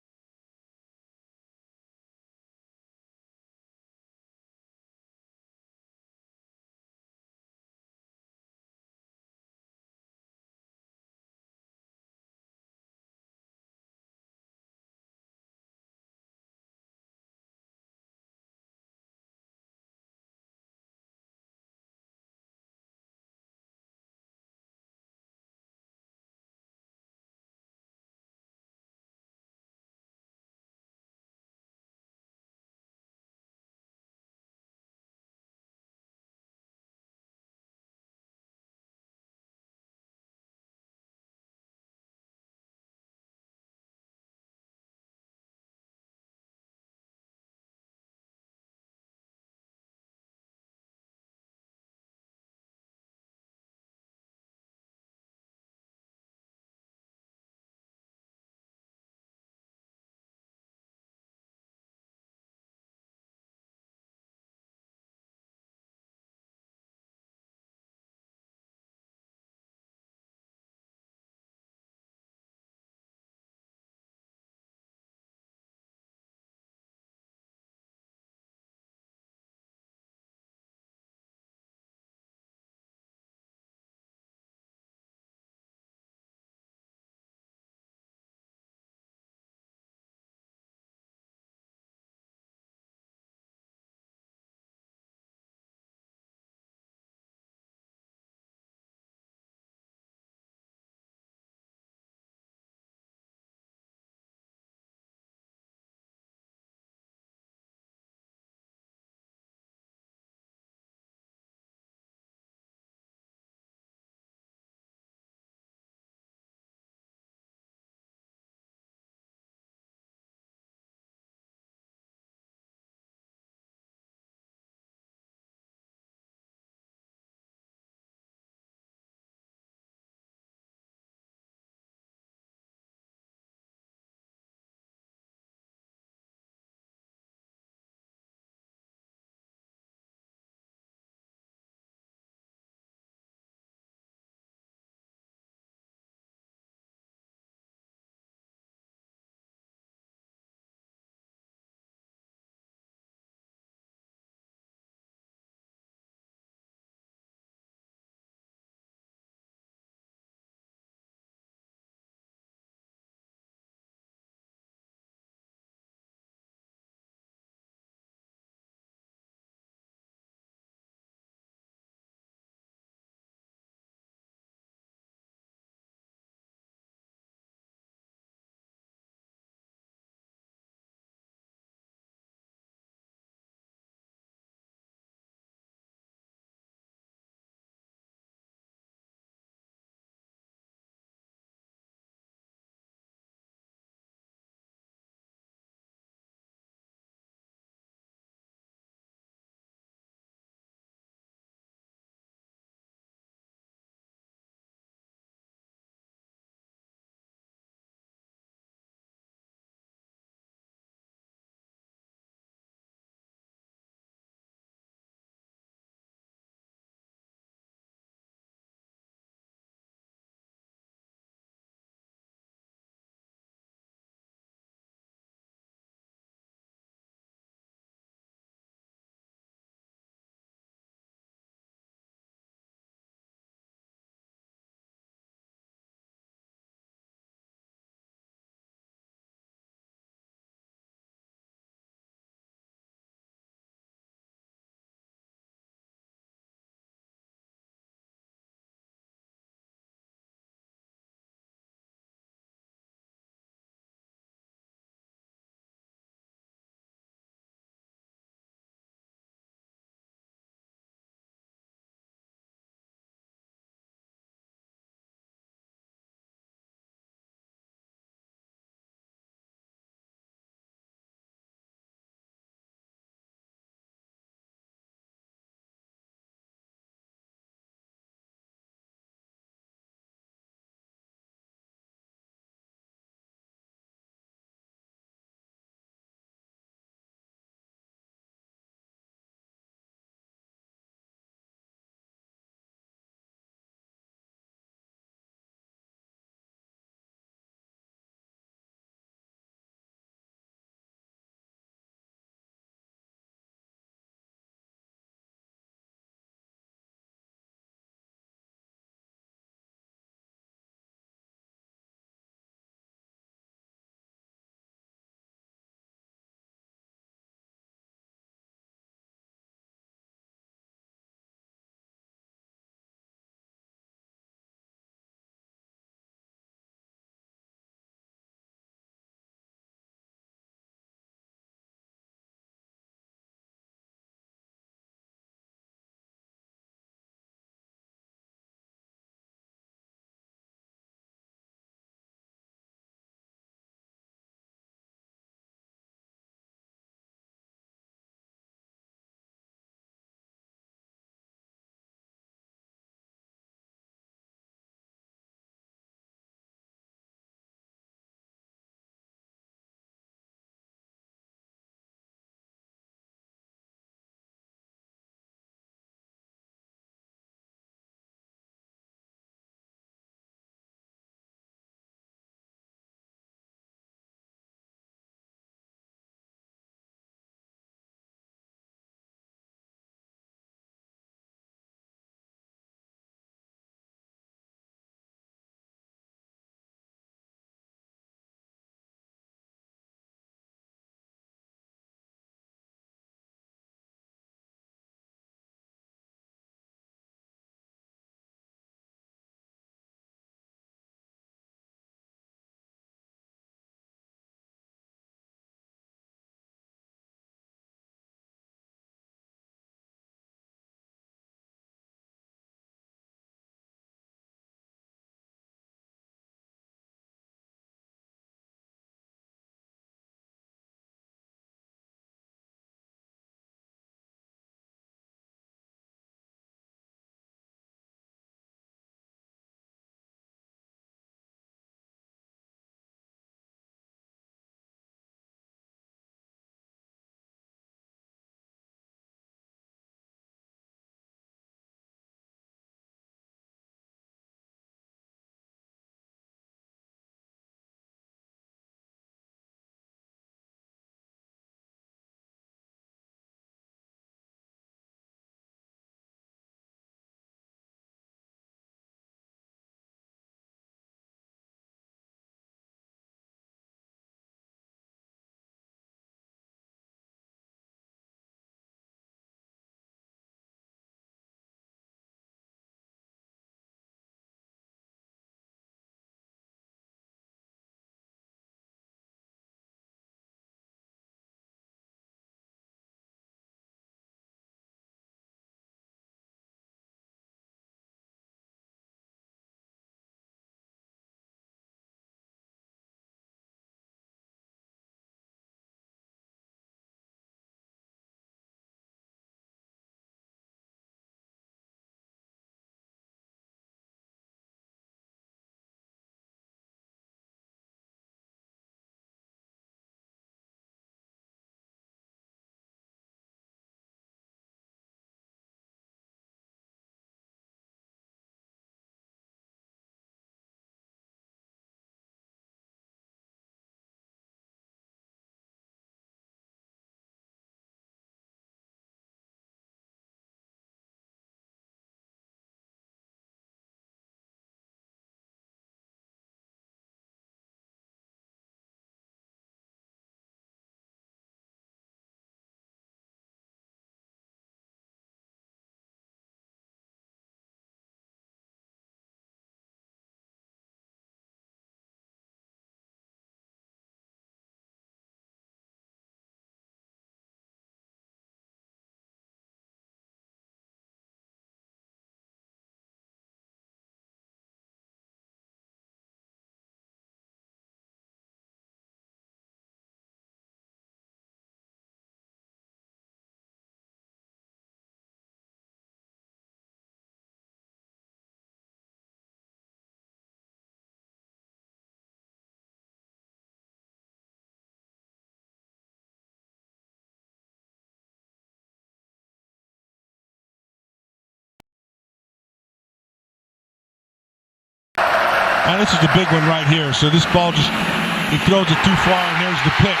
And this is the big one right here. So this ball he throws it too far, and there's the pick.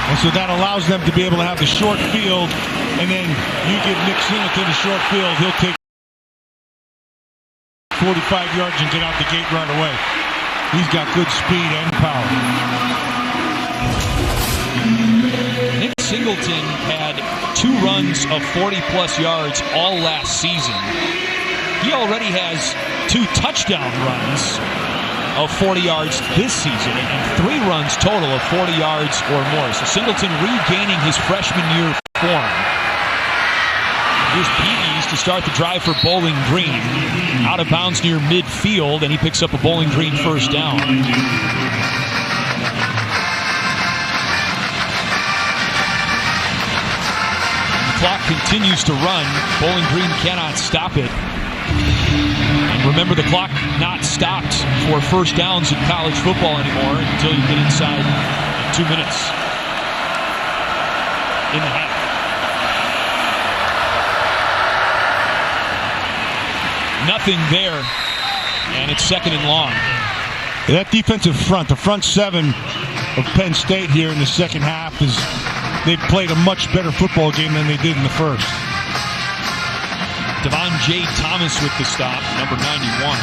And so that allows them to be able to have the short field, and then you give Nick Singleton the short field. He'll take 45 yards and get out the gate right away. He's got good speed and power. Nick Singleton had 2 runs of 40-plus yards all last season. He already has 2 touchdown runs of 40 yards this season and 3 runs total of 40 yards or more. So Singleton regaining his freshman year form. Here's Peavies to start the drive for Bowling Green. Out of bounds near midfield, and he picks up a Bowling Green first down. The clock continues to run. Bowling Green cannot stop it. And remember, the clock not stopped for first downs in college football anymore until you get inside 2 minutes in the half. Nothing there, and it's 2nd and long. That defensive front, the front 7 of Penn State here in the second half, they've played a much better football game than they did in the first. Devon J. Thomas with the stop, number 91.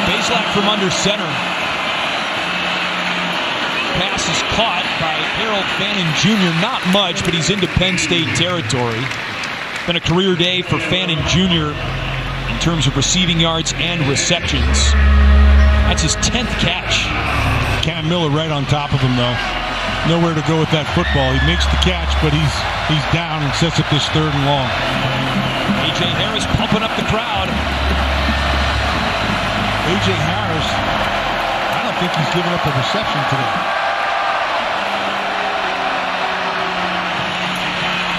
Bazelak from under center. Pass is caught by Harold Fannin Jr. Not much, but he's into Penn State territory. Been a career day for Fannin Jr. in terms of receiving yards and receptions. That's his 10th catch. Cam Miller right on top of him, though. Nowhere to go with that football. He makes the catch, but he's down and sets up this 3rd and long. A.J. Harris pumping up the crowd. A.J. Harris, I don't think he's given up a reception today.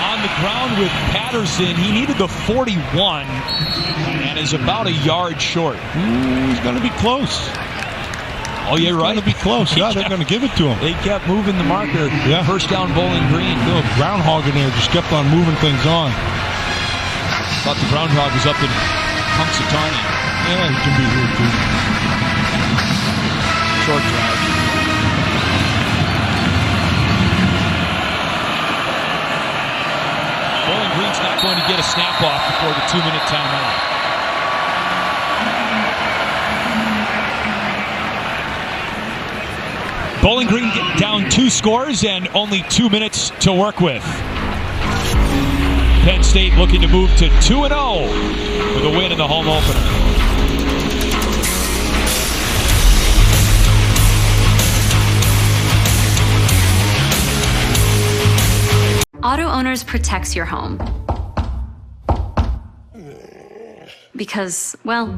On the ground with Patterson, he needed the 41 and is about a yard short. He's going to be close. Oh, yeah, right. It's going to be close. Yeah, they're going to give it to him. They kept moving the marker. Yeah. First down, Bowling Green. Little groundhog in there, just kept on moving things on. Thought the groundhog was up in Punxsutawney. Yeah, he can be here too. Short drive. Bowling Green's not going to get a snap off before the 2-minute timeout. Bowling Green down 2 scores and only 2 minutes to work with. Penn State looking to move to 2-0 with a win in the home opener. Auto Owners protects your home. Because, well,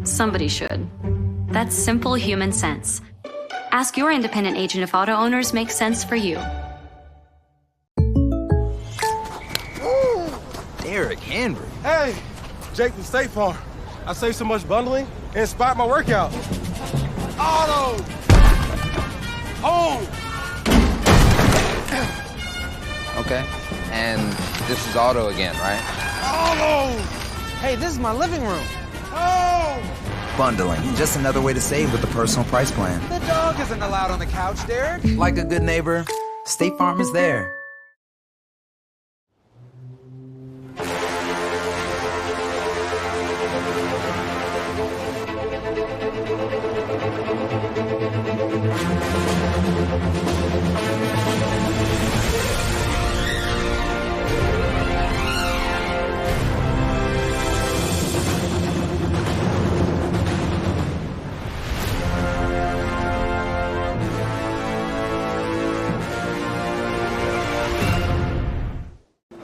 somebody should. That's simple human sense. Ask your independent agent if Auto Owners make sense for you. Derek Henry. Hey, Jake from State Farm. I saved so much bundling, it inspired my workout. Auto! Home! Okay, and this is Auto again, right? Auto! Hey, this is my living room. Home! Bundling, just another way to save with the personal price plan. The dog isn't allowed on the couch, Derek. Like a good neighbor, State Farm is there.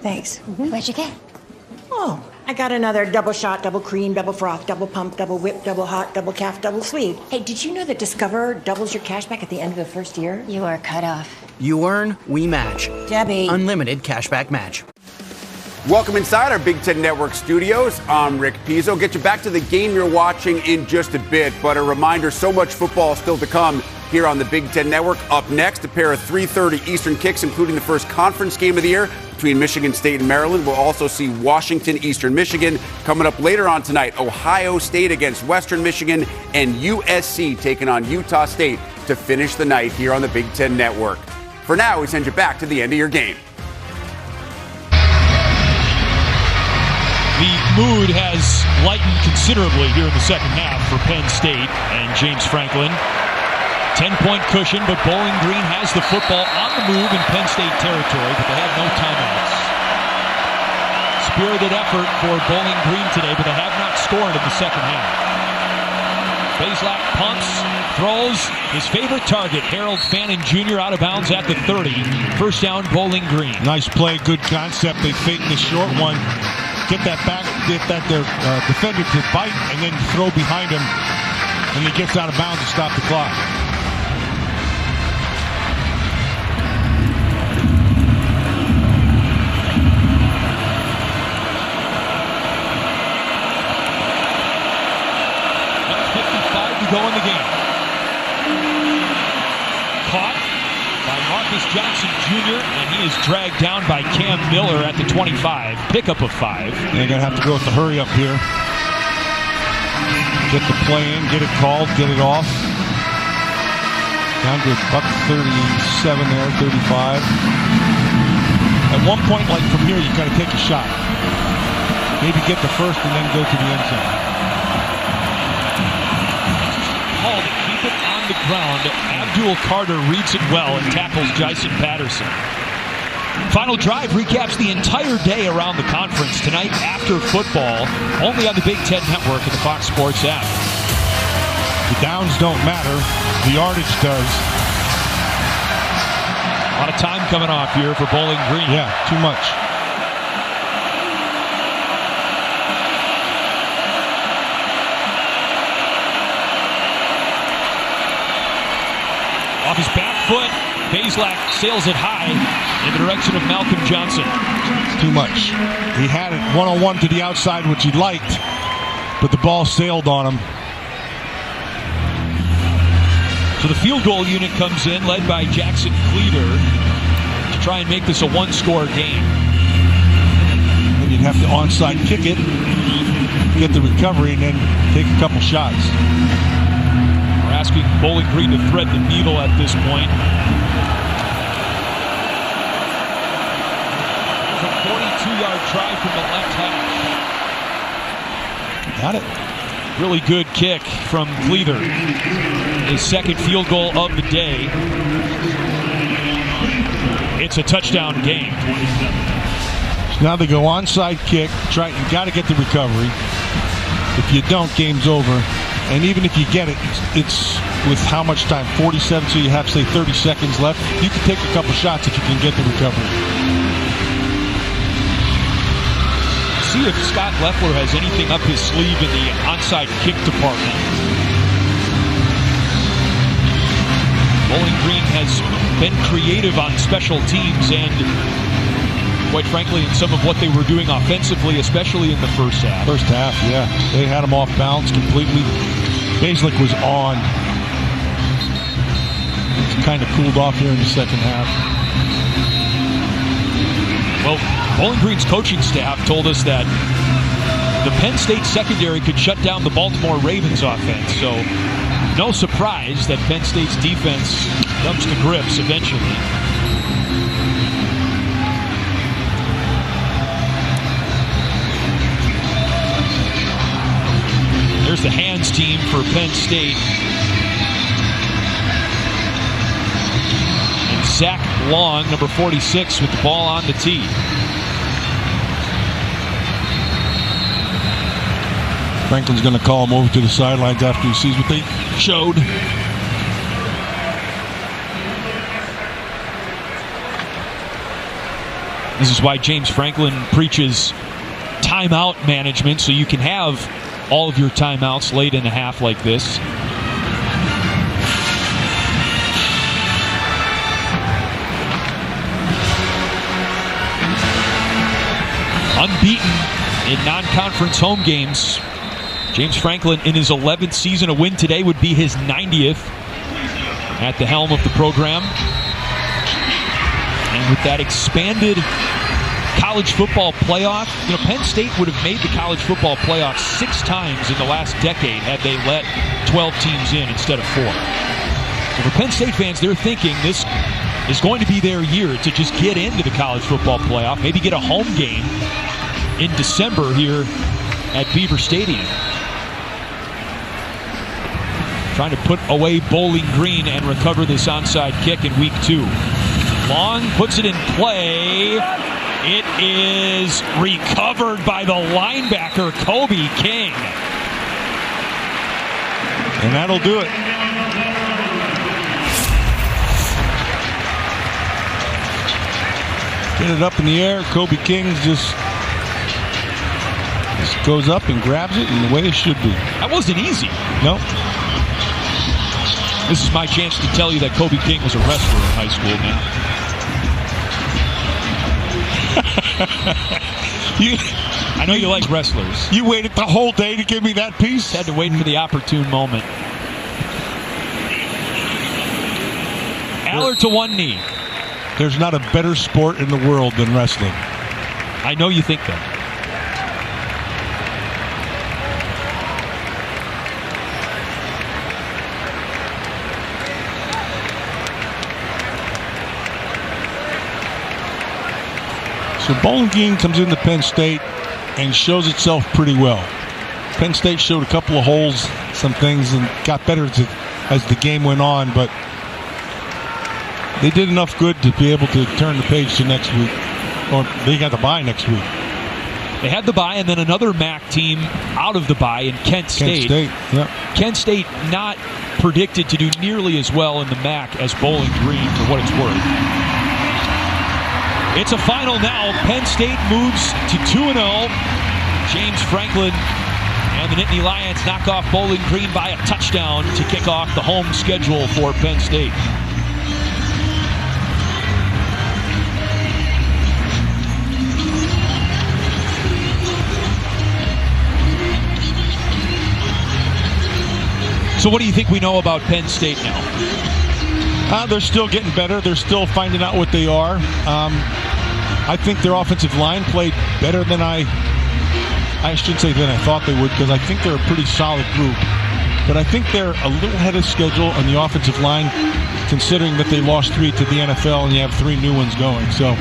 Thanks. What'd you get? Oh, I got another double shot, double cream, double froth, double pump, double whip, double hot, double calf, double sweet. Hey, did you know that Discover doubles your cash back at the end of the first year? You are cut off. You earn, we match. Debbie. Unlimited cashback match. Welcome inside our Big Ten Network studios. I'm Rick Pizzo. Get you back to the game you're watching in just a bit, but a reminder, so much football still to come here on the Big Ten Network. Up next, a pair of 3:30 Eastern kicks, including the first conference game of the year between Michigan State and Maryland. We'll also see Washington, Eastern Michigan. Coming up later on tonight, Ohio State against Western Michigan, and USC taking on Utah State to finish the night here on the Big Ten Network. For now, we send you back to the end of your game. The mood has lightened considerably here in the second half for Penn State and James Franklin. 10-point cushion, but Bowling Green has the football on the move in Penn State territory, but they have no timeouts. Spirited effort for Bowling Green today, but they have not scored in the second half. Bazelak pumps, throws his favorite target, Harold Fannin Jr. out of bounds at the 30. First down, Bowling Green. Nice play, good concept. They fake the short one. Get that defender to bite and then throw behind him, and he gets out of bounds to stop the clock. Go in the game. Caught by Marcus Johnson Jr., and he is dragged down by Cam Miller at the 25. Pickup of 5. They're going to have to go with the hurry up here. Get the play in, get it called, get it off. Down to about 37 there, 35. At one point, like from here, you got to take a shot. Maybe get the first and then go to the end zone. Keep it on the ground. Abdul Carter reads it well and tackles Jason Patterson. Final drive recaps the entire day around the conference tonight after football, only on the Big Ten Network and the Fox Sports app. The downs don't matter. The yardage does. A lot of time coming off here for Bowling Green. Yeah, too much. Off his back foot, Bazelak sails it high in the direction of Malcolm Johnson. Too much. He had it one-on-one to the outside, which he liked, but the ball sailed on him. So the field goal unit comes in, led by Jackson Cleater, to try and make this a one-score game. And you'd have to onside kick it, get the recovery, and then take a couple shots. Asking Bowling Green to thread the needle at this point. It's a 42-yard try from the left hash. Got it. Really good kick from Cleaver. His second field goal of the day. It's a touchdown game. So now they go onside kick. You got to get the recovery. If you don't, game's over. And even if you get it, it's with how much time? 47, so you have, say, 30 seconds left. You can take a couple shots if you can get the recovery. See if Scott Leffler has anything up his sleeve in the onside kick department. Bowling Green has been creative on special teams and, quite frankly, in some of what they were doing offensively, especially in the first half. First half, yeah. They had him off balance completely. Bazelak was on. It's kind of cooled off here in the second half. Well, Bowling Green's coaching staff told us that the Penn State secondary could shut down the Baltimore Ravens offense. So no surprise that Penn State's defense comes to grips eventually. There's the hands team for Penn State. And Zach Long, number 46, with the ball on the tee. Franklin's going to call him over to the sidelines after he sees what they showed. This is why James Franklin preaches timeout management, so you can have all of your timeouts late in the half like this. Unbeaten in non-conference home games. James Franklin in his 11th season. A win today would be his 90th. at the helm of the program. And with that expanded college football playoff, Penn State would have made the college football playoff 6 times in the last decade had they let 12 teams in instead of 4. So for Penn State fans, they're thinking this is going to be their year to just get into the college football playoff, maybe get a home game in December here at Beaver Stadium. Trying to put away Bowling Green and recover this onside kick in week 2. Long puts it in play. It is recovered by the linebacker, Kobe King. And that'll do it. Get it up in the air. Kobe King just goes up and grabs it in the way it should be. That wasn't easy. No. This is my chance to tell you that Kobe King was a wrestler in high school now. I know you like wrestlers. You waited the whole day to give me that piece? Had to wait for the opportune moment. Aller to one knee. There's not a better sport in the world than wrestling. I know you think that. So Bowling Green comes into Penn State and shows itself pretty well. Penn State showed a couple of holes, some things, and got better as the game went on, but they did enough good to be able to turn the page to next week. Or they got the bye next week. They had the bye, and then another MAC team out of the bye in Kent State. Kent State not predicted to do nearly as well in the MAC as Bowling Green, for what it's worth. It's a final now. Penn State moves to 2-0. James Franklin and the Nittany Lions knock off Bowling Green by a touchdown to kick off the home schedule for Penn State. So what do you think we know about Penn State now? They're still getting better. They're still finding out what they are. I think their offensive line played better than I shouldn't say than I thought they would, because I think they're a pretty solid group. But I think they're a little ahead of schedule on the offensive line, considering that they lost 3 to the NFL and you have 3 new ones going. So